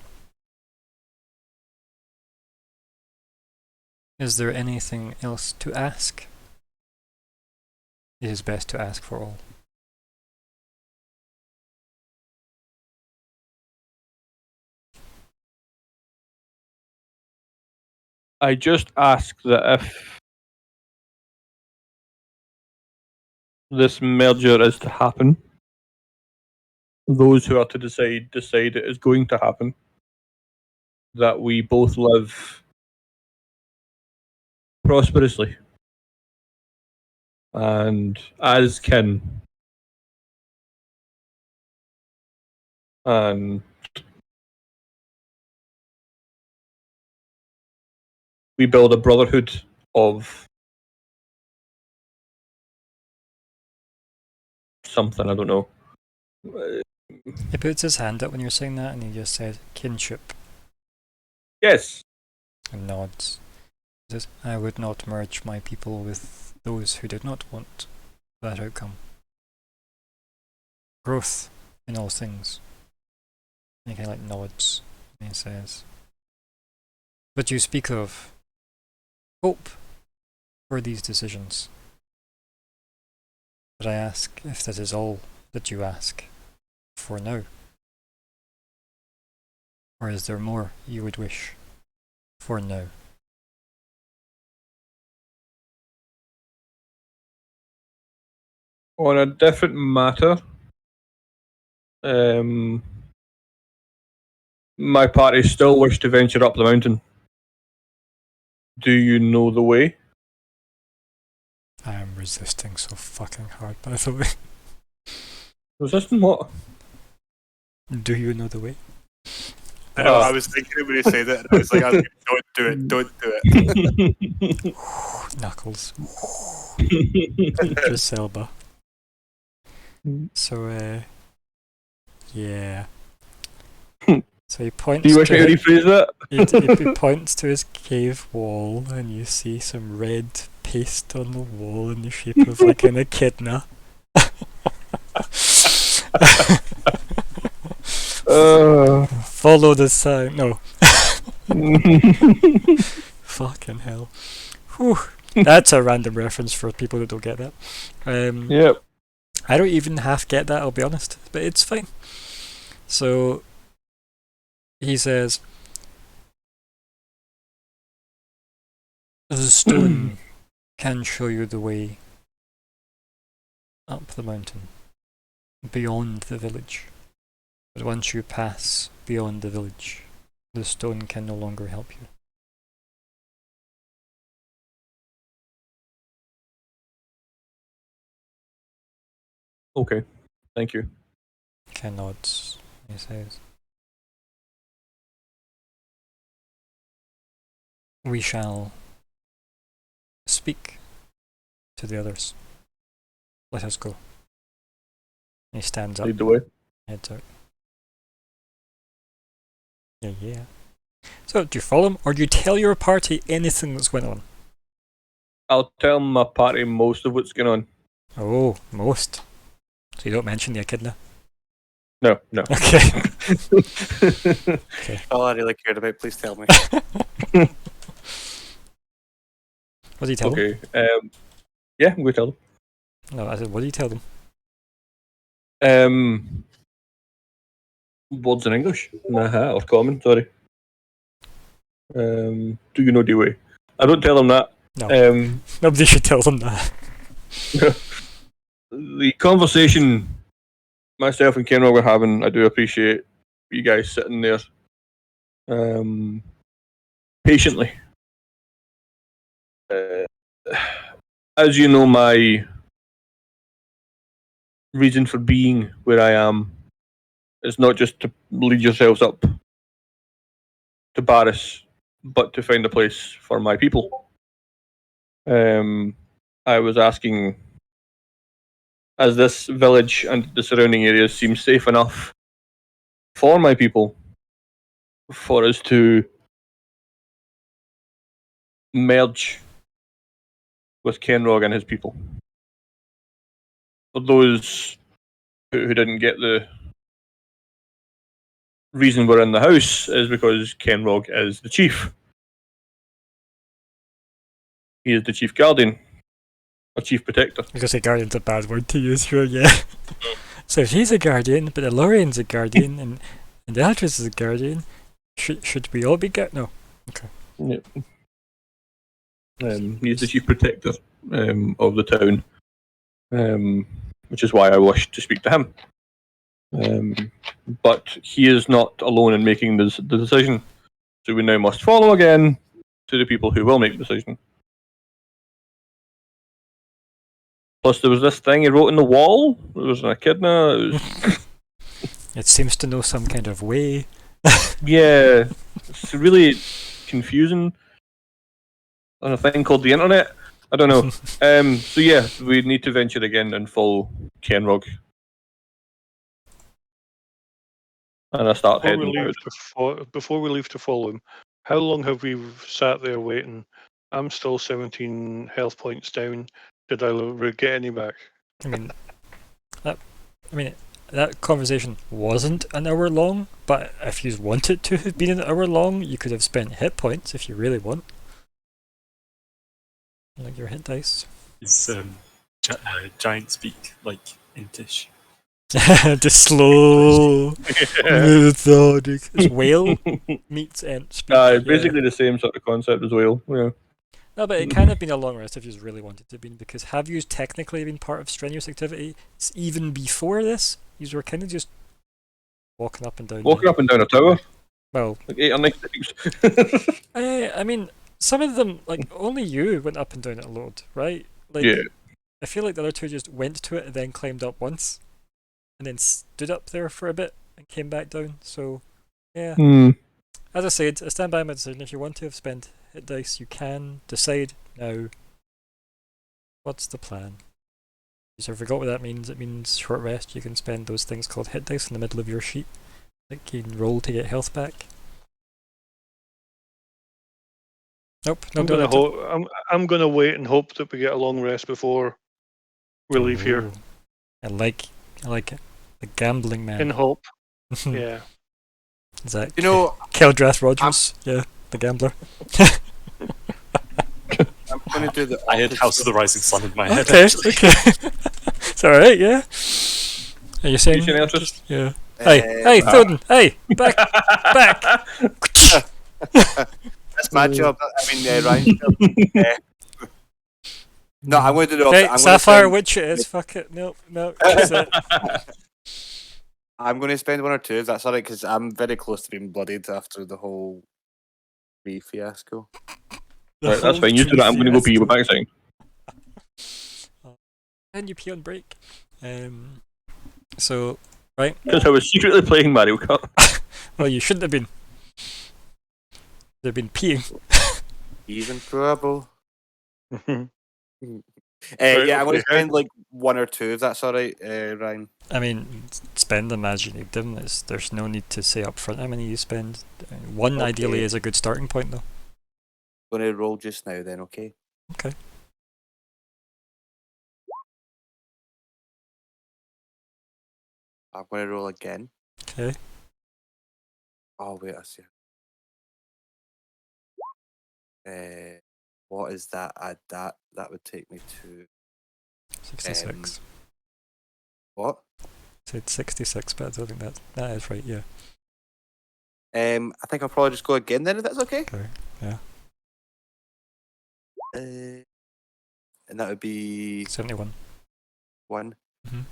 is there anything else to ask? It is best to ask for all. I just ask that if this merger is to happen, those who are to decide it is going to happen, that we both live prosperously and as kin, and we build a brotherhood of something, I don't know. He puts his hand up when you're saying that, and he just said, kinship, Yes. and nods. He says, I would not merge my people with those who did not want that outcome. Growth in all things. And he kind of like nods, and he says, but you speak of hope for these decisions. But I ask if that is all that you ask for now. Or is there more you would wish for now? On a different matter, my party still wish to venture up the mountain. Do you know the way? I am resisting so fucking hard, by the way. Resisting what? Do you know the way? I was thinking it when you said it. And I was like, don't do it. Don't do it. Knuckles. Just Selba. So, yeah. So he points. Do you wish to me to rephrase that? he points to his cave wall, and you see some red paste on the wall in the shape of like an echidna. Follow the sign. No. Fucking hell. Whew. That's a random reference for people that don't get that. Yep. I don't even half get that, I'll be honest, but it's fine. So he says, the stone can show you the way up the mountain, beyond the village. But once you pass beyond the village, the stone can no longer help you. Okay, thank you. Ken nods, he says. We shall speak to the others. Let us go. He stands up, Lead the way. heads out. Yeah. So, do you follow him, or do you tell your party anything that's going on? I'll tell my party most of what's going on. Oh, most. So you don't mention the echidna? No. Okay. All I really cared about, please tell me. What do you tell them? Okay. Yeah, I'm going to tell them. No, I said, what do you tell them? Words in English. Nah, or common, sorry. Do you know the way? I don't tell them that. No. Nobody should tell them that. The conversation myself and Kenrock were having, I do appreciate you guys sitting there patiently. As you know, my reason for being where I am is not just to lead yourselves up to Barris, but to find a place for my people. I was asking, as this village and the surrounding areas seem safe enough for my people, for us to merge with Kenrog and his people. For those who didn't get the reason we're in the house is because Kenrog is the chief. He is the chief guardian, or chief protector. I was going to say guardian's a bad word to use here, yeah. So if he's a guardian, but the Lorian's a guardian, and the Altress is a guardian, should we all be No. Okay. Yep. He's the chief protector of the town, which is why I wished to speak to him. But he is not alone in making the decision, so we now must follow again to the people who will make the decision. Plus, there was this thing he wrote on the wall. There was an echidna. It seems to know some kind of way. Yeah, it's really confusing on a thing called the internet. I don't know. So yeah, we need to venture again and follow Kenrog. And I start Before we heading leave before we leave to follow him, how long have we sat there waiting? I'm still 17 health points down. Did I get any back? I mean, that conversation wasn't an hour long, but if you want it to have been an hour long, you could have spent hit points if you really want. Like your hit dice. Is giant speak like Intish? Just slow, methodic. It's whale meets Ent speak. It's basically the same sort of concept as whale. Yeah. No, but it can have been a long rest if you really wanted to be, because have you technically been part of strenuous activity even before this? You were kind of just walking up and down. Walking up and down a tower. Well, like 8 or 9 times. I mean, some of them, like, only you went up and down it a load, right? Like, yeah. I feel like the other two just went to it and then climbed up once, and then stood up there for a bit and came back down. So, yeah. Hmm. As I said, I stand by my decision. If you want to have spent hit dice, you can decide now. What's the plan? So I forgot what that means. It means short rest. You can spend those things called hit dice in the middle of your sheet. Like you can roll to get health back. Nope, I'm not doing gonna it. I'm gonna wait and hope that we get a long rest before we leave here. Ooh. I like it. The gambling man. In hope. Yeah. Is that You know, Keldrath Rogers? Yeah, the gambler. I'm going to do the. I had opposite. House of the Rising Sun in my head. Okay, actually. okay. It's alright, yeah. Are you saying? saying Eltress? Yeah. Hey, Uh, Thoden! Hey! Back! Back! That's my job. I mean, Ryan's job. No, I'm going to do the Hey, opposite. Sapphire Witch it is. Fuck it. Nope, she's it. I'm going to spend one or two if that's alright, because I'm very close to being bloodied after the whole tree fiasco. Right, that's fine. You do that. I'm going to go pee. We're back soon. And you pee on break. So, right. Because I was secretly playing Mario Kart. Well, you shouldn't have been. They've been peeing. He's in trouble. Right, Yeah, I'm going to okay. spend like one or two if that's alright, Ryan. I mean, spend them as you need them. There's no need to say up front how many you spend. One Okay. ideally is a good starting point, though. Going to roll just now then, okay? Okay. I'm going to roll again. Okay. Oh, wait, I see. What is that? Add that. That would take me to 66. what? Said 66, but I don't think that is right, yeah. I think I'll probably just go again then if that's okay. Okay. Yeah. And that would be 71. one. Mhm.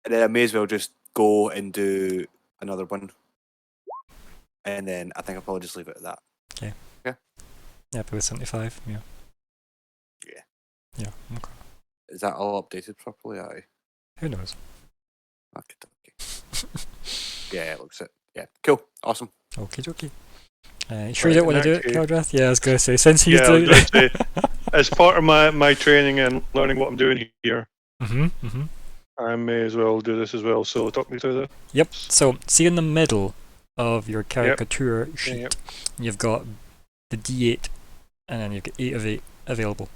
And then I may as well just go and do another one. And then I think I'll probably just leave it at that. Yeah, but with 75, yeah. Yeah. Yeah, okay. Is that all updated properly? Aye. Who knows? Okay. Yeah, it looks it. Yeah, cool. Awesome. Okie dokie. You sure you Right, don't want in to do that it, case- Keldrath? Yeah, I was going to say, since he's Yeah, I was doing gonna it. say, as part of my training and learning what I'm doing here, I may as well do this as well. So talk me through that. Yep, so see in the middle of your caricature sheet, Yep. you've got the D8, and then you've got 8 of 8 available.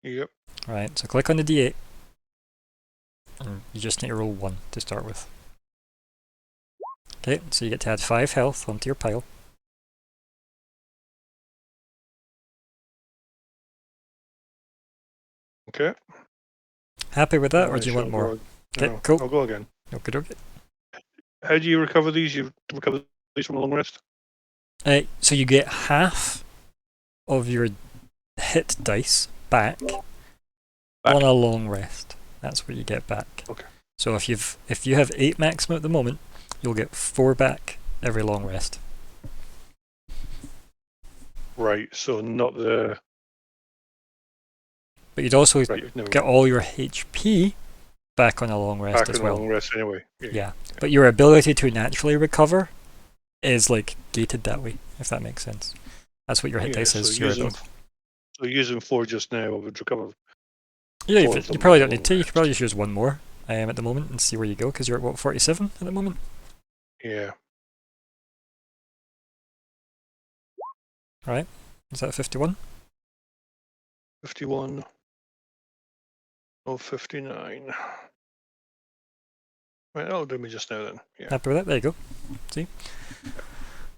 Yep. Right, so click on the D8, and you just need to roll 1 to start with. Okay, so you get to add 5 health onto your pile. Okay. Happy with that, or I do you want shall more? go- Okay, no, cool. I'll go again. Okay, okay. How do you recover these? You recover these from a long rest? So you get half of your hit dice back on a long rest. That's what you get back. Okay. So if you have 8 maximum at the moment, you'll get 4 back every long rest. Right. So not the But you'd also right. No, get all your HP back on a long rest back as on well. a long rest anyway. Yeah. But your ability to naturally recover is like gated that way, if that makes sense. That's what your hit dice is. So Your using, ability. so using 4 just now, I would recover. Yeah, four you of them probably on don't a need to. You long could probably just use 1 more at the moment and see where you go, because you're at what, 47 at the moment? Yeah. Right? Is that 51? 51. Oh, 59. Right, that'll do me just now then. Yeah. Happy with that? There you go. See?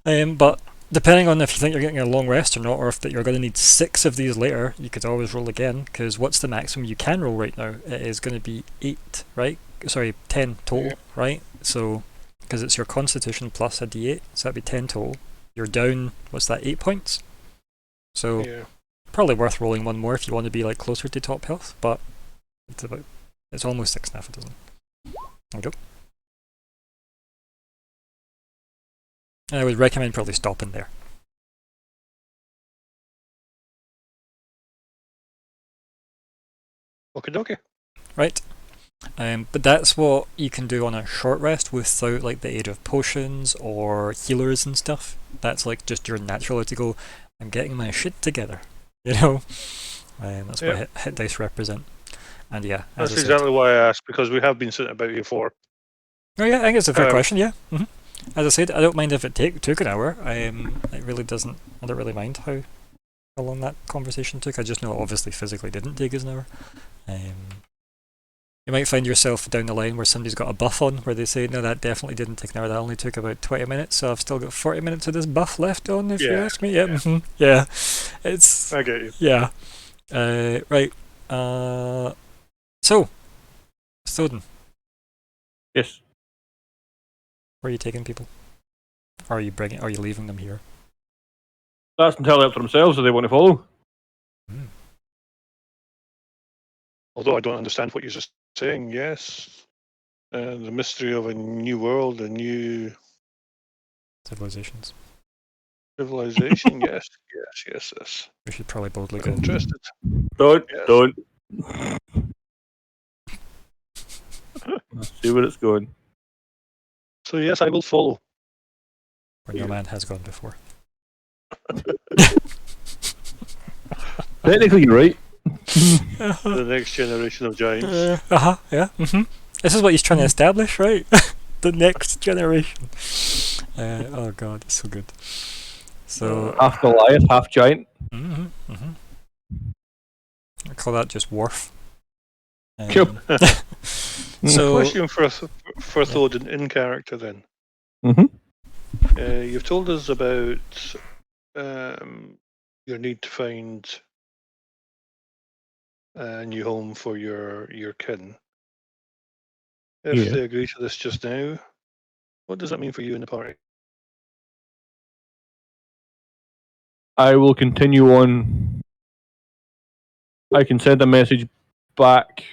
But depending on if you think you're getting a long rest or not, or if that you're going to need 6 of these later, you could always roll again, because what's the maximum you can roll right now? It is going to be 8, right? Sorry, 10 total, Yeah. right? So, because it's your constitution plus a d8, so that'd be 10 total. You're down, what's that, 8 points? So, Yeah. probably worth rolling 1 more if you want to be like closer to top health, but it's almost 6 now if it doesn't. There we go. And I would recommend probably stopping there. Okay, dokie. Right. But that's what you can do on a short rest without like the aid of potions or healers and stuff. That's like just your natural to go, I'm getting my shit together, you know. That's what hit dice represent. And yeah, as That's I said, exactly why I asked, because we have been sitting about you before. oh yeah, I think it's a fair question. Yeah. As I said, I don't mind if it took an hour. It really doesn't. I don't really mind how long that conversation took. I just know it obviously physically didn't take us an hour. You might find yourself down the line where somebody's got a buff on, where they say, no, that definitely didn't take an hour. That only took about 20 minutes, so I've still got 40 minutes of this buff left on, if you ask me. Yeah. Yeah. It's. I get you. Yeah. Right. So, Thoden, Yes. where are you taking people? Or are you leaving them here? That's entirely up to themselves if they want to follow. Although I don't understand what you're just saying, yes. The mystery of a new world, a new Civilizations. civilization, yes. We should probably boldly I'm go. interested. Don't. Yes. Don't. Let's see where it's going. So yes, I will follow. Where no man has gone before. Technically, you're right. The next generation of giants. Yeah. This is what he's trying to establish, right? The next generation. Oh god, it's so good. So Half Goliath, half giant. I call that just Worf. Cool. So Question for Thoden in character then. You've told us about your need to find a new home for your kin. If they agree to this just now, what does that mean for you in the party? I will continue on. I can send a message back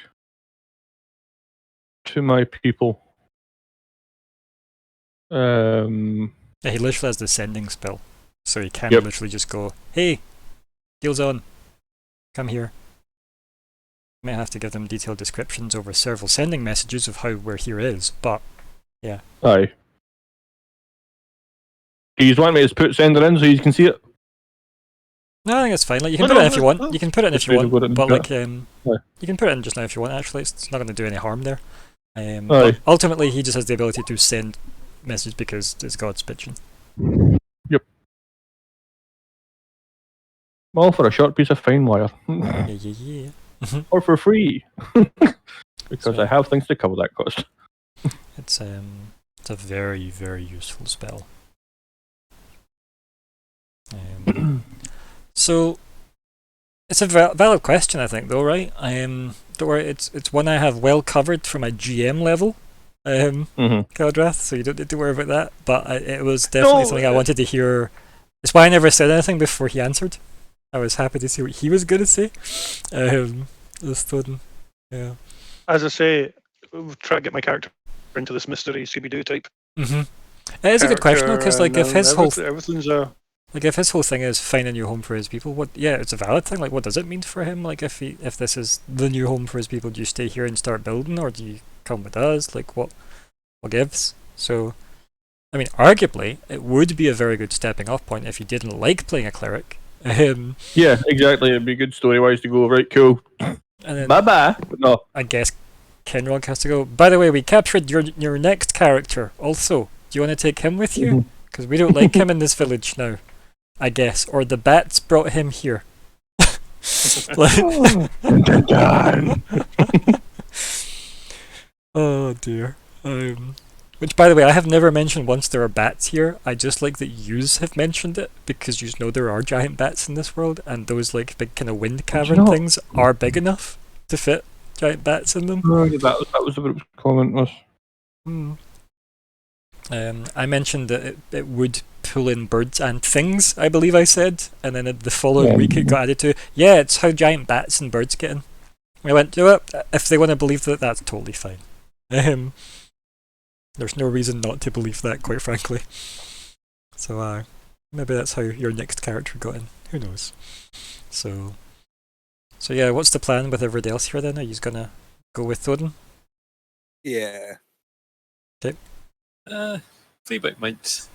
to my people. yeah, he literally has the sending spell, so he can literally just go, "Hey, deal's on. Come here." May have to give them detailed descriptions over several sending messages of where here is, but yeah. Aye. Do you want me to put sender in so you can see it? No, I think it's fine. Like you can put it in if you want. You can put it in if you want, but like you can put it in just now if you want. Actually, it's not going to do any harm there. But ultimately, he just has the ability to send messages because it's God's bitching. Yep. All for a short piece of fine wire. Yeah. Or for free. Because I have things to cover that cost. It's a very, very useful spell. So it's a valid question, I think, though, right? Don't worry, it's one I have well covered for my GM level, Caldrath, so you don't need to worry about that. But it was definitely something I wanted to hear. It's why I never said anything before he answered. I was happy to see what he was going to say. This Thoden, yeah. As I say, we'll try to get my character into this mystery Scooby-Doo type. It is a good question, though, because like if his whole everything's like if his whole thing is find a new home for his people, what? Yeah, it's a valid thing. Like, what does it mean for him? Like, if this is the new home for his people, do you stay here and start building, or do you come with us? Like, what gives? So, I mean, arguably, it would be a very good stepping off point if you didn't like playing a cleric. Yeah, exactly. It'd be good story-wise to go, right, cool. And then, bye-bye. No. I guess Kenrog has to go. By the way, we captured your next character also. Do you want to take him with you? Because we don't like him in this village now, I guess. Or the bats brought him here. Oh dear. Which, by the way, I have never mentioned once there are bats here. I just like that yous have mentioned it, because you know there are giant bats in this world, and those like big kind of wind cavern things are big enough to fit giant bats in them. Oh, that was the group's comment was. I mentioned that it would pull in birds and things, I believe I said, and then the following week it got added to, it's how giant bats and birds get in. I went, you know what, if they want to believe that, that's totally fine. There's no reason not to believe that, quite frankly. So maybe that's how your next character got in. Who knows? So yeah, what's the plan with everybody else here then? Are you gonna go with Thoden? Yeah. Fleabite might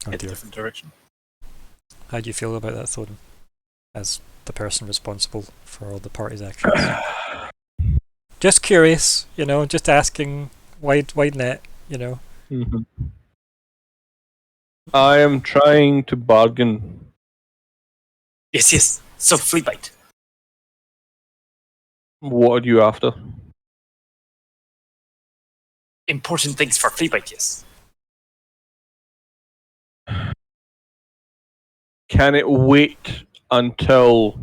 Oh head a dear. different direction. How do you feel about that, Thorin? As the person responsible for all the party's actions. Just curious, just asking, wide net, Mhm. I am trying to bargain. Yes. So, Fleabite. What are you after? Important things for Fleabite, yes. Can it wait until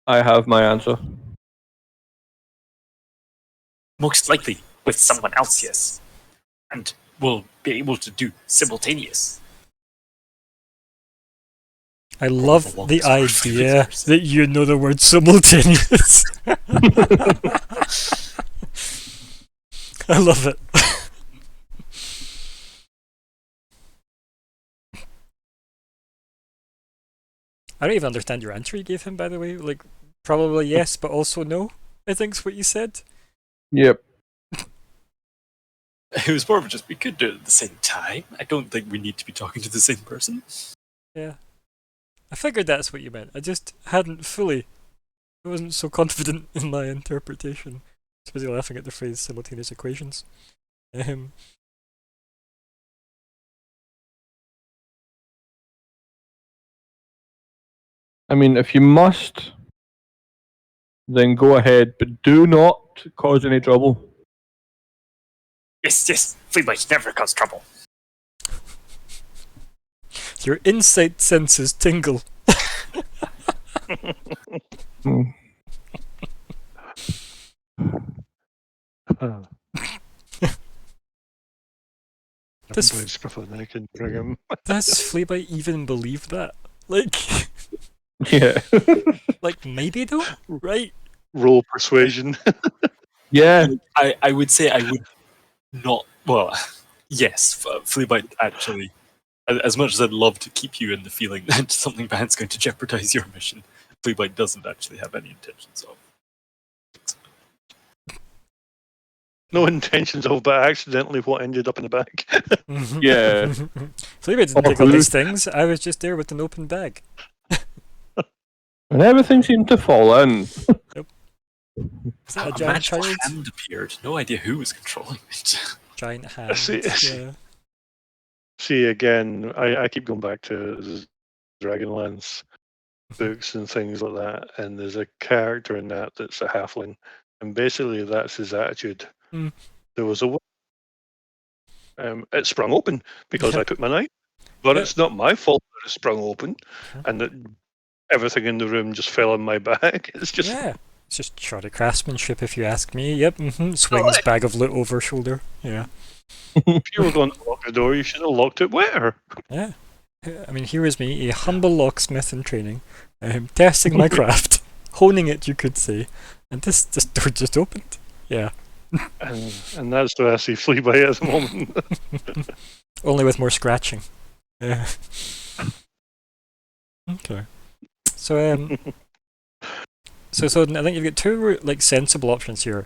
I have my answer? Most likely with someone else, yes. And we'll be able to do simultaneous. I love the the longest idea years. that you know the word simultaneous. I love it. I don't even understand your answer you gave him, by the way. Like, probably yes, but also no, I think's what you said. Yep. It was more of just we could do it at the same time. I don't think we need to be talking to the same person. Yeah. I figured that's what you meant. I just hadn't fully. I wasn't so confident in my interpretation. I was busy laughing at the phrase simultaneous equations. I mean, if you must, then go ahead, but do not cause any trouble. Yes. Fleabite never cause trouble. Your insight senses tingle. Hmm. This- Everybody's scruff of the neck and bring him. Does Fleabite even believe that? Like, Yeah. like maybe though, right? Roll persuasion. Yeah. I would say I would not. Well, yes, Fleabite actually. As much as I'd love to keep you in the feeling that something bad's going to jeopardize your mission, Fleabite doesn't actually have any intentions of. No intentions of, but accidentally what ended up in the back. Yeah. Fleabite didn't take all these things. I was just there with an open bag. And everything seemed to fall in. Is that a A giant magical child? hand appeared. No idea who was controlling it. Giant hand. See- Yeah. See, again, I keep going back to Dragonlance books and things like that, and there's a character in that that's a halfling, and basically that's his attitude. Mm. There was a it sprung open because Yeah. I took my knife, but Yeah. it's not my fault that it sprung open, Yeah. and that everything in the room just fell on my back. It's just Yeah. It's just shoddy craftsmanship, if you ask me. Yep. Swings bag of loot over shoulder. Yeah. if you were going to lock the door, you should have locked it where? Yeah. I mean, here is me, a humble locksmith in training, testing my craft, honing it, you could say, and this door just opened. Yeah. And that's where I see Fleabite at the moment. Only with more scratching. Yeah. Okay. So so I think you've got two sensible options here.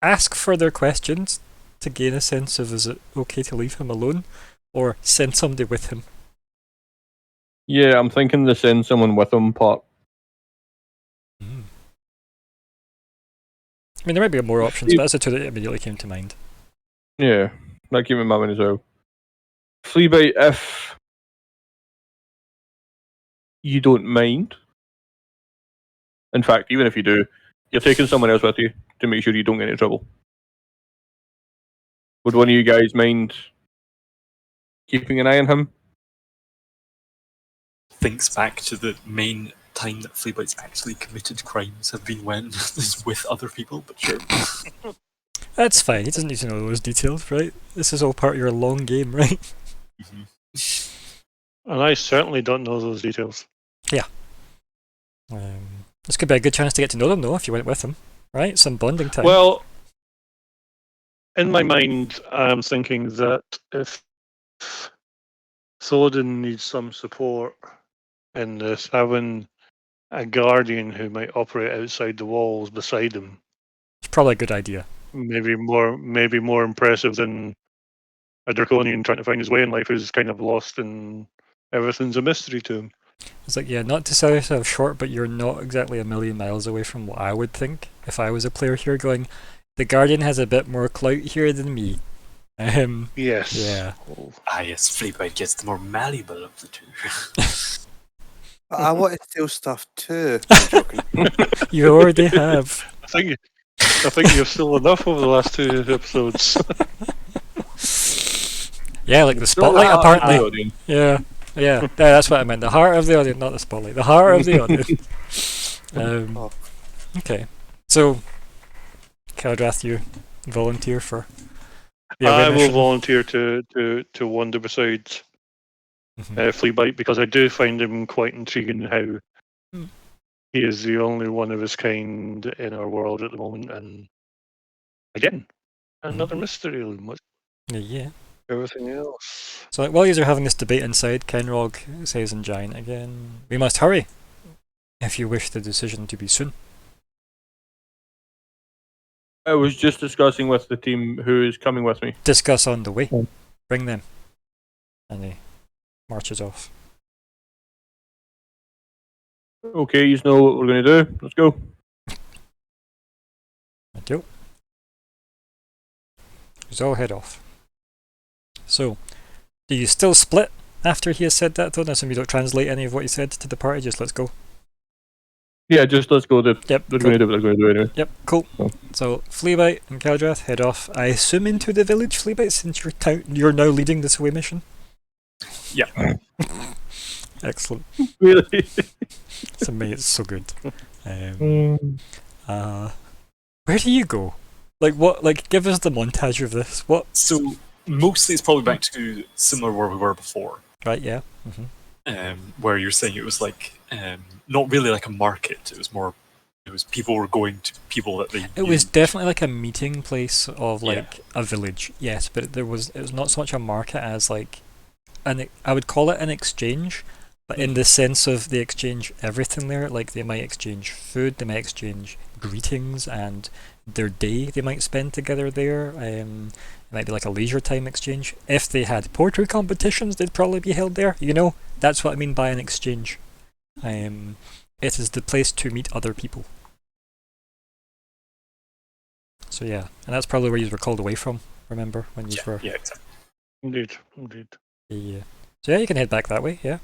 Ask further questions to gain a sense of is it okay to leave him alone, or send somebody with him. Yeah, I'm thinking the send someone with them part. I mean, there might be more options, but that's the two that immediately came to mind. Yeah, that came in my mind as well. Fleabite, if you don't mind. In fact, even if you do, you're taking someone else with you to make sure you don't get into trouble. Would one of you guys mind keeping an eye on him? Thinks back to the main time that Fleabite's actually committed crimes have been when is with other people, but sure. That's fine. He doesn't need to know those details, right? This is all part of your long game, right? And I certainly don't know those details. This could be a good chance to get to know them, though, if you went with him, right? Some bonding time. Well, in my mind, I'm thinking that if Thoden needs some support in this, having a guardian who might operate outside the walls beside him probably a good idea. maybe more impressive than a draconian trying to find his way in life, who's kind of lost and everything's a mystery to him. It's like, yeah, not to sell yourself short, but you're not exactly a million miles away from what I would think if I was a player here going, the Guardian has a bit more clout here than me. Yes. Yeah. Oh, Yes, Fleabite gets the more malleable of the two. I want to steal stuff too. I'm joking. You already have. I think you've still enough over the last 2 episodes. Yeah, like the spotlight, apparently. Yeah, that's what I meant. The heart of the audience, not the spotlight. The heart of the audience. Okay, so Caldrath, you volunteer for the I away will mission? volunteer to wander beside Fleabite, because I do find him quite intriguing how he is the only one of his kind in our world at the moment, and again, another mystery, much Yeah. everything else. So like, while you are having this debate inside, Kenrog says in Giant again, "We must hurry if you wish the decision to be soon." I was just discussing with the team who is coming with me. Discuss on the way. Bring them. And he marches off. Okay, you know what we're going to do. Let's go. Thank you. Let's all head off. So, do you still split after he has said that, though? I assume you don't translate any of what he said to the party, just let's go. Yeah, just let's go. Yep, They're cool. going to do what they're going to do anyway. Yep, cool. So, Fleabite and Caldrath head off, I assume into the village, Fleabite, since you're now leading this away mission? Yeah. Excellent. Really? It's amazing, it's so good. Where do you go? Like, what? Like, give us the montage of this. What? So mostly it's probably back to similar where we were before. Right, yeah. Where you're saying it was like not really like a market. It was people were going to people that they. It was definitely like a meeting place of like a village, yes, but it was not so much a market as like I would call it an exchange, but in the sense of they exchange everything there. Like they might exchange food, they might exchange greetings and their day they might spend together there. It might be like a leisure time exchange. If they had poetry competitions, they'd probably be held there. You know, that's what I mean by an exchange. It is the place to meet other people. So yeah, and that's probably where you were called away from. Remember when you were? Yeah, exactly. Indeed. Yeah. So yeah, you can head back that way. Yeah.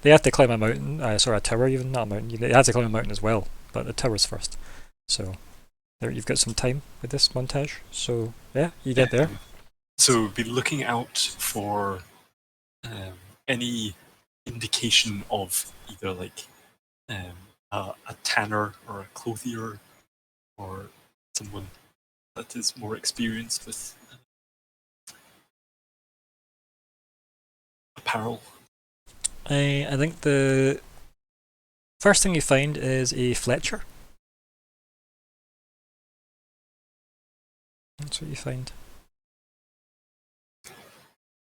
They have to climb a mountain. Sorry, a tower even, not a mountain. They have to climb a mountain as well, but the tower's first. So there, you've got some time with this montage. So yeah, you get there. So be looking out for any indication of either like a tanner or a clothier or someone that is more experienced with apparel. I think the first thing you find is a Fletcher. That's what you find.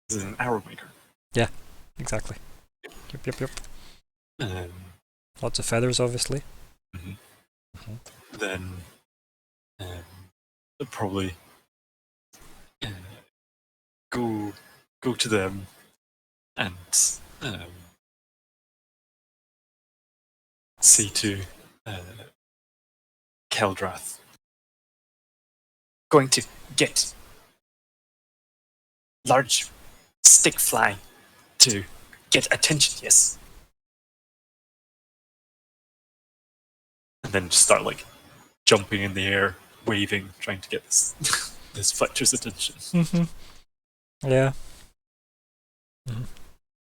This is an arrow maker. Yeah, exactly. Yep. Lots of feathers, obviously. Then probably go to them and say to Keldrath, Going to get large stick fly to get attention, yes. and then just start like jumping in the air, waving, trying to get this this Fletcher's attention. Yeah.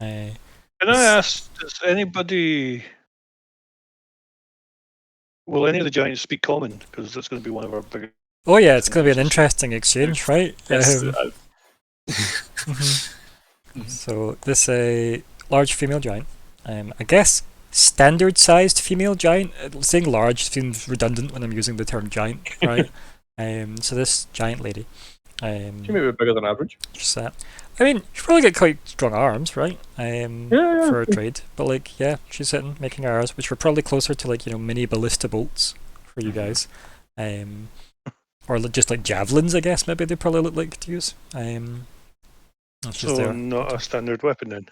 Can I ask, does anybody... Will any of the giants speak common? Because that's going to be one of our big... Oh yeah, it's going to be an interesting exchange, right? Yes, So this large female giant. I guess standard-sized female giant. Saying large seems redundant when I'm using the term giant, right? So this giant lady. She may be bigger than average. Just that. I mean, she probably got quite strong arms, right? For a trade. But like, yeah, she's sitting making arrows, which were probably closer to like, mini ballista bolts for you guys. or just like javelins, I guess. Maybe they probably look like to use. It's just So there. not a standard weapon then.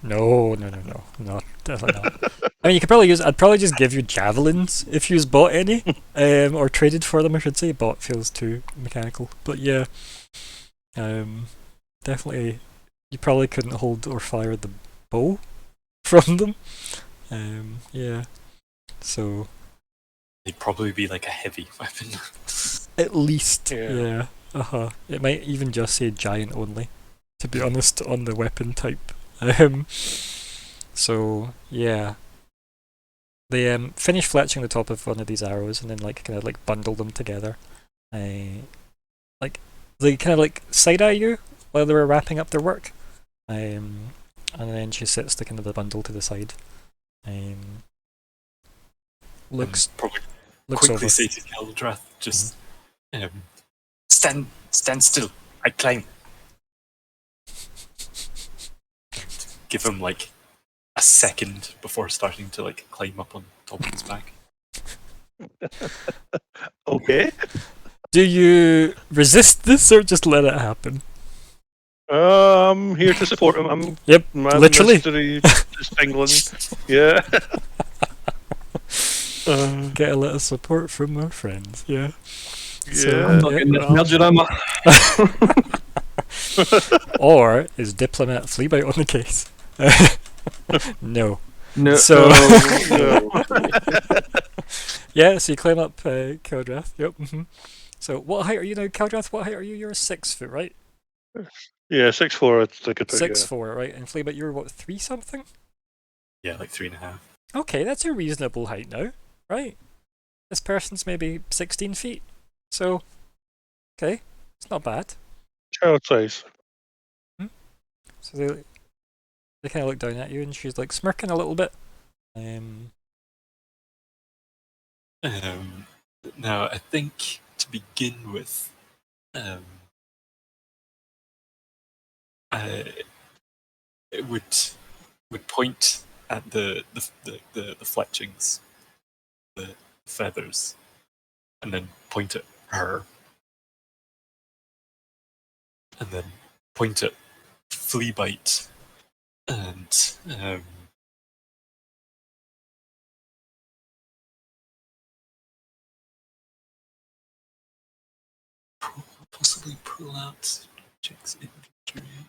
No, definitely not. I mean, you could probably use. I'd probably just give you javelins if you bought any, or traded for them. I should say. Bought feels too mechanical, but yeah, definitely. You probably couldn't hold or fire the bow from them. Yeah. So They'd probably be like a heavy weapon. at least, Yeah. yeah. It might even just say giant only, to be honest, on the weapon type. So yeah. They finish fletching the top of one of these arrows and then like kind of like bundle them together. Like they kind of like side eye you while they were wrapping up their work. And then she sets the kind of the bundle to the side. Looks Probably looks quickly over. say to Keldrath, just stand still. I climb. Give him like a second before starting to like climb up on top of his back. Okay. Do you resist this or just let it happen? I'm here to support him. I'm Yep, Man literally. Mystery, just England. Yeah. Get a little support from our friends. Yeah. So, Yeah. I'm not getting this melodrama. Or is Diplomat Fleabite on the case? No. No. So No. yeah, so you climb up Keldrath. Yep. So what height are you now, Keldrath? What height are you? You're 6 foot, right? Yeah, 6'4", I think it's 6'4", right? And Fleabite, you're what, 3 something? Yeah, like 3.5. Okay, that's a reasonable height now, right? This person's maybe 16 feet. So, okay, it's not bad. child size. So they kind of look down at you, and she's like smirking a little bit. Now, I think to begin with, it would point at the fletchings, the feathers, and then point at her, and then point at Fleabite, and possibly pull out Jack's inventory.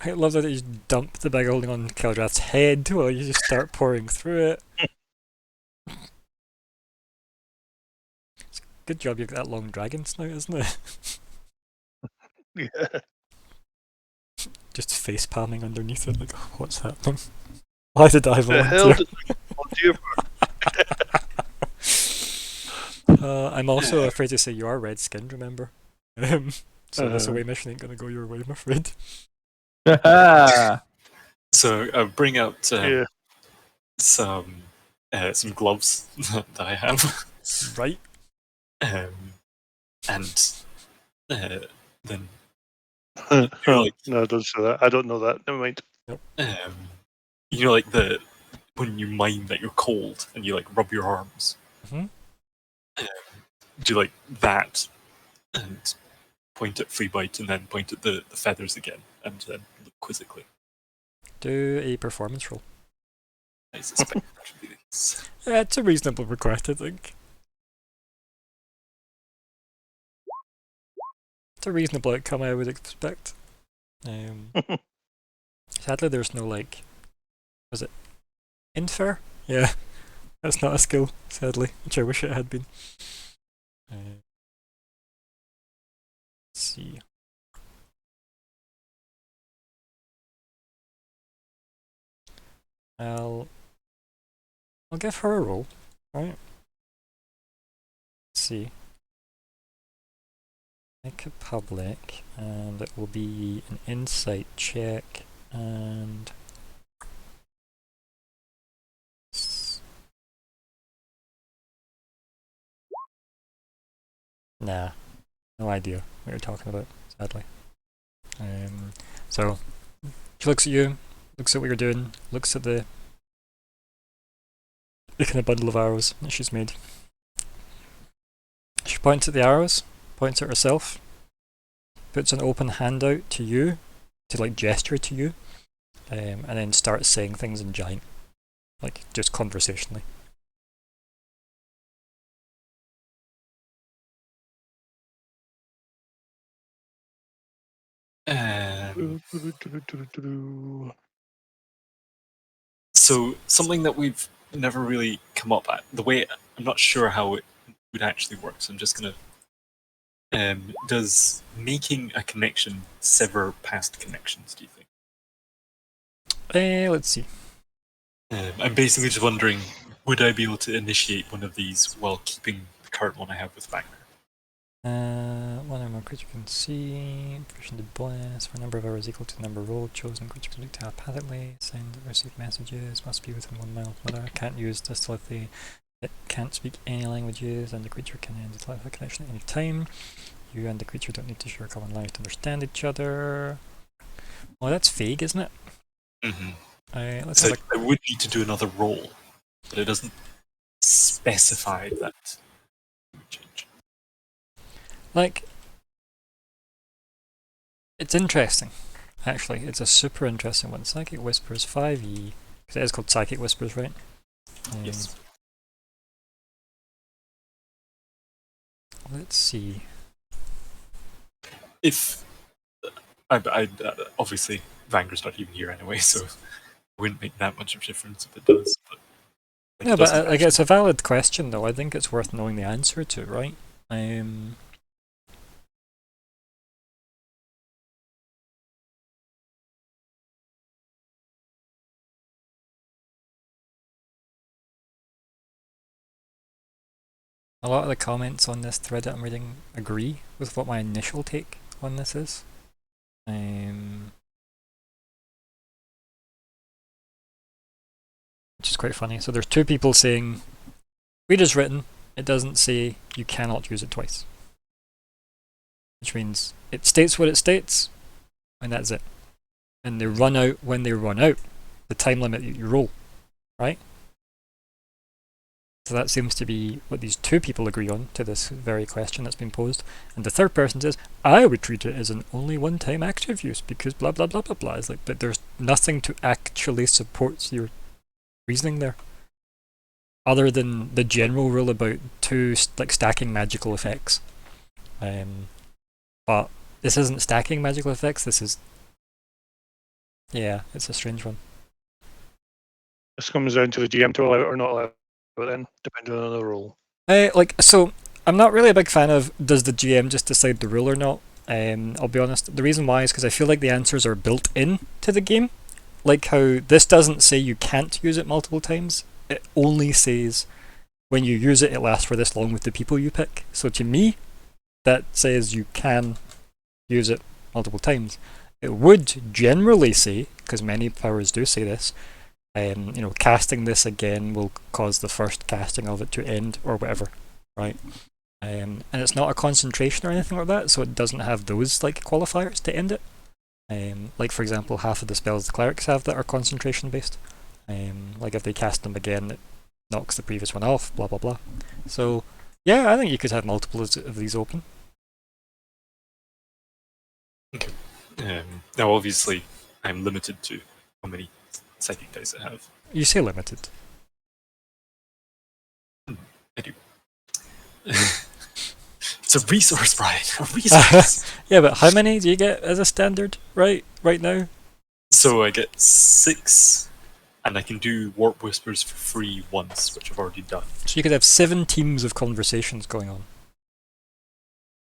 I love that you just dump the bag holding on Keldrath's head while you just start pouring through it. Good job you've got that long dragon snout, isn't it? Yeah. Just face palming underneath it, like, oh, what's happening? Why did I The hell volunteer? did volunteer for? I'm also afraid to say you are red skinned, remember? So this away mission ain't gonna go your way, I'm afraid. So bring out Yeah. some gloves that I have, Right? and then like, No, don't say that. I don't know that. Never mind. like when you mine that you're cold and you like rub your arms. Mhm. Do like that, and point at Fleabite, and then point at the feathers again, and then look quizzically. Do a performance roll. I suspect that should be the case. Yeah, it's a reasonable request, I think. It's a reasonable outcome, I would expect. Sadly, there's no, like, was it infer? Yeah, that's not a skill, sadly, which I wish it had been. Let's see. I'll give her a roll, right? Let's see. Make it public, and it will be an insight check, and nah, no idea what you're talking about, sadly. So she looks at you, looks at what you're doing, looks at the kind of bundle of arrows that she's made. She points at the arrows, points at herself, puts an open hand out to you, to like gesture to you, and then starts saying things in giant, like just conversationally. So something that we've never really come up at, the way I'm not sure how it would actually work, so I'm just gonna does making a connection sever past connections, do you think? Let's see. I'm basically just wondering, would I be able to initiate one of these while keeping the current one I have with Wagner? One or more creature can see, permission to bless, for a number of hours equal to the number rolled, chosen creature can do telepathically, send or receive messages, must be within 1 mile of another, can't use this telepathy, it can't speak any languages, and the creature can end the telepathic connection at any time. You and the creature don't need to share common language to understand each other. Well, that's vague, isn't it? Mm-hmm. Let's So have I would need to do another roll, but it doesn't specify that. Change. like, it's interesting. Actually, it's a super interesting one. Psychic Whispers 5e, because it is called Psychic Whispers, right? Yes. Let's see. If I obviously Vanger's not even here anyway, so it wouldn't make that much of a difference if it does. But like, Yeah, it but doesn't like, it's a valid question, though. I think it's worth knowing the answer to, right? A lot of the comments on this thread that I'm reading agree with what my initial take on this is. Which is quite funny. So there's two people saying, read as written, it doesn't say you cannot use it twice. Which means it states what it states, and that's it. And they run out when they run out. The time limit that you roll, right? So that seems to be what these two people agree on to this very question that's been posed. And the third person says, I would treat it as an only one-time active use because blah blah blah blah blah. It's like, but there's nothing to actually support your reasoning there, other than the general rule about stacking magical effects. But this isn't stacking magical effects. This is, yeah, it's a strange one. This comes down to the GM to allow it or not allow it, then depending on the rule. So I'm not really a big fan of does the GM just decide the rule or not. I'll be honest. The reason why is because I feel like the answers are built in to the game. Like how this doesn't say you can't use it multiple times. It only says when you use it, it lasts for this long with the people you pick. So to me, that says you can use it multiple times. It would generally say, because many powers do say this, casting this again will cause the first casting of it to end or whatever, right? And it's not a concentration or anything like that, so it doesn't have those like qualifiers to end it. Like for example, half of the spells the clerics have that are concentration based. Like if they cast them again, it knocks the previous one off, blah blah blah. So yeah, I think you could have multiple of these open. Okay. Now, obviously, I'm limited to how many psychic dice I have. You say limited. I do. It's a resource, Brian. A resource. Yeah, but how many do you get as a standard right now? So I get 6, and I can do Warp Whispers for free once, which I've already done. So you could have 7 teams of conversations going on.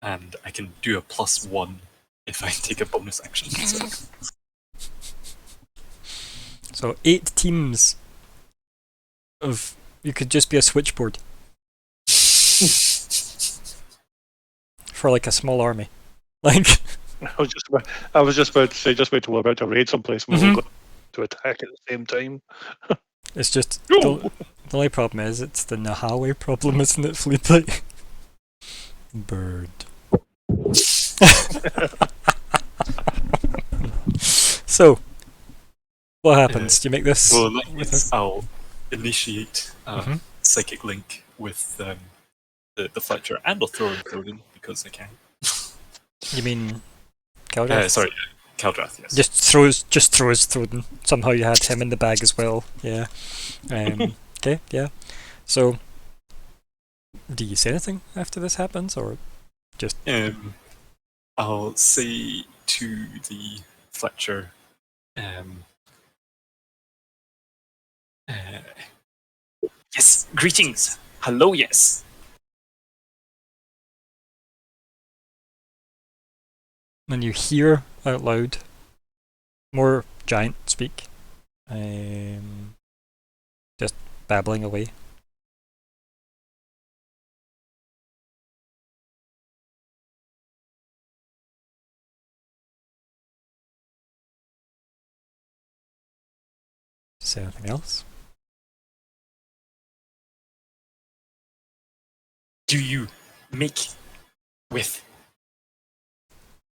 And I can do a +1 if I take a bonus action. So 8 teams of... You could just be a switchboard. For like a small army. Like... I was just about to say, just wait till we're about to raid someplace and we'll go to attack at the same time. It's just... The only problem is, it's the Nahawe problem, isn't it, Fleetly? Bird. So, what happens? Do you make this? Well, I'll initiate a psychic link with the Fletcher, and I'll throw in Thorin because I can. You mean Caldrath? Sorry, Caldrath. Yes. Just throws Thorin. Somehow you had him in the bag as well. Yeah. Okay. Yeah. So, do you say anything after this happens, or just? I'll say to the Fletcher. Yes, greetings. Hello, yes. When you hear out loud more giant speak, just babbling away. Say anything else? Do you make with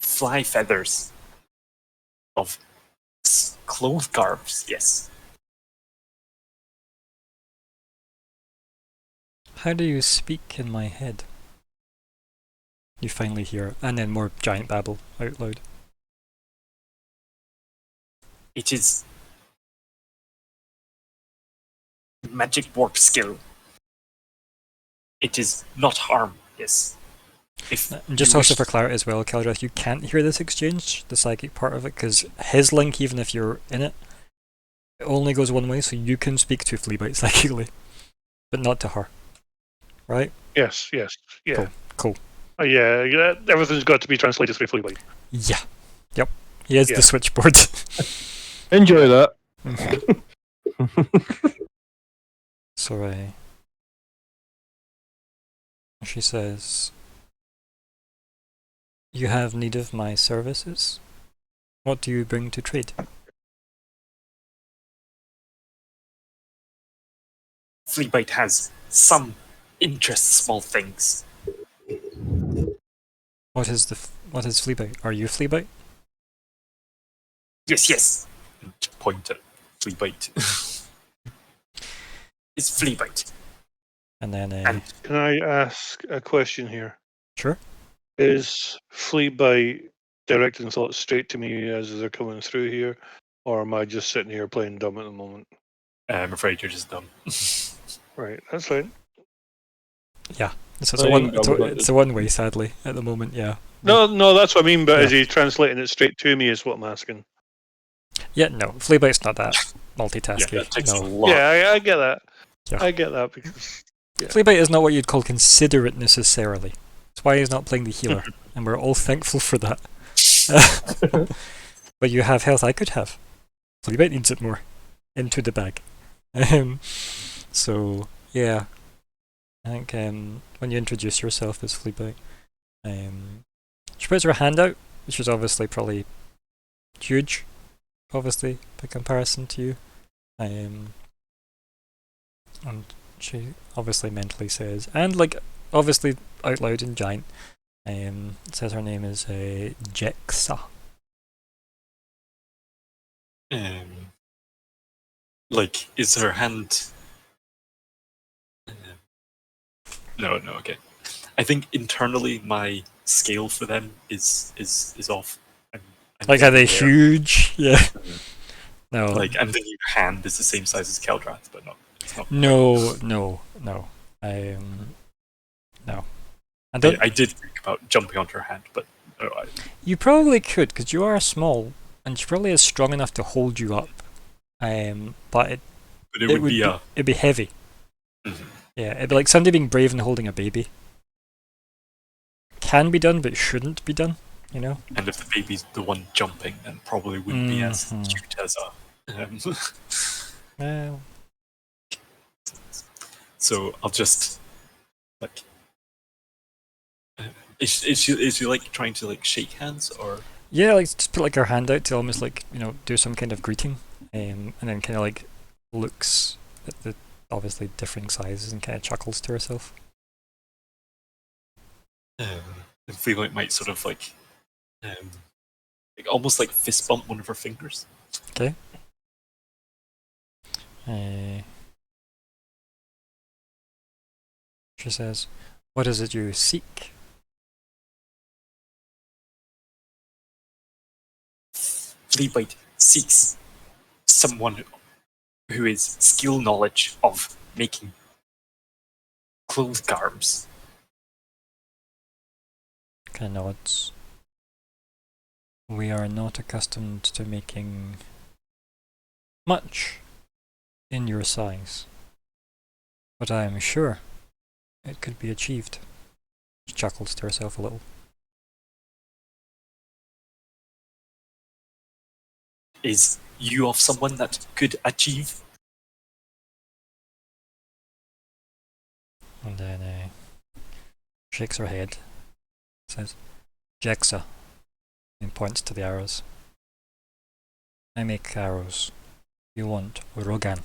fly feathers of cloth garbs? Yes. How do you speak in my head? You finally hear, and then more giant babble out loud. It is magic warp skill. It is not harm, yes. If And just you also wish- for clarity as well, Caldrath, you can't hear this exchange, the psychic part of it, because his link, even if you're in it, it only goes one way, so you can speak to Fleabite psychically, but not to her. Right? Yes, yeah. Cool. Yeah, everything's got to be translated through Fleabite. Yeah. Yep. He has Yeah. the switchboard. Enjoy that. So, she says, "You have need of my services? What do you bring to trade?" Fleabite has some interest, small things. What is Fleabite? Are you Fleabite? Yes. And point at Fleabite. It's Fleabite. And then, And Can I ask a question here? sure. Is Fleabite directing thoughts straight to me as they're coming through here, or am I just sitting here playing dumb at the moment? I'm afraid you're just dumb. Right, that's fine. It's Playing dumb with it's a one way, sadly, at the moment. Yeah. No, that's what I mean. But Yeah. is he translating it straight to me? Is what I'm asking. Yeah. No, Fleabite's not that Yeah, multitasking. that takes no. a lot. Yeah, I get that. Yeah. I get that because Fleabite is not what you'd call considerate necessarily. That's why he's not playing the healer, and we're all thankful for that. But you have health I could have. Fleabite needs it more. Into the bag. So, yeah. I think when you introduce yourself as Fleabite, she puts her hand out, which is obviously probably huge, obviously, by comparison to you. And she obviously mentally says, and like obviously out loud in giant, says her name is Jexa. Like, is her hand? No, okay. I think internally my scale for them is off. I'm Like, are they thinking huge? Yeah. No. Like, I'm thinking your hand is the same size as Keldrath, but no, it's not. No. No. No. I don't. I did think about jumping onto her hand, but no, You probably could, because you are small, and she probably is strong enough to hold you up. But it would be a. it'd be heavy. Mhm. Yeah, it'd be like somebody being brave and holding a baby. Can be done, but shouldn't be done. You know. And if the baby's the one jumping, then probably wouldn't be as Mhm. cute as a. Well, So I'll just like. Is she like trying to like shake hands or? yeah, like just put like her hand out to almost like do some kind of greeting, and then kind of like looks at the obviously differing sizes and kind of chuckles to herself. And Fleabite might sort of like almost like fist bump one of her fingers. Okay. She says, What is it you seek? Fleabite seeks someone who is skill knowledge of making clothes garbs. Kind of nods. We are not accustomed to making much in your size, but I am sure it could be achieved. She chuckles to herself a little. Is you of someone that could achieve? And then shakes her head, says, Jexa, and points to the arrows. I make arrows. You want Rogan?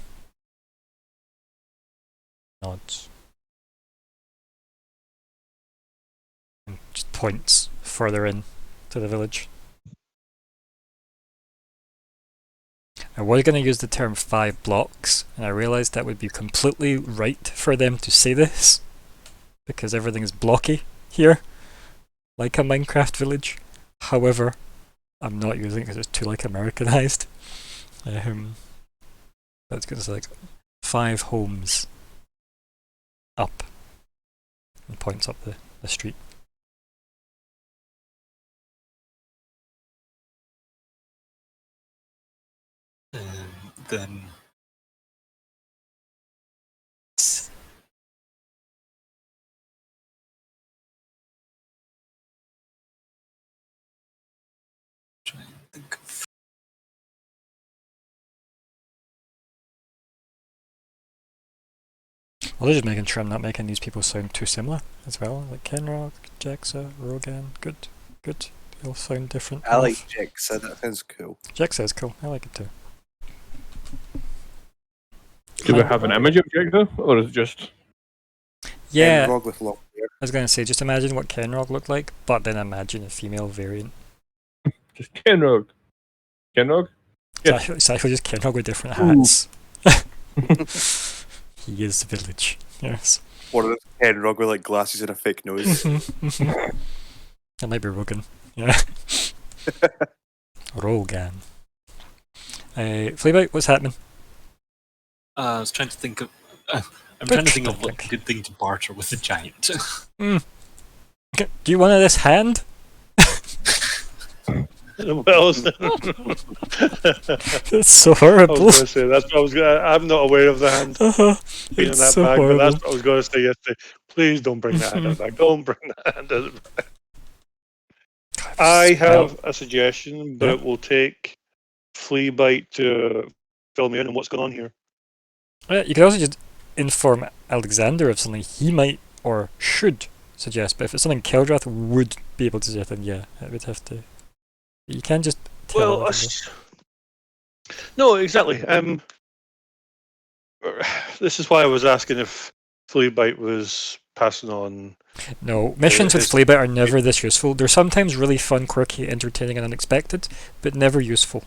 Nods. And just points further in to the village. I was going to use the term 5 blocks, and I realised that would be completely right for them to say this, because everything is blocky here, like a Minecraft village. However, I'm not using it because it's too like Americanized. That's because it's like 5 homes up, and points up the street. Then try and think of Well, they're just making sure I'm not making these people sound too similar as well. Like Kenrock, Jexa, Rogan. Good. They all sound different. I like Jexa, that sounds cool. Jexa is cool. I like it too. Do we have an image of Jexa, or is it just? Yeah, Kenrog with long hair. I was going to say, just imagine what Kenrock looked like, but then imagine a female variant. Just Kenrog. Kenrog? Yes. It's actually just Kenrock with different hats. He is the village. Yes. Or is Kenrog with like glasses and a fake nose. That might be Rogan. Yeah. Rogan. Fleabite, what's happening? I was trying to think of. I'm trying to think of what Think. good thing to barter with the giant. Do you want this hand? Well, It's so I was horrible. going to say that's what I was. I'm not aware of the hand being in It's that so bag, but horrible. that's what I was going to say yesterday. Please don't bring that hand back. Don't bring that hand back. I have a suggestion, but Yeah. it will take Fleabite to fill me in on what's going on here. You could also just inform Alexander of something he might or should suggest, but if it's something Keldrath would be able to suggest, then yeah, it would have to. You can't just tell Well, Alexander. no, exactly. This is why I was asking if Fleabite was passing on. No, missions with it's- Fleabite are never this useful. They're sometimes really fun, quirky, entertaining, and unexpected, but never useful.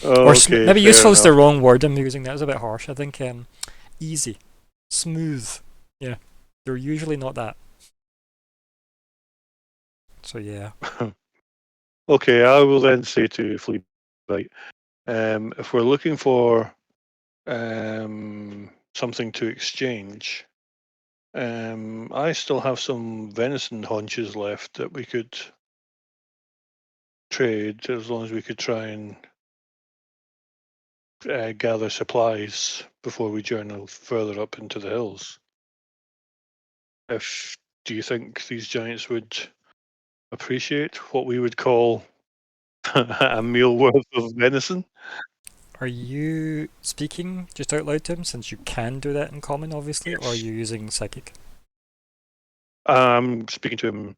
Or Okay, maybe fair useful is the enough. wrong word I'm using. That was a bit harsh. I think easy, smooth. Yeah, they're usually not that. So yeah. Okay, I will then say to Fleabite, if we're looking for something to exchange, I still have some venison haunches left that we could trade, as long as we could try and gather supplies before we journey further up into the hills. Do you think these giants would appreciate what we would call a meal worth of venison? Are you speaking just out loud to him, since you can do that in common, obviously, or are Yes. you using psychic I'm speaking to him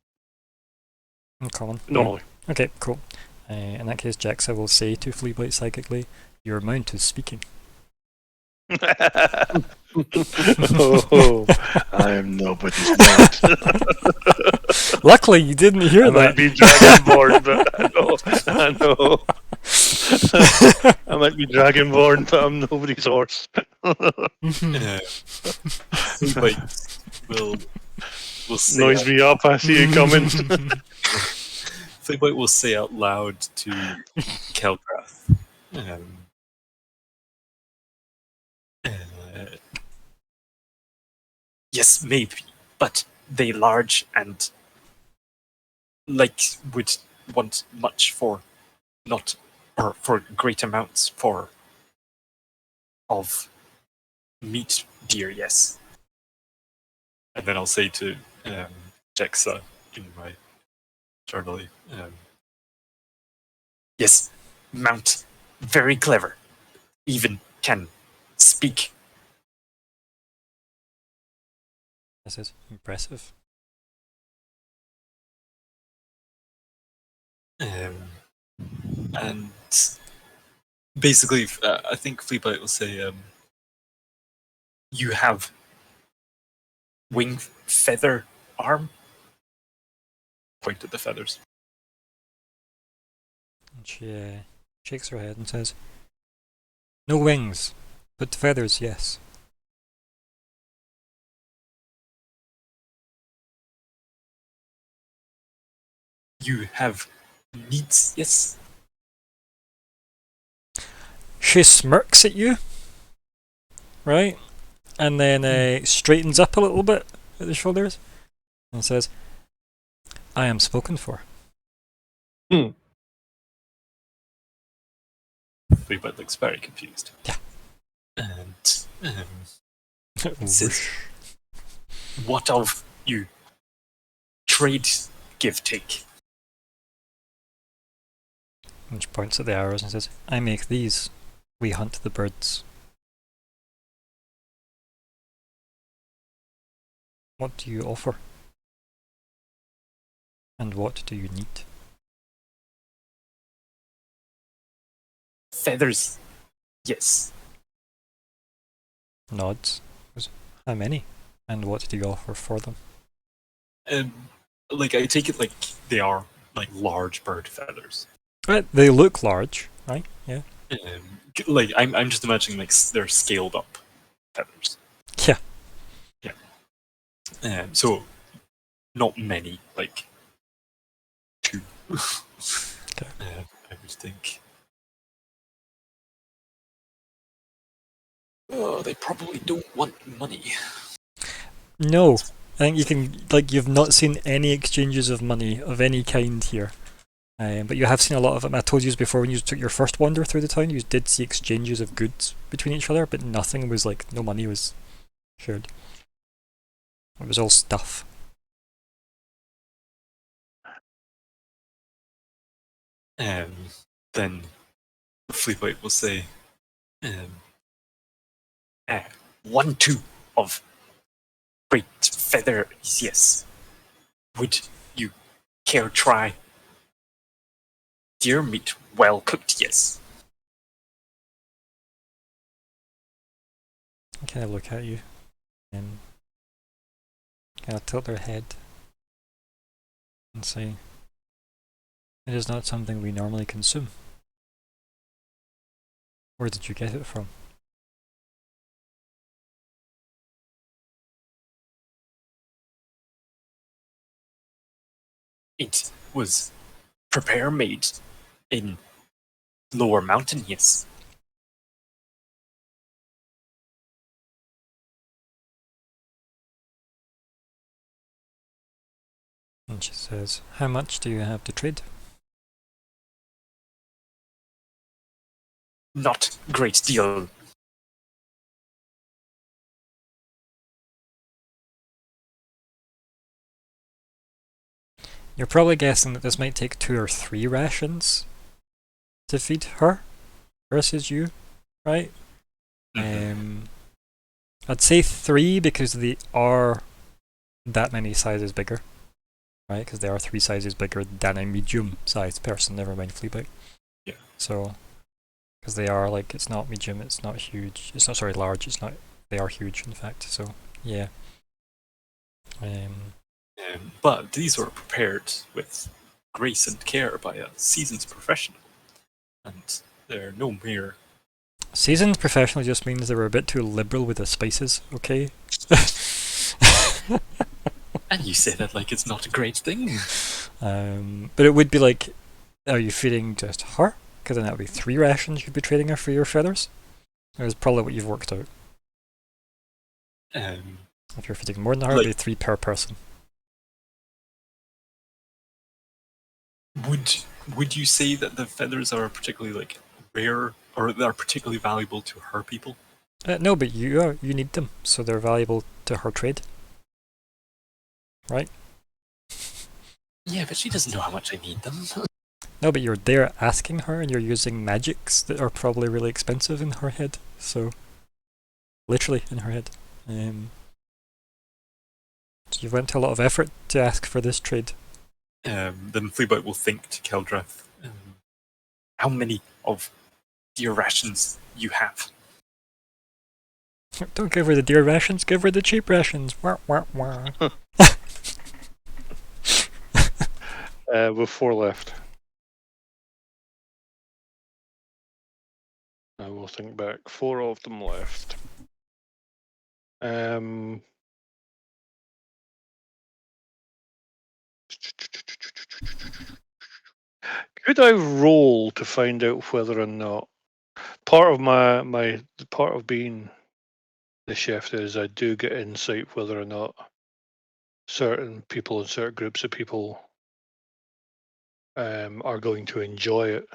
in common? normally. Okay, cool. In that case, Jexa will say to Fleabite psychically, "Your mount is speaking." Oh, I am nobody's mount. Luckily, you didn't hear I that. might be dragonborn, but I know. I might be dragonborn, but I'm nobody's horse. Fleabite will say Noise me up, I see you coming. Fleabite will say out loud to Kelgrath. Yes, maybe, but they large and would want much for not or for great amounts for of meat deer, yes. And then I'll say to Jexa in my journally, yes, Mount, very clever, even can speak. This is impressive. And basically, I think Fleabite will say, you have wing feather arm? Point at the feathers. And she shakes her head and says, "No wings, but feathers, yes." You have needs, yes? She smirks at you, right? And then straightens up a little bit at the shoulders and says, "I am spoken for." Fleabite looks very confused. Yeah. And Whoosh. says, what of you? Trade, give, take. And she points at the arrows and says, "I make these. We hunt the birds." What do you offer? And what do you need? Feathers, yes. Nods. Goes, "How many? And what do you offer for them?" Like, I take it like they are like large bird feathers. Right, they look large, right? Yeah. Like, I'm just imagining like they're scaled up feathers. Yeah. Yeah. So, not many, like 2. Okay. I would think. Oh, they probably don't want money. No. I think you can, like, you've not seen any exchanges of money of any kind here. But you have seen a lot of them. I told you before when you took your first wander through the town, you did see exchanges of goods between each other, but nothing was like, no money was shared. It was all stuff. Then Fleabite will say, 1-2 of great feather, yes. Would you care try? Deer meat well cooked, yes. I kind of look at you and kind of tilt their head and say, "It is not something we normally consume. Where did you get it from?" It was prepare made in Lower Mountain, yes. And she says, "How much do you have to trade?" Not great deal. You're probably guessing that this might take 2 or 3 rations to feed her versus you, right? I'd say 3 because they are that many sizes bigger, right? Because they are 3 sizes bigger than a medium-sized person. Never mind Fleabite. Yeah. So, because they are like, it's not medium, it's not huge, it's not large. It's not. They are huge, in fact. So yeah. But these were prepared with grace and care by a seasoned professional, and they're no mere Seasoned professional just means they were a bit too liberal with the spices, okay? And you say that like it's not a great thing. But it would be like, are you feeding just her? Because then that would be 3 rations you'd be trading her for your feathers. That's probably what you've worked out. If you're feeding more than her, it would be 3 per person. Would you say that the feathers are particularly like rare, or they're particularly valuable to her people? No, but you need them, so they're valuable to her trade. Right? Yeah, but she doesn't know how much I need them. No, but you're there asking her, and you're using magics that are probably really expensive in her head. So, literally in her head. So you went to a lot of effort to ask for this trade. Then Fleabite will think to Keldrath, how many of deer rations you have. Don't give her the dear rations, give her the cheap rations. Wah, wah, wah. With 4 left. I will think back. 4 of them left. Could I roll to find out whether or not part of my part of being the chef is I do get insight whether or not certain people and certain groups of people are going to enjoy it.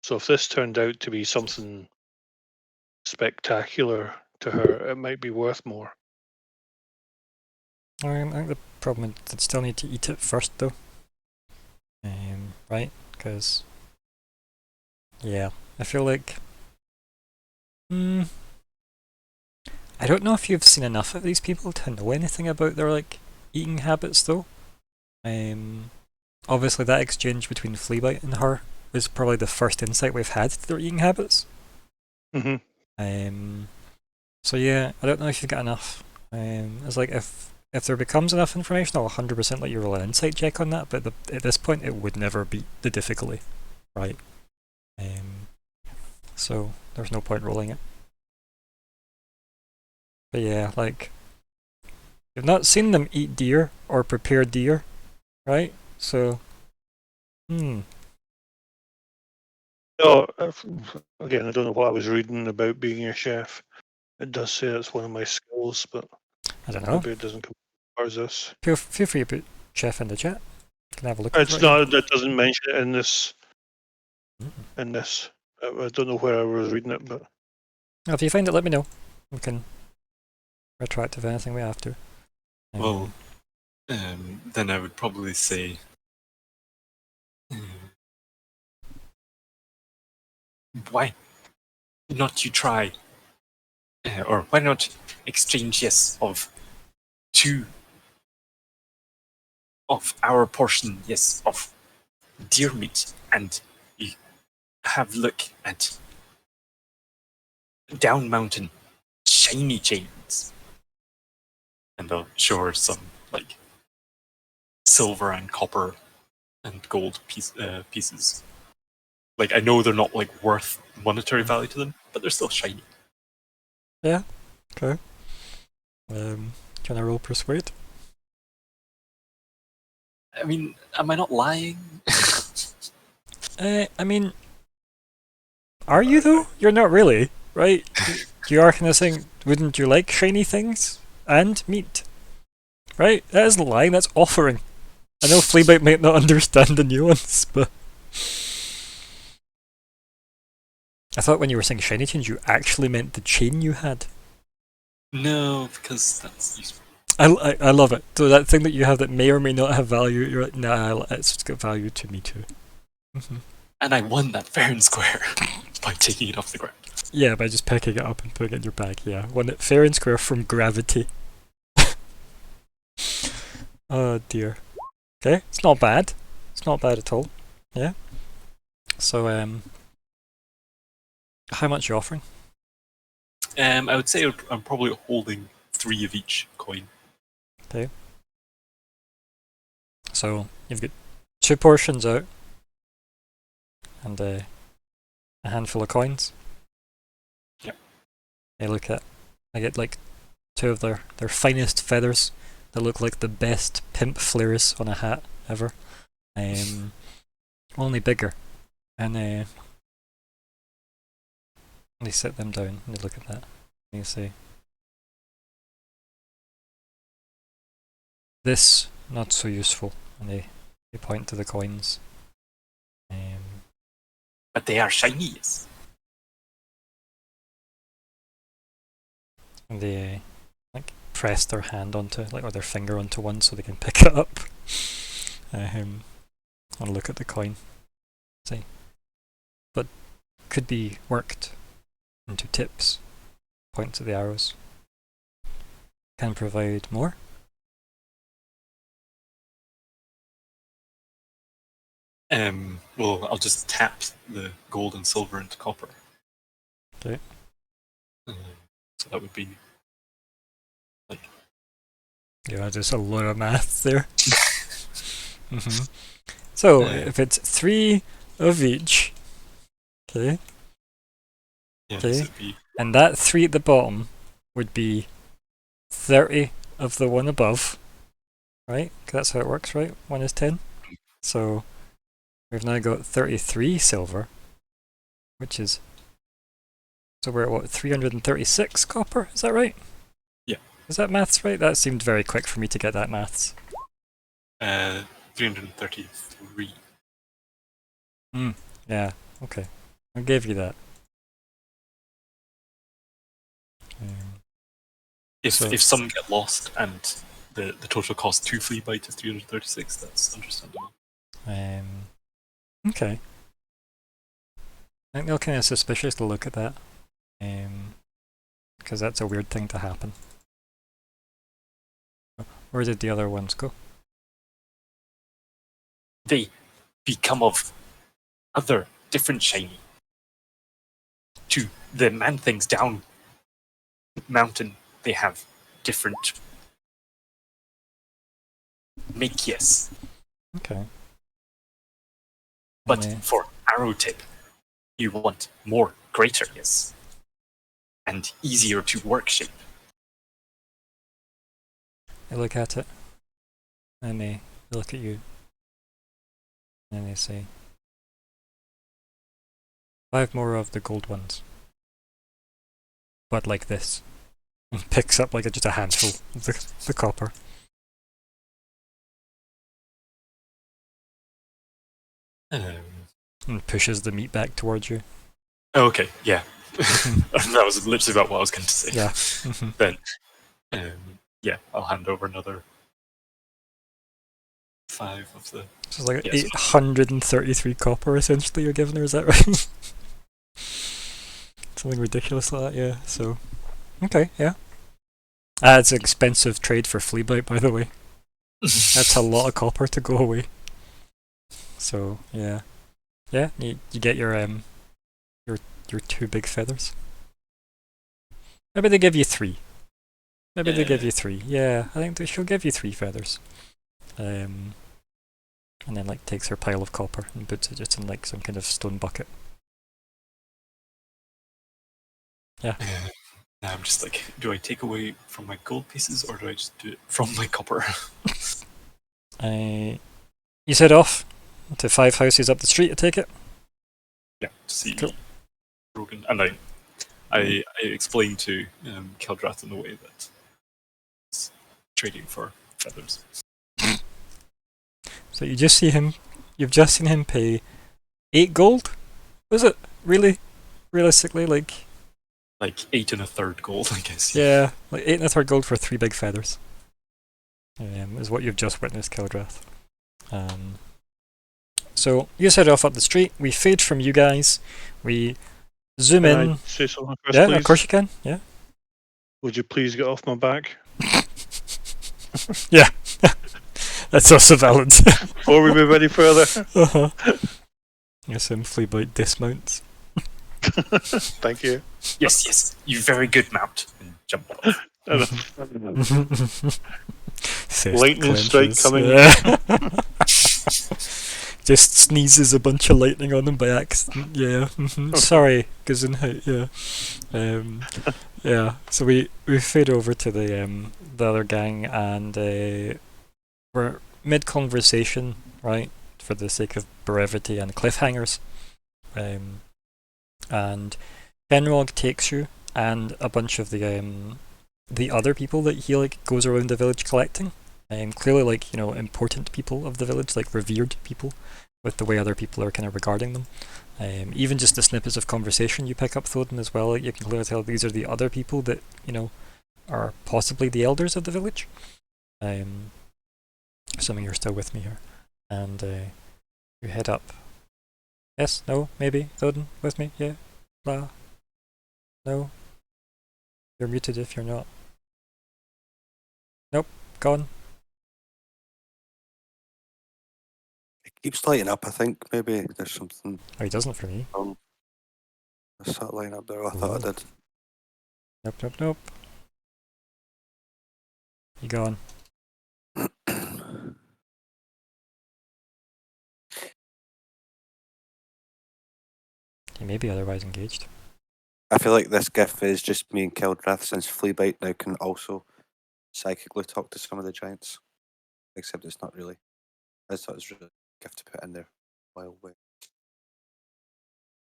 So if this turned out to be something spectacular to her, it might be worth more. I think the problem is they'd still need to eat it first, though. Right? Because, yeah, I feel like... I don't know if you've seen enough of these people to know anything about their, like, eating habits, though. Obviously that exchange between Fleabite and her was probably the first insight we've had to their eating habits. Mm-hmm. So yeah, I don't know if you've got enough. It's like if there becomes enough information, I'll 100% let you roll an insight check on that, but at this point it would never beat the difficulty, right? So there's no point rolling it. But yeah, like, you've not seen them eat deer or prepare deer, right? So, No, again, I don't know what I was reading about being a chef. It does say it's one of my skills, but I don't know. maybe it doesn't come as this. Feel free to put chef in the chat. Can I have a look? It's not. It doesn't mention it in this. In this, I don't know where I was reading it, but If you find it, let me know. We can retract if anything we have to. Well, then I would probably say, why not you try, or why not exchange of 2 of our portion, of deer meat, and you have look at down mountain shiny chains, and they'll show her some like silver and copper and gold pieces. Like, I know they're not like worth monetary value to them, but they're still shiny. Yeah. Okay. Can I roll persuade? I mean, am I not lying? I mean, are you though? You're not really, right? You are kind of saying, wouldn't you like shiny things and meat? Right? That isn't lying. That's offering. I know Fleabite might not understand the nuance, but I thought when you were saying shiny chains, you actually meant the chain you had. No, because that's useful. I love it. So that thing that you have that may or may not have value, you're like, nah, it's got value to me too. And I won that fair and square by taking it off the ground. Yeah, by just picking it up and putting it in your bag, yeah. Won it fair and square from gravity. Oh dear. Okay, it's not bad. It's not bad at all. Yeah. So, how much are you offering? I would say I'm probably holding 3 of each coin. Okay. So, you've got 2 portions out. And a handful of coins. Yep. I get like 2 of their finest feathers that look like the best pimp flares on a hat ever. Only bigger. And they set them down and they look at that. And they say, "This not so useful." And they point to the coins. But they are shiny, yes. And they like press their hand onto it, like, or their finger onto one so they can pick it up. And look at the coin. See, but could be worked into tips. Point to the arrows. Can provide more. Well, I'll just tap the gold and silver into copper. Okay. So that would be like Yeah, just a lot of maths there. So if it's 3 of each, okay, yeah, Okay. so it'd be and that 3 at the bottom would be 30 of the one above, right? 'Cause that's how it works, right? 1 is 10. So we've now got 33 silver, which is, so we're at what, 336 copper? Is that right? Yeah. Is that maths right? That seemed very quick for me to get that maths. 333. Yeah, okay. I gave you that. If So- if some get lost and the total cost to flea bite is 336, that's understandable. Okay. I think they'll kind of suspicious to look at that. Because that's a weird thing to happen. Where did the other ones go? They become of other different shiny. To the man things down mountain, they have different make, yes. Okay. But Yeah. for arrow tip, you want more greater, yes. And easier to work shape. They look at it. And they look at you. And they say, 5 more of the gold ones. But like this. And picks up like just a handful of the copper. And pushes the meat back towards you. Okay, yeah. That was literally about what I was going to say. Yeah. Then, yeah, I'll hand over another 5 of the. So it's like Yes. 833 copper essentially you're giving her, is that right? Something ridiculous like that, yeah. So, okay, yeah. It's an expensive trade for flea bite, by the way. That's a lot of copper to go away. So, yeah. Yeah, you get your 2 big feathers. Maybe they give you 3. Maybe they give you 3. Yeah, I think she'll give you 3 feathers. And then like takes her pile of copper and puts it just in like some kind of stone bucket. Yeah. Now I'm just like, do I take away from my gold pieces or do I just do it from my copper? You set off to 5 houses up the street, I take it? Yeah, to see Cool. Rogan. And I explained to Keldrath in the way that it's trading for feathers. So you've just seen him pay 8 gold? Was it? Really? Realistically, like, Like 8 1/3 gold, I guess. yeah, like 8 1/3 gold for 3 big feathers. Is what you've just witnessed, Keldrath. So you set off up the street, we fade from you guys, we zoom Can in. I say something first, Yeah, please? of course you can, yeah. Would you please get off my back? Yeah. That's also valid. Before we move any further. Uh-huh. Yes, flea bite dismounts. Thank you. Yes, yes. You very good mount. And jump off. Fist Lightning strike clenches. coming. Yeah. just sneezes a bunch of lightning on them by accident. Yeah. Sorry, Gesundheit. Yeah. Yeah. So we fade over to the other gang, and we're mid conversation, right? For the sake of brevity and cliffhangers. And Kenrog takes you and a bunch of the other people that he like goes around the village collecting. Clearly, like, you know, important people of the village, like revered people, with the way other people are kind of regarding them. Even just the snippets of conversation you pick up, Thoden, as well, like, you can clearly tell these are the other people that, you know, are possibly the elders of the village. Assuming you're still with me here. And you head up. Yes? No? Maybe? Thoden? With me? Yeah? Blah? No? You're muted if you're not. Nope. Gone. It keeps lighting up. I think maybe there's something Oh, he doesn't for me. wrong. I start lighting up there. I thought I did. Nope, nope, nope. You gone. He may be otherwise engaged. I feel like this gif is just me and Kildrath, since Fleabite now can also psychically talk to some of the giants. Except it's not really. I just thought it was really a gift to put in there while we're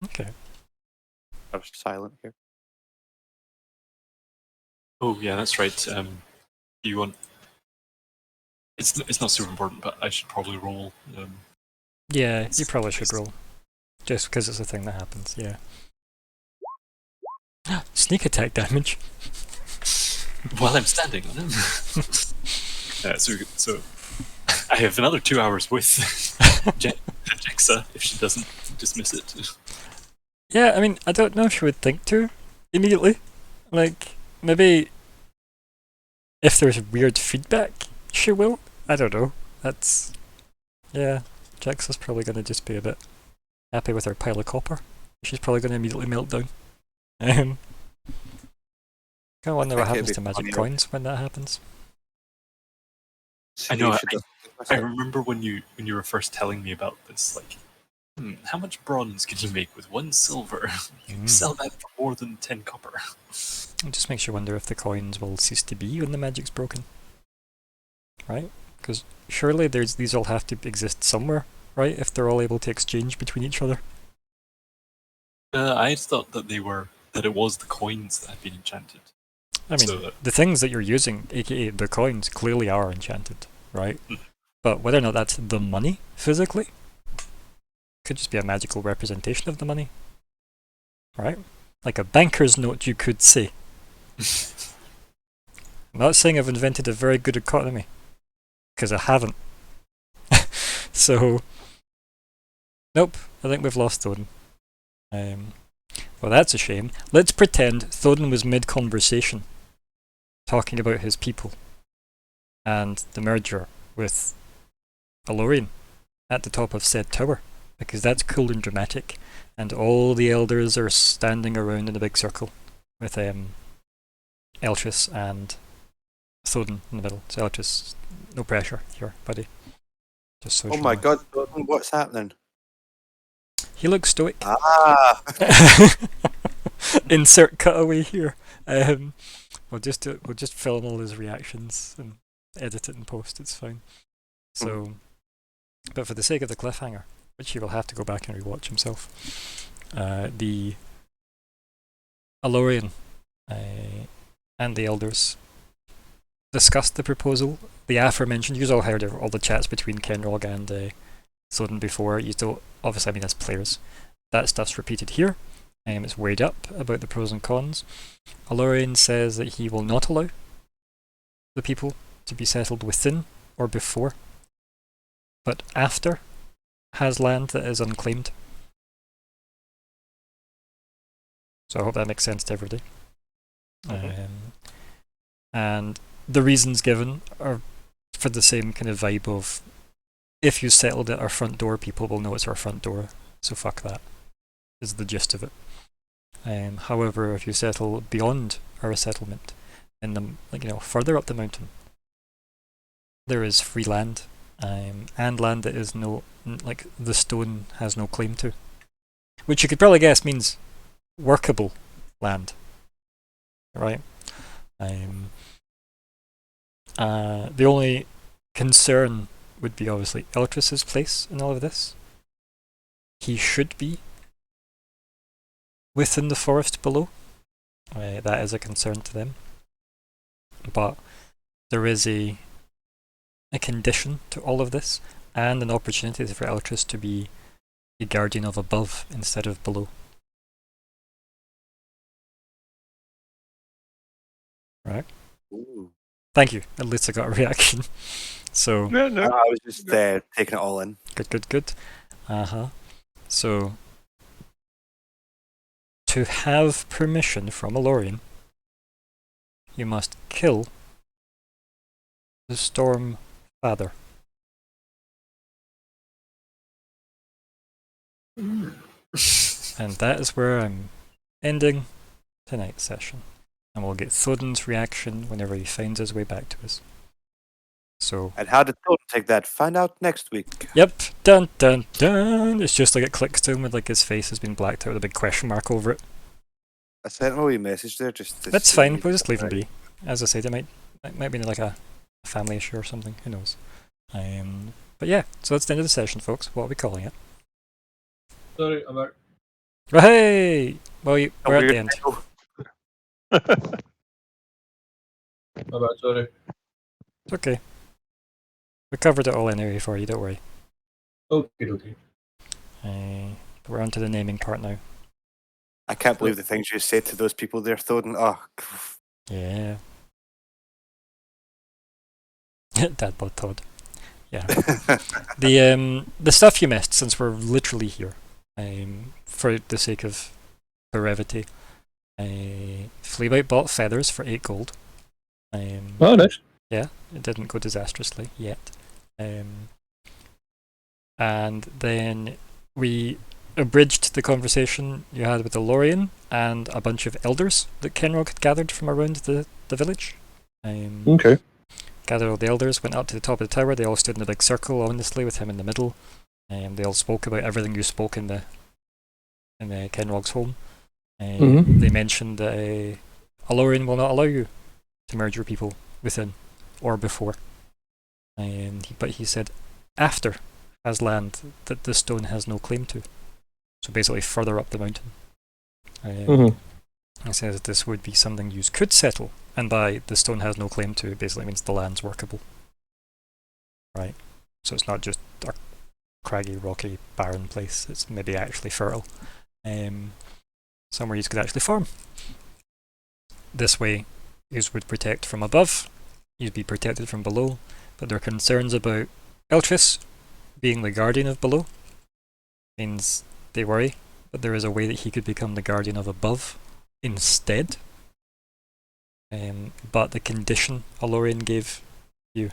Okay. silent here. Oh yeah, that's right. Do you want? It's not super important, but I should probably roll. Yeah, you probably should roll. Just because it's a thing that happens, yeah. Sneak attack damage. While I'm standing on him. So I have another 2 hours with Jexa if she doesn't dismiss it. Yeah, I mean, I don't know if she would think to immediately. Like, maybe if there's weird feedback, she will. I don't know. That's... Yeah, Jaxa's probably going to just be a bit happy with her pile of copper. She's probably going to immediately melt down. Kind of wonder what happens to magic coins when that happens. I know. I remember when you were first telling me about this. Like, how much bronze can you make with 1 silver? You can sell that for more than 10 copper. It just makes you wonder if the coins will cease to be when the magic's broken. Right? Because surely these all have to exist somewhere, right? If they're all able to exchange between each other. I thought that it was the coins that had been enchanted. I mean, the things that you're using, aka the coins, clearly are enchanted, right? But whether or not that's the money, physically, could just be a magical representation of the money. Right? Like a banker's note, you could say. I'm not saying I've invented a very good economy, because I haven't. So, nope, I think we've lost Thoden. Well, that's a shame. Let's pretend Thoden was mid-conversation, talking about his people, and the merger with Alorian at the top of said tower, because that's cool and dramatic, and all the elders are standing around in a big circle, with Elchis and Thoden in the middle. So Elchis, no pressure here, buddy. Just oh my god, what's happening? He looks stoic. Ah! Insert cutaway here. We'll just film all his reactions and edit it and post. It's fine. So, but for the sake of the cliffhanger, which he will have to go back and rewatch himself, the Alorian and the elders discussed the proposal. The aforementioned. You all heard all the chats between Kenrog and Thoden before. You still, obviously, I mean, as players, that stuff's repeated here. It's weighed up about the pros and cons. Alorian says that he will not allow the people to be settled within or before, but after has land that is unclaimed. So I hope that makes sense to everybody. And the reasons given are for the same kind of vibe of, if you settled at our front door, people will know it's our front door, so fuck that, is the gist of it. However, if you settle beyond our settlement, in the further up the mountain, there is free land, and land that is no like the stone has no claim to. Which you could probably guess means workable land. Right? The only concern would be obviously Eltras's place in all of this. He should be within the forest below. That is a concern to them. But there is a condition to all of this, and an opportunity for Eltras to be the guardian of above instead of below. Right? Ooh. Thank you. At least I got a reaction. So No, I no. was just taking it all in. good. So to have permission from Alorian, you must kill the Storm Father. And that is where I'm ending tonight's session. And we'll get Thodin's reaction whenever he finds his way back to us. So, And how did Toad take that? Find out next week. yep, dun dun dun. It's just like it clicks to him with like his face has been blacked out with a big question mark over it. I sent him a wee message there. Just to That's see fine. if We'll he's just leave him alright. be. As I said, it might be like a family issue or something. Who knows? But yeah, so that's the end of the session, folks. What are we calling it? Sorry, I'm back. Hey! Well, A we're at the weird end. title. My bad, sorry. It's okay. We covered it all anyway for you. Don't worry. Okay. We're on to the naming part now. I can't believe the things you said to those people there, Thoden. Oh, Yeah. Dadbot Todd. Yeah. The stuff you missed, since we're literally here, for the sake of brevity, Fleabite bought feathers for 8 gold. Oh, nice. Yeah, it didn't go disastrously yet. And then we abridged the conversation you had with the Lorien and a bunch of elders that Kenrog had gathered from around the village. Okay. Gathered all the elders, went up to the top of the tower. They all stood in a big circle, honestly, with him in the middle. They all spoke about everything you spoke in the Kenrog's home. They mentioned that Alorian will not allow you to merge your people within or before. But he said after has land that the stone has no claim to. So basically further up the mountain. He says this would be something you could settle, and by the stone has no claim to, it basically means the land's workable. Right? So it's not just a craggy, rocky, barren place, it's maybe actually fertile. Somewhere you could actually farm. This way, you would protect from above, you'd be protected from below, but there are concerns about Eltris being the guardian of below. Means they worry, but there is a way that he could become the guardian of above instead. But the condition Alorian gave you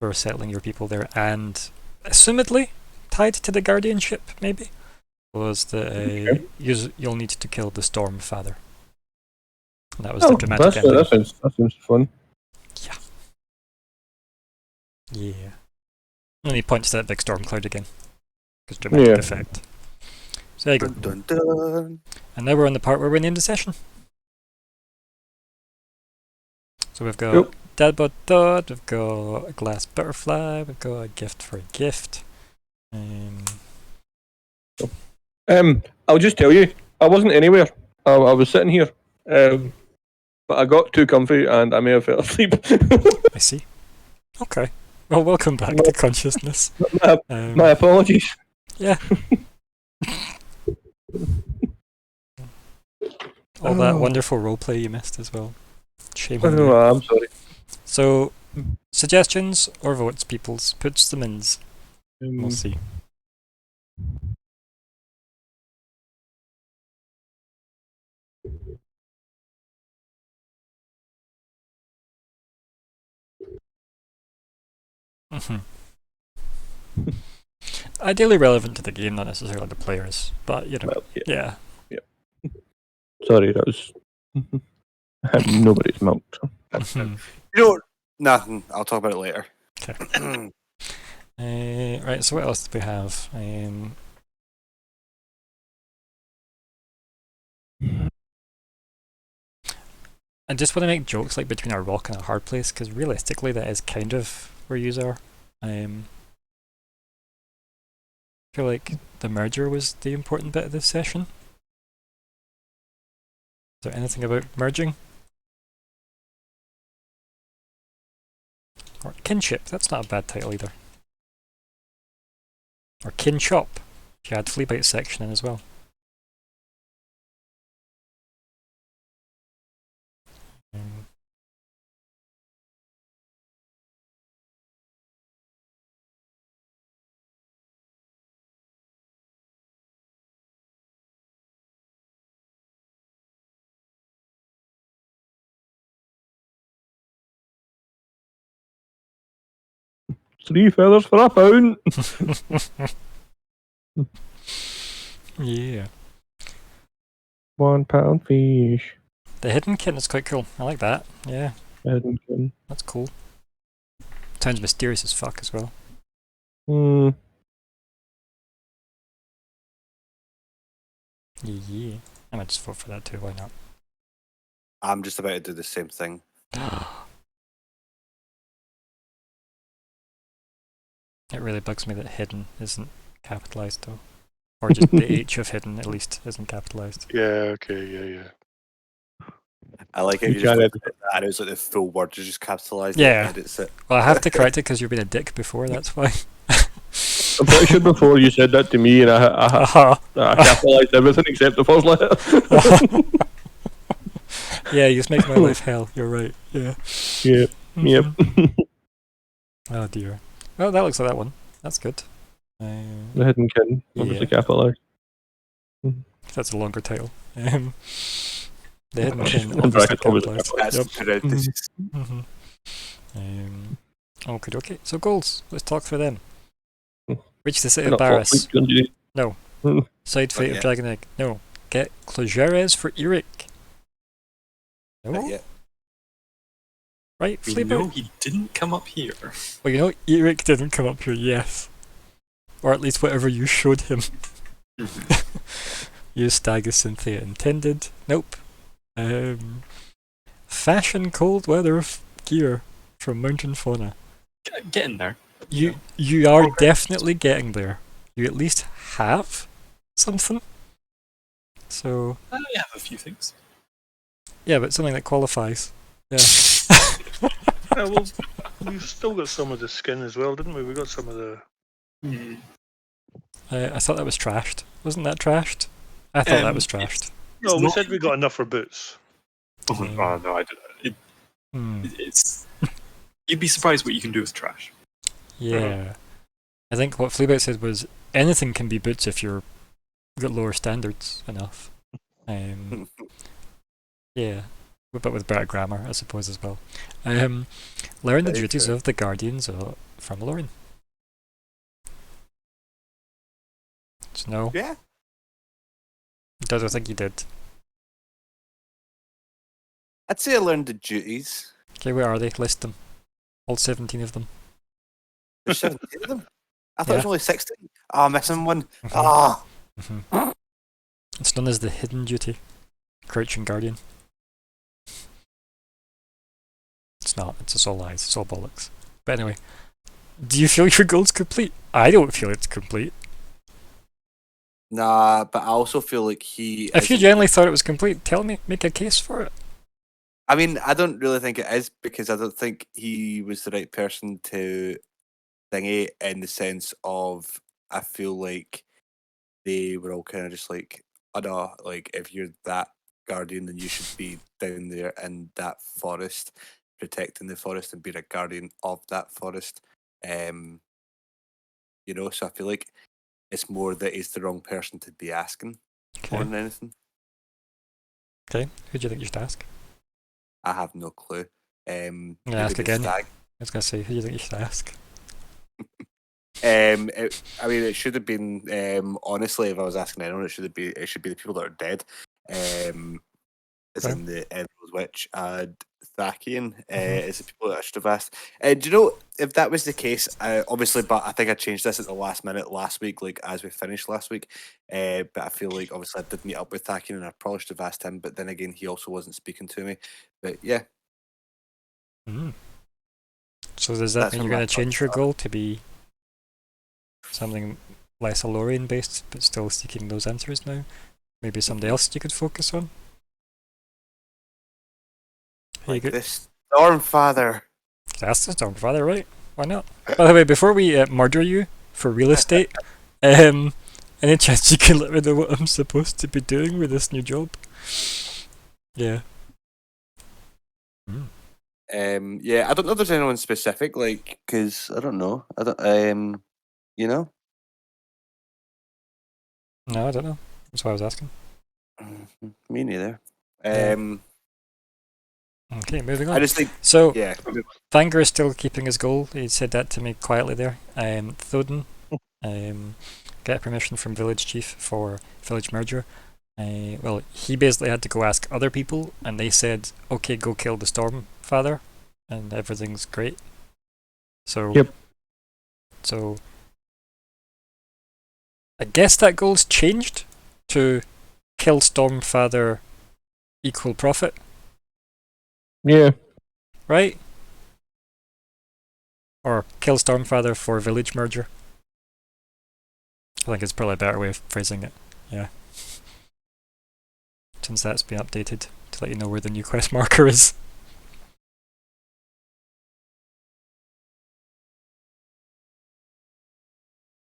for settling your people there, and assumedly tied to the guardianship, maybe, was that you'll need to kill the Storm Father. And that was the dramatic ending. That seems fun. Yeah. And he points to that big storm cloud again. Because dramatic effect. So there you go. dun, dun, dun. And now we're on the part where we name the session. So we've got Dadbot Dot, we've got a glass butterfly, we've got a gift for a gift. I'll just tell you, I wasn't anywhere. I was sitting here, but I got too comfy and I may have fell asleep. I see. Okay. Well, welcome back to consciousness. My apologies. Yeah. All that wonderful roleplay you missed as well. Shame on you. I'm sorry. So, suggestions or votes, peoples? Puts them in. We'll see. Ideally relevant to the game, not necessarily the players, but you know, Well, yeah. Sorry, that was nobody's mount. Mhm. You know, nothing. I'll talk about it later. Okay. Right, so what else do we have? I just want to make jokes like between a rock and a hard place, because realistically that is kind of where yous are. I feel like the merger was the important bit of this session. Is there anything about merging? Or kinship, that's not a bad title either. Or kinshop, if you add Fleabite section in as well. Three feathers for a pound. Yeah. £1 fish. The hidden kin is quite cool. I like that. Yeah, Edmonton. that's cool. Sounds mysterious as fuck as well. Hmm. Yeah. I might just vote for that too, why not? I'm just about to do the same thing. It really bugs me that hidden isn't capitalized though. Or just the H of hidden at least isn't capitalized. Yeah, okay, yeah. I like it. You You just can't look at that, and it's like the full word is just capitalised. Yeah. It edits it. Well, I have to correct it because you've been a dick before, that's why. I'm pretty sure before you said that to me, and I capitalised everything except the first letter. Yeah, you just make my life hell, you're right. Yeah. Yep. Yep. Oh dear. Well, that looks like that one. That's good. The hidden kin, obviously Yeah. capitalised. That's a longer title. The hidden Just kin, in obviously brackets, obviously capitalized. That's Yep. parentheses. Okay. So goals. Let's talk through them. Reach the city Not of Barris. top week, No. Side fate of yet. Dragon Egg. No. Get Clogeres for Eric. No. Yeah. Right, We Fleabite? know he didn't come up here. Well, you know, Eric didn't come up here, yes. Or at least whatever you showed him. Use stag as Cynthia intended. Nope. Fashion cold weather gear from Mountain Fauna. Get in there. You are definitely getting there. You at least have something. So I have a few things. yeah, but something that qualifies. Yeah. Yeah, well, we've still got some of the skin as well, didn't we? We got some of the. I thought that was trashed. Wasn't that trashed? I thought that was trashed. No, we not- said we got enough for boots. Oh, no, I did. Hmm. It's. You'd be surprised what you can do with trash. Yeah. I think what Fleabite said was anything can be boots if you're got lower standards enough. Yeah. But with better grammar, I suppose, as well. Learn the Very duties true. of the guardians from Lauren. No. Yeah. Does I think you did. I'd say I learned the duties. Okay, where are they? List them. All 17 of them. There's 17 of them. I thought it Yeah. was only 16. Oh, I'm missing one. Mhm. Ah. Mhm. It's known as the hidden duty. Crouching guardian. It's not. It's all lies. It's all bollocks. But anyway, do you feel your goal's complete? I don't feel it's complete. Nah, but I also feel like he. If you isn't- genuinely thought it was complete, tell me. Make a case for it. I mean, I don't really think it is because I don't think he was the right person to thingy in the sense of I feel like they were all kind of just like, oh no, like if you're that guardian, then you should be down there in that forest, protecting the forest and being a guardian of that forest. You know, so I feel like it's more that he's the wrong person to be asking more Okay. than anything. Okay. Who do you think you should ask? I have no clue. gonna maybe ask the again. stag. I was gonna say, who do you think you should ask? I mean, it should have been. Honestly, if I was asking anyone, it should be the people that are dead. as Okay. in the Emerald Witch, and Thakian is the people that I should have asked. Do you know if that was the case? Obviously, but I think I changed this at the last minute last week, like as we finished last week. But I feel like obviously I did meet up with Thakian, and I probably should have asked him. But then again, he also wasn't speaking to me. But yeah, Mm. So does that That's mean when you're going my to change thoughts your are. goal to be something less Alorian based, but still seeking those answers now? Maybe somebody else you could focus on? Here you like go. this Stormfather. That's the Stormfather, right? Why not? By the way, before we murder you for real estate, any chance you can let me know what I'm supposed to be doing with this new job? Yeah. Yeah, I don't know if there's anyone specific, like, because I don't know. I don't, you know. No, I don't know. That's why I was asking. Me neither. Yeah. Okay, moving I on. just think, So, yeah. Vanger is still keeping his goal. He said that to me quietly there. Thoden, get permission from village chief for village merger. Well, he basically had to go ask other people, and they said, "Okay, go kill the Stormfather," and everything's great. So, Yep. So, I guess that goal's changed to kill Stormfather equal profit, Yeah. right? Or kill Stormfather for village merger. I think it's probably a better way of phrasing it. Yeah. Since that's been updated to let you know where the new quest marker is.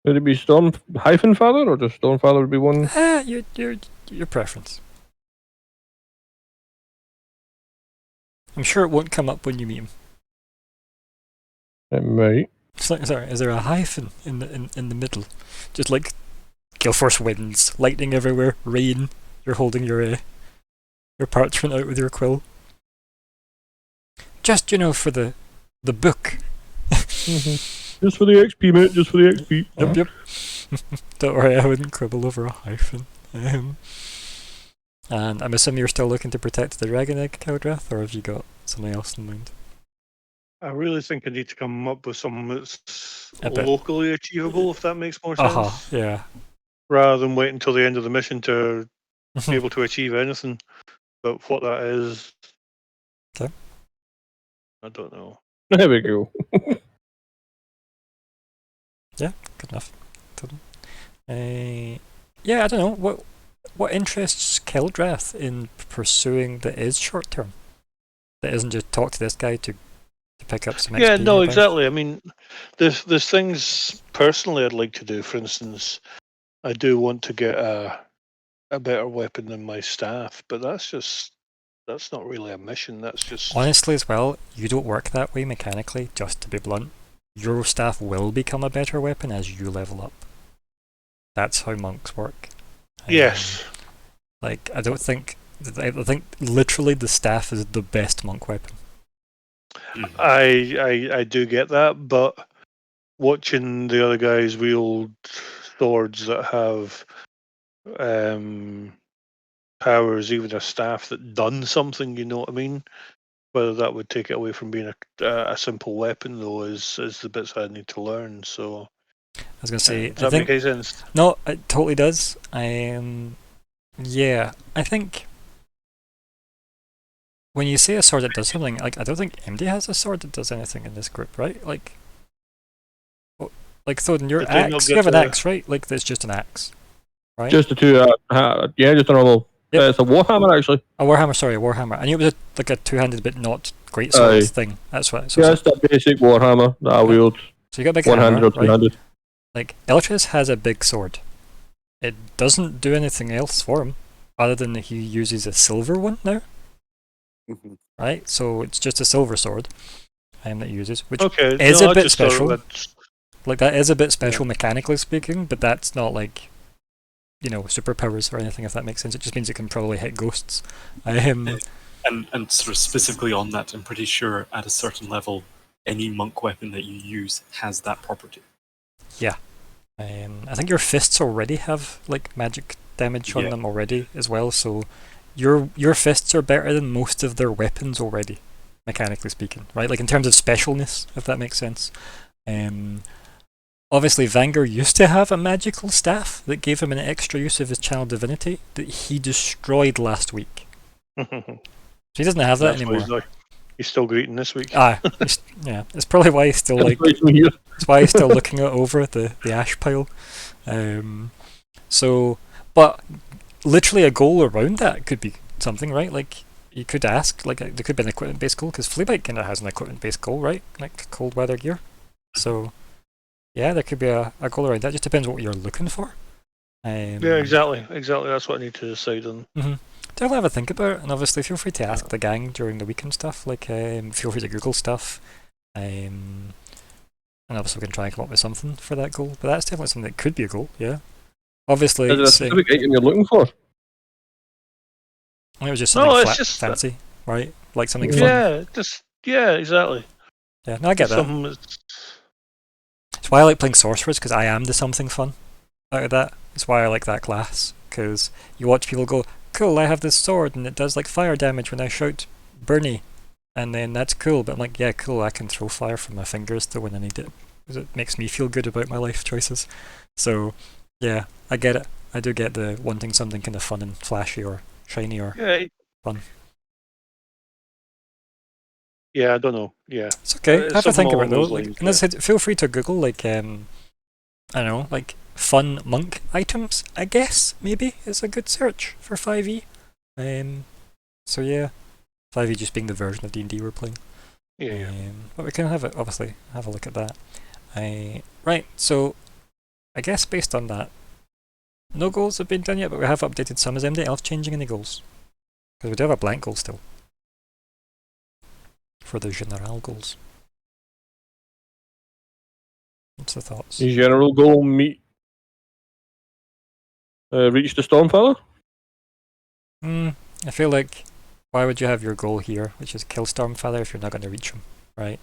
Would it be Storm hyphen Father, or just Stormfather would be one? Your preference. I'm sure it won't come up when you meet him. It might. Sorry, is there a hyphen in the middle? Just like Galeforce winds, lightning everywhere, rain. You're holding your parchment out with your quill. Just for the book. Just for the XP, mate. Just for the XP. Yep. Don't worry, I wouldn't quibble over a hyphen. And I'm assuming you're still looking to protect the dragon egg, Keldrath, or have you got something else in mind? I really think I need to come up with something that's A bit. locally achievable, if that makes more sense. Yeah. Rather than wait until the end of the mission to be able to achieve anything. But what that is, Okay. I don't know. There we go. Yeah, good enough. Yeah, I don't know. What interests Keldrath in pursuing that is short term? That isn't just talk to this guy to pick up some XP. Yeah, no, nearby? exactly. I mean, there's things personally I'd like to do. For instance, I do want to get a better weapon than my staff, but that's not really a mission. That's just Honestly, as well, you don't work that way mechanically. Just to be blunt, your staff will become a better weapon as you level up. That's how monks work. yes. Like, I think literally the staff is the best monk weapon. I do get that, but watching the other guys wield swords that have powers, even a staff that done something, you know what I mean? Whether that would take it away from being a simple weapon, though, is the bits I need to learn. So I was gonna say, does that make any sense? No, it totally does. Yeah, I think when you say a sword that does something, like, I don't think MD has a sword that does anything in this group, right? Like Thoden, your Did they not axe, get you have an the- axe, right? Like, that's just an axe, right? Just the two. Yeah, just a normal. Yep. It's a warhammer actually. A warhammer, sorry, a warhammer. I knew it was like a two-handed but not great sword Aye. thing. That's what. Yeah, it's the basic warhammer that I wield. So you got a big One-handed hammer, or two-handed. right? Like, Eltris has a big sword. It doesn't do anything else for him, other than that he uses a silver one now, right? So it's just a silver sword that he uses, which Okay, is no, a I bit just thought special. that's- Like, that is a bit special mechanically speaking, but that's not like, superpowers or anything, if that makes sense. It just means it can probably hit ghosts. And sort of specifically on that, I'm pretty sure at a certain level, any monk weapon that you use has that property. Yeah. I think your fists already have like magic damage on Yeah. them already as well, so your fists are better than most of their weapons already, mechanically speaking, right? Like in terms of specialness, if that makes sense. Obviously, Vanger used to have a magical staff that gave him an extra use of his channel divinity that he destroyed last week. So he doesn't have that anymore. He's still greeting this week. Yeah, it's probably why he's still like. It's why he's still looking over the ash pile. But literally a goal around that could be something, right? Like you could ask, like there could be an equipment-based goal because Fleabite kind of has an equipment-based goal, right? Like cold weather gear. So yeah, there could be a goal around that. Just depends what you're looking for. Yeah, exactly. That's what I need to decide on. Definitely have a think about it, and obviously feel free to ask the gang during the week and stuff. Like, feel free to Google stuff, and obviously we can try and come up with something for that goal. But that's definitely something that could be a goal. Yeah. Obviously, is there a specific item you're looking for? It was just something fancy, right? Like something fun. Yeah, exactly. Yeah, no, I get that. It's why I like playing sorcerers, because I am the something fun out of that. It's why I like that class, because you watch people go, cool, I have this sword and it does like fire damage when I shout Bernie, and then that's cool, but I'm like, yeah, cool, I can throw fire from my fingers though when I need it, because it makes me feel good about my life choices. So yeah, I get it. I do get the wanting something kind of fun and flashy or shiny or fun. Yeah, I don't know. Yeah, it's okay. Have a think about it though. Like, and as I said, feel free to Google like I don't know, like fun monk items. I guess maybe is a good search for 5e. So yeah, 5e just being the version of D&D we're playing. Yeah. But we can obviously have a look at that. Right. So I guess based on that, no goals have been done yet, but we have updated some. Is anybody else changing any goals? Because we do have a blank goal still for the general goals. What's the thoughts? The general goal reach the Stormfather? I feel like, why would you have your goal here, which is kill Stormfather, if you're not going to reach him, right?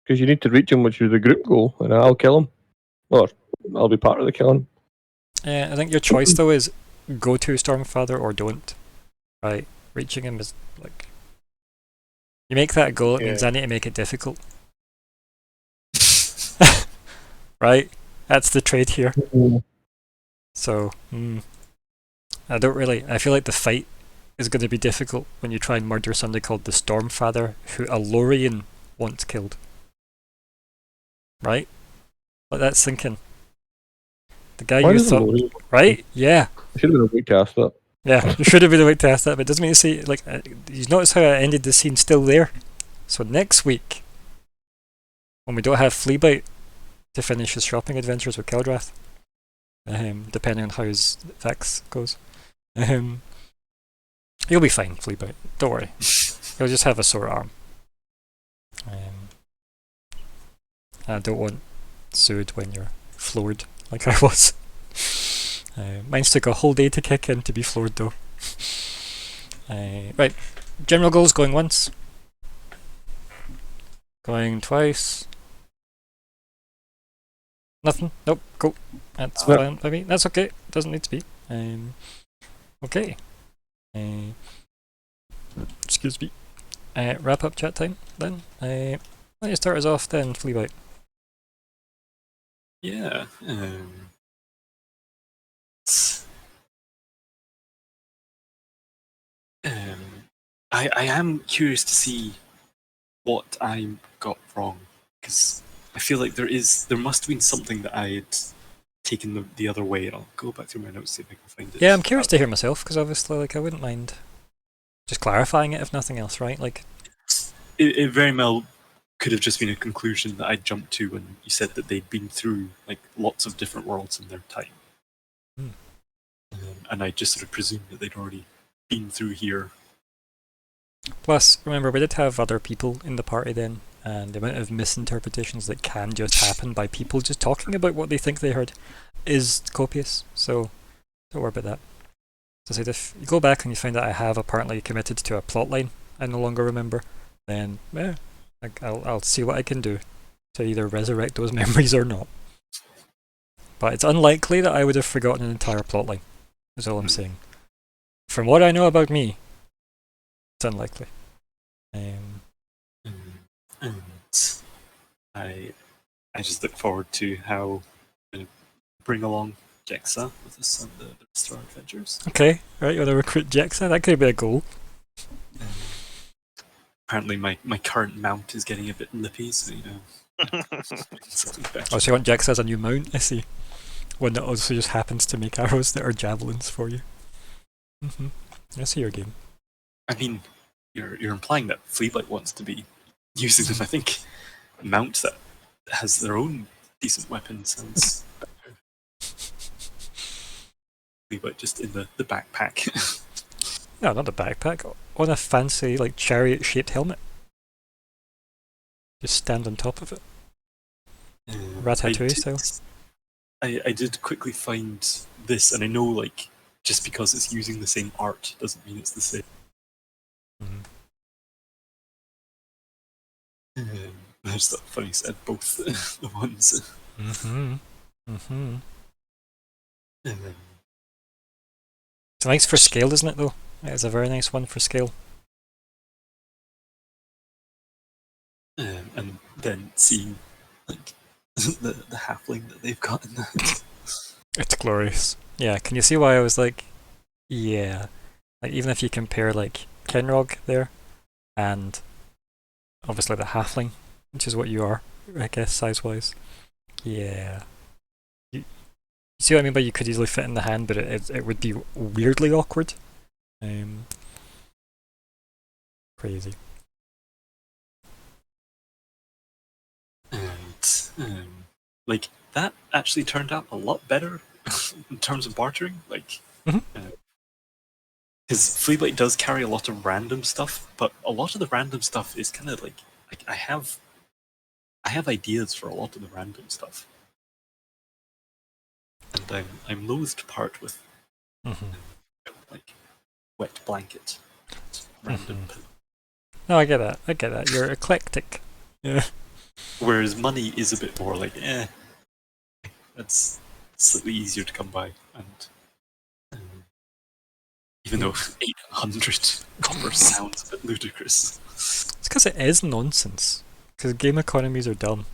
Because you need to reach him, which is the group goal, and I'll kill him. Or I'll be part of the killing. I think your choice though is go to Stormfather or don't. Right? Reaching him is like, you make that goal, it means I need to make it difficult. Right? That's the trade here. So, I feel like the fight is going to be difficult when you try and murder somebody called the Stormfather, who a Lorien once killed. Right? But that's thinking. The guy you thought, right? Yeah. It should have been a week to ask that. Yeah, it should have been a week to ask that, but it doesn't mean to say, like, you notice how I ended the scene still there? So next week, when we don't have Fleabite to finish his shopping adventures with Keldrath, depending on how his vex goes, you'll be fine, Fleabite. Don't worry. He'll just have a sore arm. I don't want sued when you're floored like I was. Mine's took a whole day to kick in to be floored though. Right, general goals going once, going twice. Nothing. Nope. Cool. That's fine by me. That's okay. Doesn't need to be. Okay. Excuse me. Wrap up chat time then. Why don't you start us off then, Fleabite? Yeah. I am curious to see what I got wrong, because I feel like there must have been something that I had taken the other way, and I'll go back through my notes, see if I can find it. Yeah, I'm curious to hear myself, because obviously, like, I wouldn't mind just clarifying it if nothing else, right? Like, it very well could have just been a conclusion that I jumped to when you said that they'd been through like lots of different worlds in their time, and I just sort of presumed that they'd already been through here. Plus, remember, we did have other people in the party then, and the amount of misinterpretations that can just happen by people just talking about what they think they heard is copious, so don't worry about that. As I said, if you go back and you find that I have apparently committed to a plotline I no longer remember, then yeah, I'll see what I can do to either resurrect those memories or not. But it's unlikely that I would have forgotten an entire plotline, is all I'm saying. From what I know about me, it's unlikely. And I just look forward to how we're going to bring along Jexa with us on the rest of our adventures. Okay, right, you want to recruit Jexa? That could be a goal. Apparently my current mount is getting a bit lippy, so something better. Oh, so you want Jexa as a new mount? I see. One that also just happens to make arrows that are javelins for you. I see your game. I mean, you're implying that Fleablight wants to be using them. I think a mount that has their own decent weapons sounds better. Fleablight just in the backpack. No, not the backpack. On a fancy, like, chariot-shaped helmet. Just stand on top of it. Ratatouille style. I did quickly find this, and I know, like, just because it's using the same art doesn't mean it's the same. I just thought funny said both the ones. It's nice for scale, isn't it, though? It's a very nice one for scale. And then seeing, like, the halfling that they've got in that. It's glorious. Yeah, can you see why I was like, yeah. Like, even if you compare, like, Kenrog there, and obviously the halfling, which is what you are, I guess, size-wise. Yeah. You see what I mean by you could easily fit in the hand, but it would be weirdly awkward. Crazy. And, like, that actually turned out a lot better in terms of bartering. Like, because Fleablight does carry a lot of random stuff, but a lot of the random stuff is kind of like I have ideas for a lot of the random stuff, and I'm loath to part with like wet blanket, random. No, I get that. You're eclectic. Yeah. Whereas money is a bit more like, that's slightly easier to come by, and even though 800 copper sounds a bit ludicrous. It's because it is nonsense. Because game economies are dumb.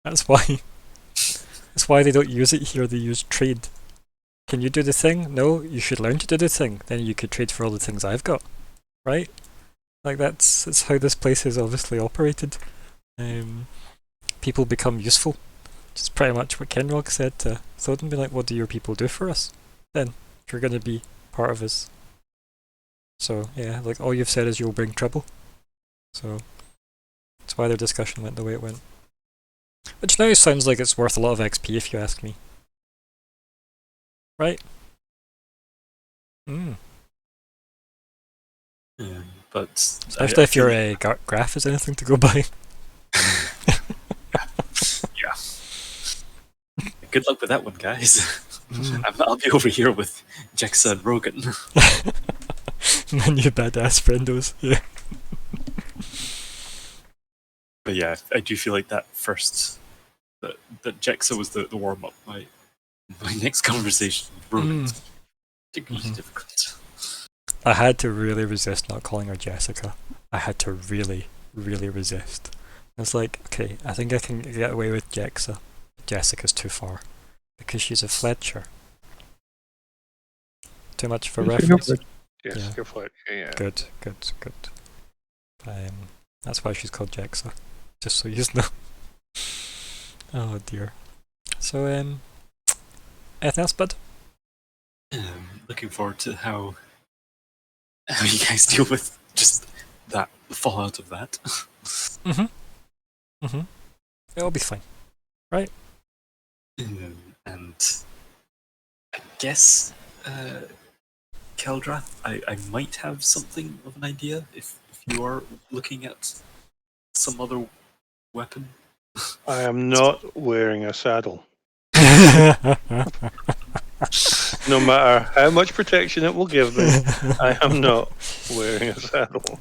That's why. That's why they don't use it here. They use trade. Can you do the thing? No, you should learn to do the thing. Then you could trade for all the things I've got, right? Like that's how this place is obviously operated. People become useful. Which is pretty much what Kenrog said to Thoden. Be like, what do your people do for us? Then, if you're going to be part of us. So yeah, like all you've said is you'll bring trouble. So that's why their discussion went the way it went. Which now sounds like it's worth a lot of XP if you ask me. Right? But especially if your graph is anything to go by. Yeah. Good luck with that one, guys. I'll be over here with Jexa and Rogan. My new badass friendos, yeah. But yeah, I do feel like that Jexa was the warm up. My next conversation with Rogan is particularly difficult. I had to really resist not calling her Jessica. I had to really, really resist. It's like, okay, I think I can get away with Jexa. Jessica's too far. Because she's a Fletcher. Too much for reference. Yes, Yeah. you're fine. Yeah. Good. That's why she's called Jexa. Just so you know. Oh dear. So, anything else, bud? Looking forward to how you guys deal with just the fallout of that. It'll be fine. Right? And I guess, Keldra, I might have something of an idea if you are looking at some other weapon. I am not wearing a saddle. No matter how much protection it will give me, I am not wearing a saddle.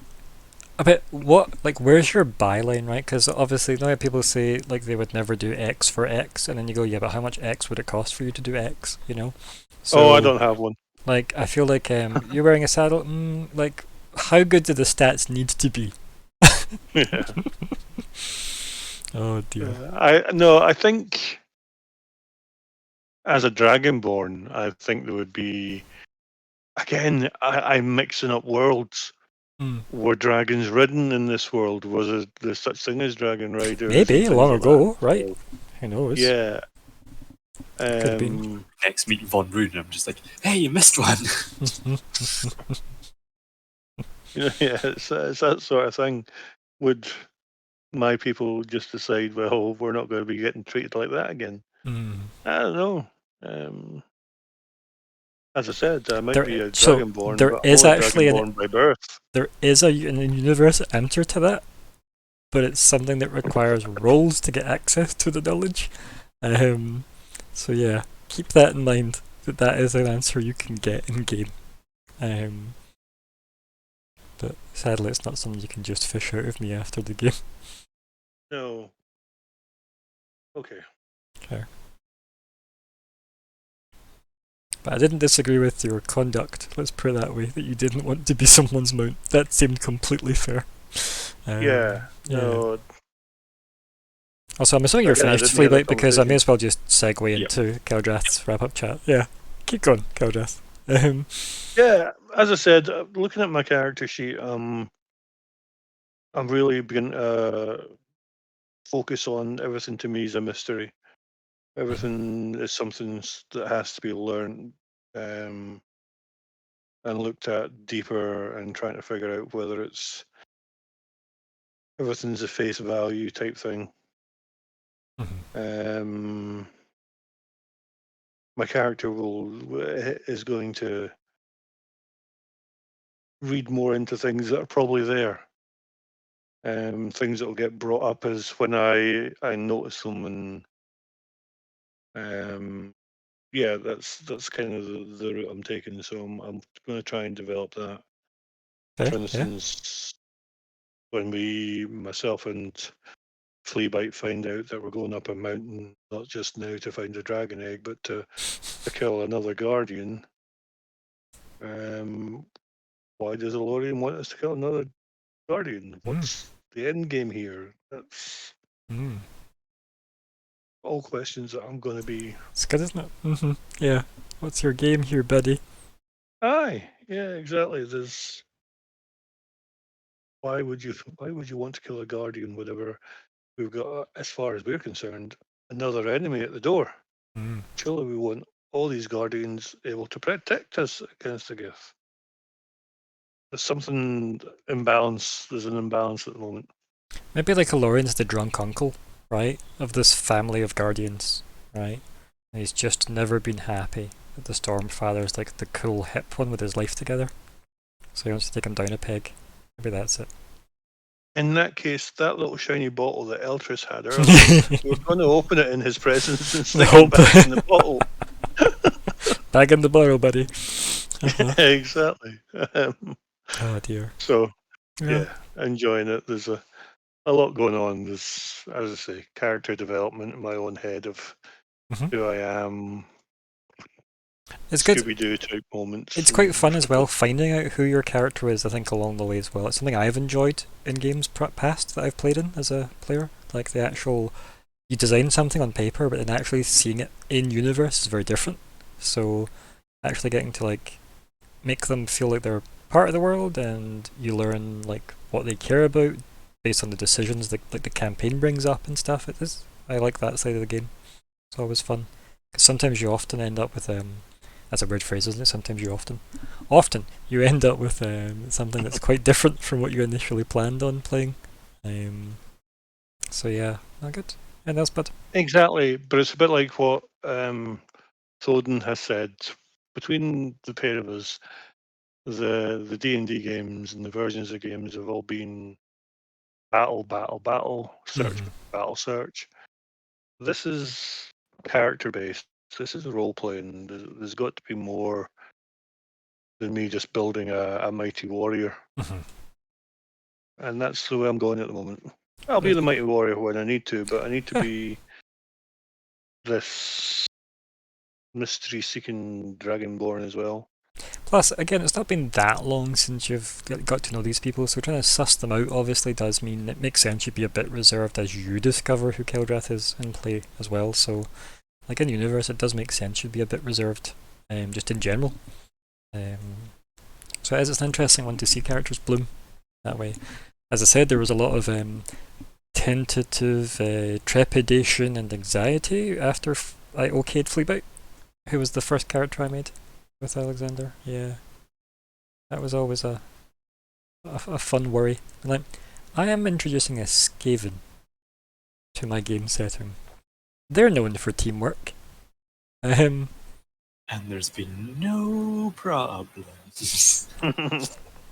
But where's your byline, right? Because obviously, now people say like they would never do X for X, and then you go, yeah, but how much X would it cost for you to do X? You know? So, Oh, I don't have one. Like, I feel like you're wearing a saddle. Like, how good do the stats need to be? Yeah. Oh dear. I think as a Dragonborn, I think there would be again. I'm mixing up worlds. Mm. Were dragons ridden in this world? Was there such thing as dragon riders? Maybe and things long like ago, that? right? So, Who knows? yeah. Could be. Next meet Von Rune, I'm just like, hey, you missed one. Yeah, it's that sort of thing. Would my people just decide, well, we're not going to be getting treated like that again? I don't know. As I said, I might be a dragonborn, there but is only actually dragonborn by birth. there is an universe answer to that, but it's something that requires rolls to get access to the knowledge. So yeah, keep that in mind, that is an answer you can get in game. But sadly it's not something you can just fish out of me after the game. No. Okay. Okay. But I didn't disagree with your conduct, let's put it that way, that you didn't want to be someone's mount. That seemed completely fair. Yeah. No. Also, I'm assuming you're Again, I finished, didn't hear Fleabite, the because I may conversation. as well just segue into Keldrath's wrap-up chat. Yeah, keep going, Keldrath. Yeah, as I said, looking at my character sheet, I'm really beginning to focus on everything to me is a mystery. Everything is something that has to be learned and looked at deeper and trying to figure out whether it's everything's a face value type thing. My character is going to read more into things that are probably there. Things that will get brought up as when I notice them, and yeah, that's kind of the route I'm taking. So I'm going to try and develop that. Okay, For yeah. instance, when myself and Fleabite find out that we're going up a mountain, not just now to find a dragon egg, but to kill another guardian. Why does Elorian want us to kill another guardian? What's the end game here? That's all questions that I'm going to be. It's good, isn't it? Yeah. What's your game here, buddy? Aye, yeah, exactly. There's why would you want to kill a guardian? Whatever we've got, as far as we're concerned, another enemy at the door. Surely we want all these guardians able to protect us against the gift. There's something imbalance. There's an imbalance at the moment. Maybe like Elorian's the drunk uncle, right? Of this family of guardians, right? And he's just never been happy that the Stormfather's like the cool hip one with his life together. So he wants to take him down a peg. Maybe that's it. In that case, that little shiny bottle that Eltris had earlier, we're going to open it in his presence and stick it back in the bottle. Back in the bottle, buddy. Exactly. Oh dear. So, yeah, enjoying it. There's a lot going on. There's, as I say, character development in my own head of who I am. It's good. Scooby-Doo type moments. It's quite fun as well, finding out who your character is, I think, along the way as well. It's something I've enjoyed in games past that I've played in as a player. Like the actual, you design something on paper, but then actually seeing it in universe is very different. So actually getting to like make them feel like they're part of the world, and you learn like what they care about based on the decisions that like the campaign brings up and stuff. I like that side of the game. It's always fun. Because sometimes you often end up with that's a weird phrase, isn't it? Sometimes you often you end up with something that's quite different from what you initially planned on playing. So yeah, not good. And that's bad. Exactly, but it's a bit like what Thoden has said. Between the pair of us, the D&D games and the versions of games have all been battle, search, battle, search. This is character based. This is role playing. There's got to be more than me just building a mighty warrior. And that's the way I'm going at the moment. I'll be the mighty warrior when I need to, but I need to be this mystery seeking dragonborn as well. Plus, again, it's not been that long since you've got to know these people, so trying to suss them out obviously does mean it makes sense you'd be a bit reserved as you discover who Keldrath is in play as well. So, like in universe, it does make sense you'd be a bit reserved, just in general. So it's an interesting one to see characters bloom that way. As I said, there was a lot of tentative trepidation and anxiety after I okayed Fleabite, who was the first character I made with Alexander. Yeah, that was always a fun worry. And like, I am introducing a Skaven to my game setting. They're known for teamwork. And there's been no problems.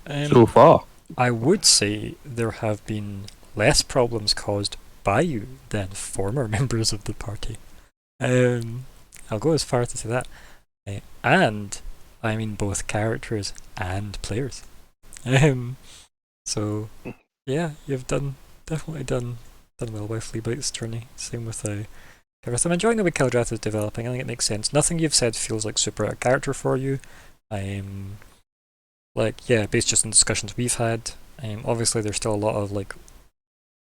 So far. I would say there have been less problems caused by you than former members of the party. I'll go as far as to say that. And I mean both characters and players. So yeah, you've definitely done well by Fleabite's journey. Same with Keldrath. I'm enjoying the way Keldrath is developing. I think it makes sense. Nothing you've said feels like super out of character for you. Based just on discussions we've had. Obviously there's still a lot of like,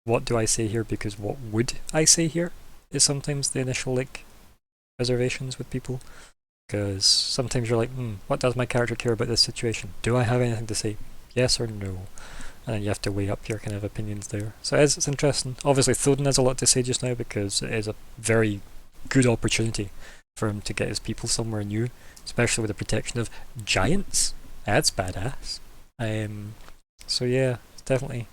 what do I say here because what would I say here is sometimes the initial like reservations with people. Because sometimes you're like, what does my character care about this situation? Do I have anything to say? Yes or no? And then you have to weigh up your kind of opinions there. So it's interesting. Obviously Thoden has a lot to say just now because it is a very good opportunity for him to get his people somewhere new, especially with the protection of giants. That's badass. So yeah, it's definitely,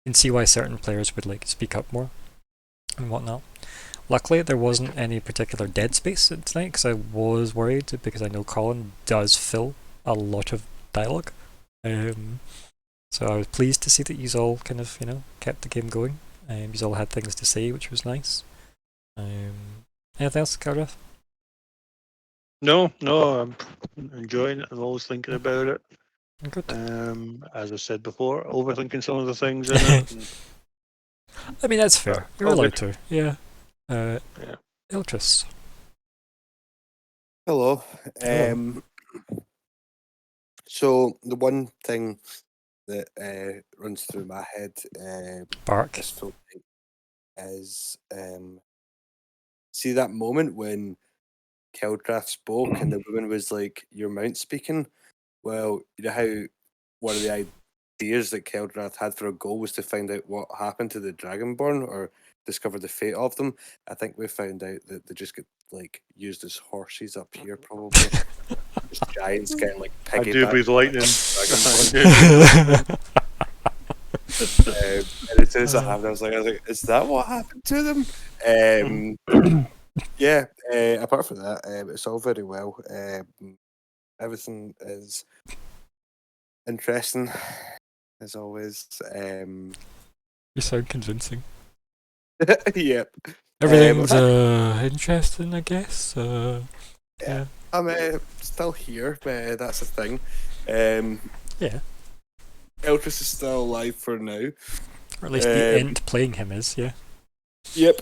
you can see why certain players would like speak up more and whatnot. Luckily, there wasn't any particular dead space tonight because I was worried because I know Colin does fill a lot of dialogue. So I was pleased to see that you all kind of, kept the game going. You all had things to say, which was nice. Anything else, Keldrath? No, I'm enjoying it. I'm always thinking about it. Good. As I said before, overthinking some of the things in it. I mean, that's fair. You're all allowed good. to. Yeah. Yeah. Eltris. Hello. Hello. So the one thing that runs through my head Bark. this full thing is see that moment when Keldrath spoke and the woman was like, "Your mount speaking." Well, you know how one of the ideas that Keldrath had for a goal was to find out what happened to the Dragonborn or discover the fate of them. I think we found out that they just get like used as horses up here, probably. Just giants getting like I piggyback. do breathe lightning. Dragonborn. And as soon as that happened, I was like, is that what happened to them? Yeah. Apart from that, it's all very well. Everything is interesting, as always. You sound convincing. Yep. Everything's interesting, I guess. Yeah. I'm still here. That's the thing. Yeah. Eltris is still alive for now. Or at least the ent playing him is, yeah. Yep.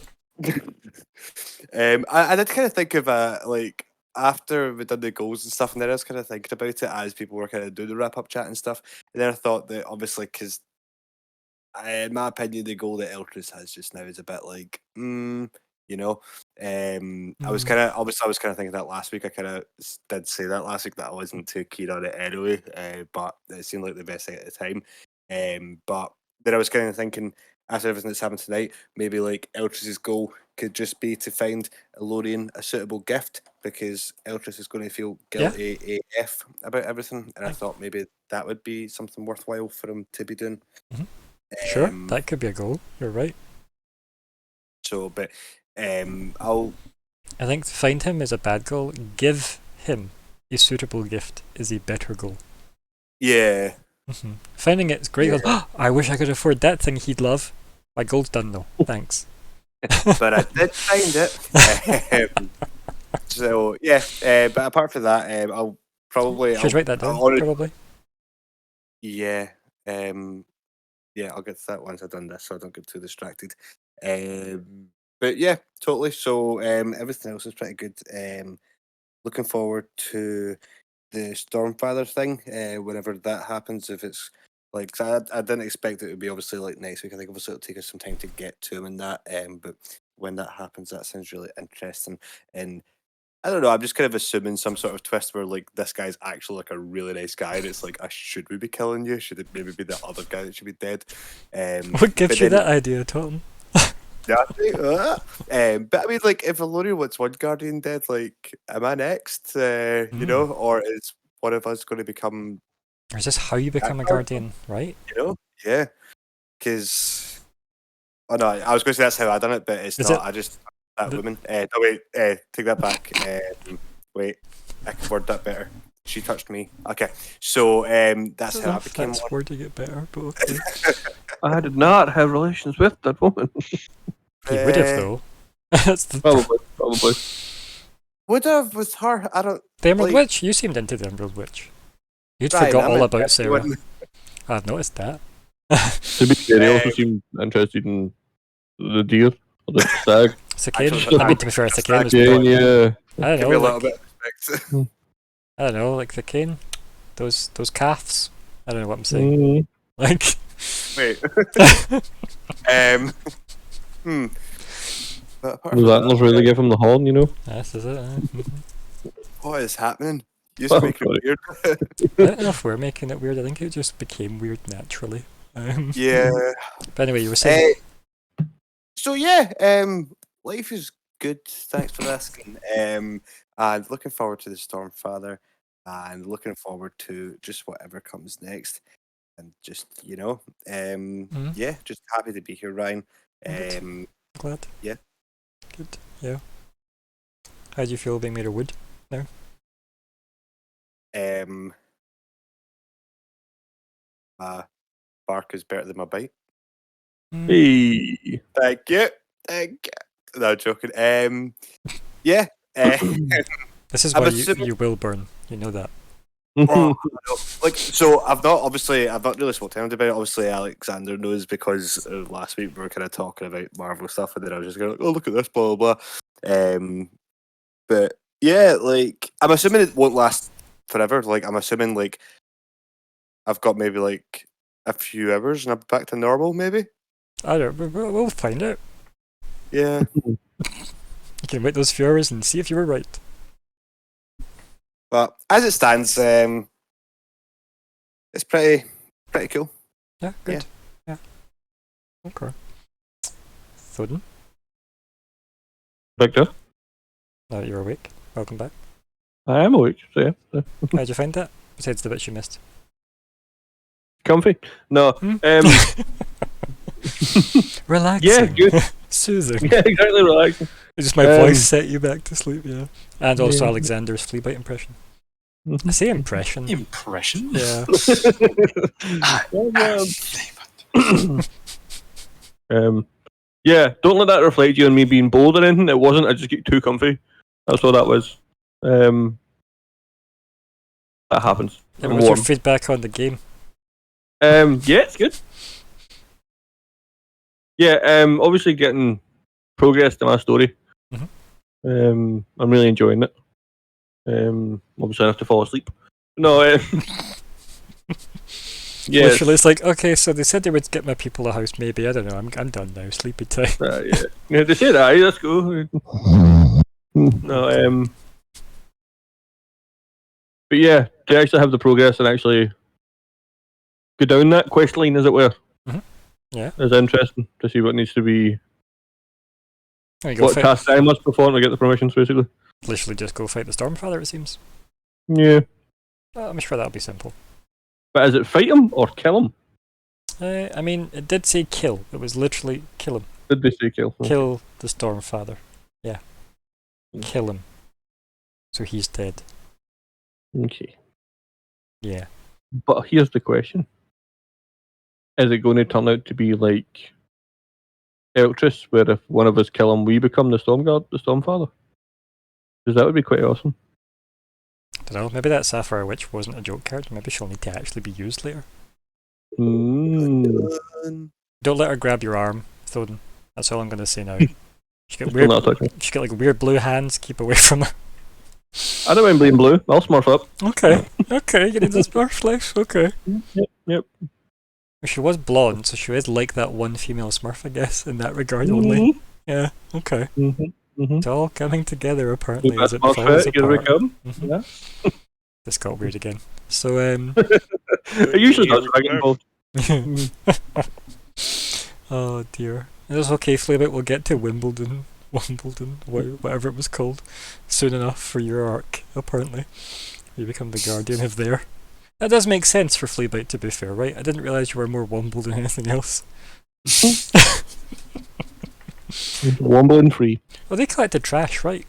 I did kind of think of like after we done the goals and stuff, and then I was kind of thinking about it as people were kind of doing the wrap up chat and stuff. And then I thought that obviously, because in my opinion, the goal that Eltris has just now is a bit like, I was kind of obviously I was kind of thinking that last week. I kind of did say that last week that I wasn't too keen on it anyway, but it seemed like the best thing at the time. But then I was kind of thinking after everything that's happened tonight, maybe like Eltris's goal could just be to find Lorien a suitable gift because Eltris is going to feel guilty AF about everything, and I thought maybe that would be something worthwhile for him to be doing. Sure, that could be a goal. You're right. So, but I think to find him is a bad goal. Give him a suitable gift is a better goal. Yeah. Finding it's great. Yeah. Oh, I wish I could afford that thing he'd love. My goal's done though. Thanks. But I did find it. So yeah. But apart from that, I'll probably. Should write that down. Probably. Yeah. Yeah, I'll get to that once I've done this, so I don't get too distracted. But yeah, totally. So everything else is pretty good. Looking forward to the Stormfather thing. Whenever that happens, if it's like, 'cause I didn't expect it to be obviously like next week. I think obviously it'll take us some time to get to him and that. But when that happens, that sounds really interesting. And I don't know. I'm just kind of assuming some sort of twist where like this guy's actually like a really nice guy, and it's like, should we be killing you? Should it maybe be the other guy that should be dead? What gives but you then- that idea, Tom? But I mean, like, if Valoria wants one Guardian dead, like, am I next? You know, or is one of us going to become, Or is this how you become a Guardian? guardian, right? you know? Yeah, because oh no, I was going to say that's how I done it, but it's Is not. it- I just that the- woman. No, wait, take that back. Wait, I can word that better. She touched me. Okay, so that's how I became That's one. wording it better, but okay. I did not have relations with that woman. You would have, though. That's the Probably. Would have with her. I don't. The Emerald like- Witch? You seemed into the Emerald Witch. You'd Ryan, forgot I'm all about interested Sarah. in- I've noticed that. To be fair, he also seemed interested in the deer or the stag. Cicane? Actually, I mean, to be fair, Cicane was Yeah, born. yeah. I don't Give me a know, little like, bit of respect. I don't know, like Cicane. Those calves. I don't know what I'm saying. Mm. Like, Wait. Hmm. But apart Those from antlers that, really give him the horn, you know. this is it. what is happening? You Oh, just make it sorry. weird. I don't know if we're making it weird. I think it just became weird naturally. Yeah. But anyway, you were saying. So yeah, life is good. Thanks for asking. And looking forward to the Stormfather, and looking forward to just whatever comes next. And just yeah, just happy to be here, Ryan. Good. Glad. Yeah. Good. Yeah. How do you feel being made of wood? My bark is better than my bite. Hey. Thank you. Thank you. No, joking. Yeah. This is I'm why assuming- you will burn. You know that. Well, like, so I've not really spoken to him about it. Obviously, Alexander knows because last week we were kind of talking about Marvel stuff, and then I was just going, "Oh, look at this, blah blah blah." But yeah, like, I'm assuming it won't last forever. Like, I'm assuming like I've got maybe like a few hours and I'm back to normal. Maybe. I don't. We'll find out. Yeah. You can wait those few hours and see if you were right. But as it stands, it's pretty cool. Yeah. Good. Yeah. Okay. Thoden, Victor, now that you're awake, welcome back. I am awake, so yeah. How'd you find that? Besides the bits you missed. Comfy? No. Hmm? Yeah, Relaxing. good. Soothing. Yeah, exactly, relaxing. Just my voice set you back to sleep, yeah. And also Yeah. Alexander's flea bite impression. Mhm. I say impression. Impression? Yeah. Yeah, don't let that reflect you on me being bold or anything. It wasn't. I just get too comfy. That's what that was. That happens. Yeah, I'm what's your warm. feedback on the game? Yeah, it's good. Yeah, obviously getting progress to my story. Mhm. I'm really enjoying it. Obviously I have to fall asleep. No, yeah, Literally, it's like, okay, so they said they would get my people a house, maybe. I don't know, I'm done now, sleepy time. yeah. Yeah, they say that, let's go. No, but yeah, to actually have the progress and actually go down that quest line, as it were, Yeah. is interesting to see what needs to be, There you go, what fight, task I must perform to get the permissions, basically. literally just go fight the Stormfather, it seems. Yeah, I'm sure that'll be simple. but is it fight him or kill him? I mean, it did say kill. It was literally kill him. Did they say kill? Kill the Stormfather. Yeah. Mm. Kill him. So he's dead. Okay, Yeah. but here's the question: is it going to turn out to be like Eltress, where if one of us kill him, we become the Stormguard, the Stormfather? Because that would be quite awesome. I don't know, maybe that Sapphire Witch wasn't a joke card. Maybe she'll need to actually be used later. Mm. Don't let her grab your arm, Thoden. That's all I'm going to say now. She got Still weird. not touching. She got like weird blue hands. Keep away from her. I don't mind being blue. I'll smurf up. Okay, okay, you need the Smurf life. Okay. Yep. She was blonde, so she is like that one female Smurf, I guess, in that regard only. Yeah. Okay. It's all coming together apparently as it falls Here we apart. come. Mhm. Yeah. This got weird again. So It usually does when I get involved. oh dear. It's okay, Flaybit. We'll get to Wimbledon, whatever it was called, soon enough for your arc. Apparently, you become the guardian of there. That does make sense for Fleabite, to be fair, right? I didn't realise you were more Womble than anything else. Wombling free. Well, they collected trash, right?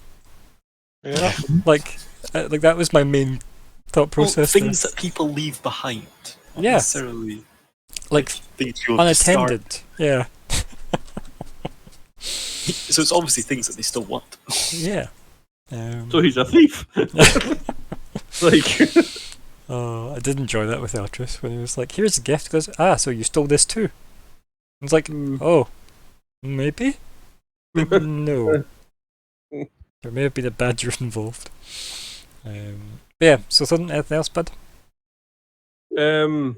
Yeah. Like that was my main thought process. Things that people leave behind. Not Yeah. necessarily like things you'll discard. unattended. Yeah. So it's obviously things that they still want. Yeah. So he's a thief. Like. I did enjoy that with Eltris when he was like, "Here's a gift." He goes, "Ah, so you stole this too?" It's like, "Oh, maybe, no." There may have been a badger involved. But yeah. So anything else, bud? No,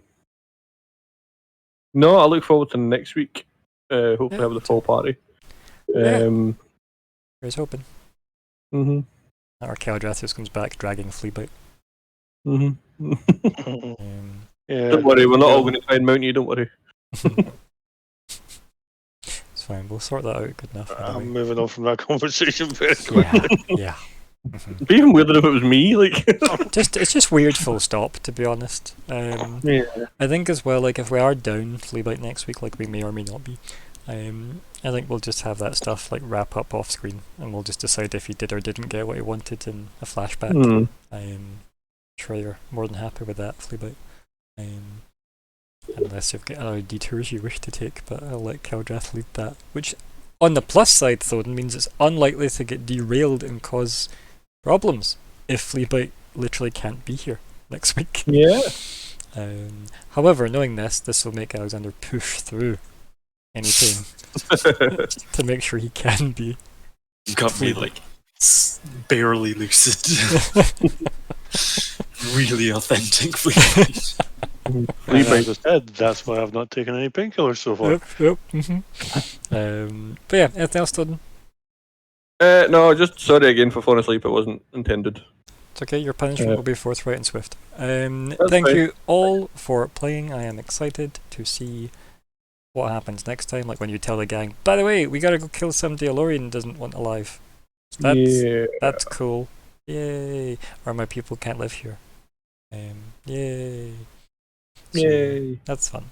I look forward to next week. Hopefully have the full party. Here's hoping. Mhm. Or Caldrathus comes back dragging Fleabite. Mhm. Yeah. Don't worry, we're not all going to try and mount you. Don't worry. It's fine. We'll sort that out. Good enough. I'm Anyway. moving on from that conversation very quickly. Yeah. It'd be even weirder if it was me. Like. It's just weird. Full stop. To be honest. Yeah. I think as well. Like if we are down Fleabite next week, like we may or may not be. I think we'll just have that stuff like wrap up off screen, and we'll just decide if he did or didn't get what he wanted in a flashback. Sure you're more than happy with that, Fleabite. Unless you've got other detours you wish to take, but I'll let Keldrath lead that. Which, on the plus side though, means it's unlikely to get derailed and cause problems if Fleabite literally can't be here next week. Yeah. However, knowing this will make Alexander push through any pain to make sure he can be. You got me like barely lucid. Really authentic Fleabite. As I said, that's why I've not taken any painkillers so far. Yep. But yeah, anything else, Todd? No, just sorry again for falling asleep. It wasn't intended. It's okay, your punishment will be forthright and swift. Thank fine. you all for playing. I am excited to see what happens next time. Like when you tell the gang, by the way, we gotta go kill somebody Elorian doesn't want alive. That's cool. Yay. Or my people can't live here. Yay. So, Yay. that's fun.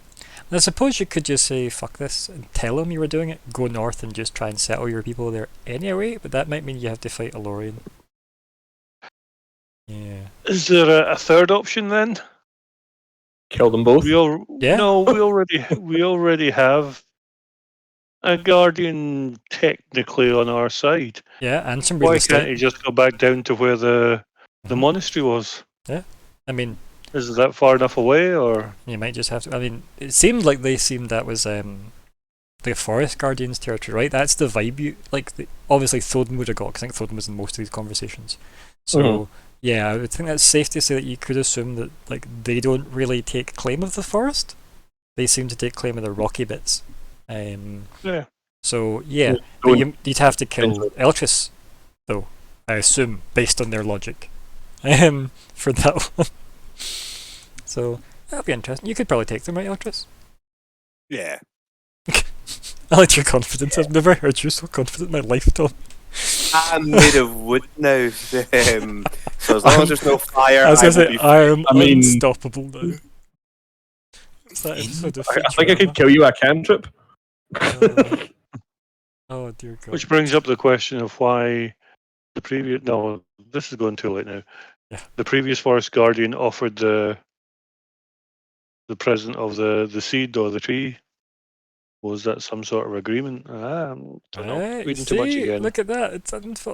And I suppose you could just say, fuck this, and tell them you were doing it. Go north and just try and settle your people there anyway, but that might mean you have to fight Elorian. Yeah. Is there a third option then? Kill them both. Yeah. No, we already have a guardian technically on our side. Yeah, and some Why real can't estate. he just go back down to where the Mhm. monastery was? I mean, Is that far enough away, or you might just have to. I mean, it seemed like that was the Forest Guardians territory, right? That's the vibe you like. Obviously, Thoden would have got, 'cause I think Thoden was in most of these conversations. So yeah, I would think that's safe to say that you could assume that like they don't really take claim of the forest. They seem to take claim of the rocky bits. yeah? So yeah, but you'd have to kill Eltris, though. I assume based on their logic, for that one. So that'll be interesting. You could probably take them, right, Eltris? Yeah. I like your confidence. I've never heard you so confident in my life, Tom. I'm made of wood now. So as long as there's no fire, I was will gonna say, be I am I mean- unstoppable now. It's that episode of I think I could kill you a cantrip. Oh dear God. Which brings up the question of why the previous. No, this is going too late now. Yeah. The previous forest guardian offered the present of the seed or the tree. Was that some sort of agreement? Don't know. Reading too much again. Look at that. It's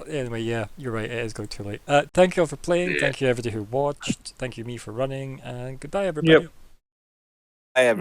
anyway, yeah, you're right. It is going too late. Thank you all for playing. Thank you everybody who watched. Thank you me for running. And goodbye everybody. Yep. Hi, everyone.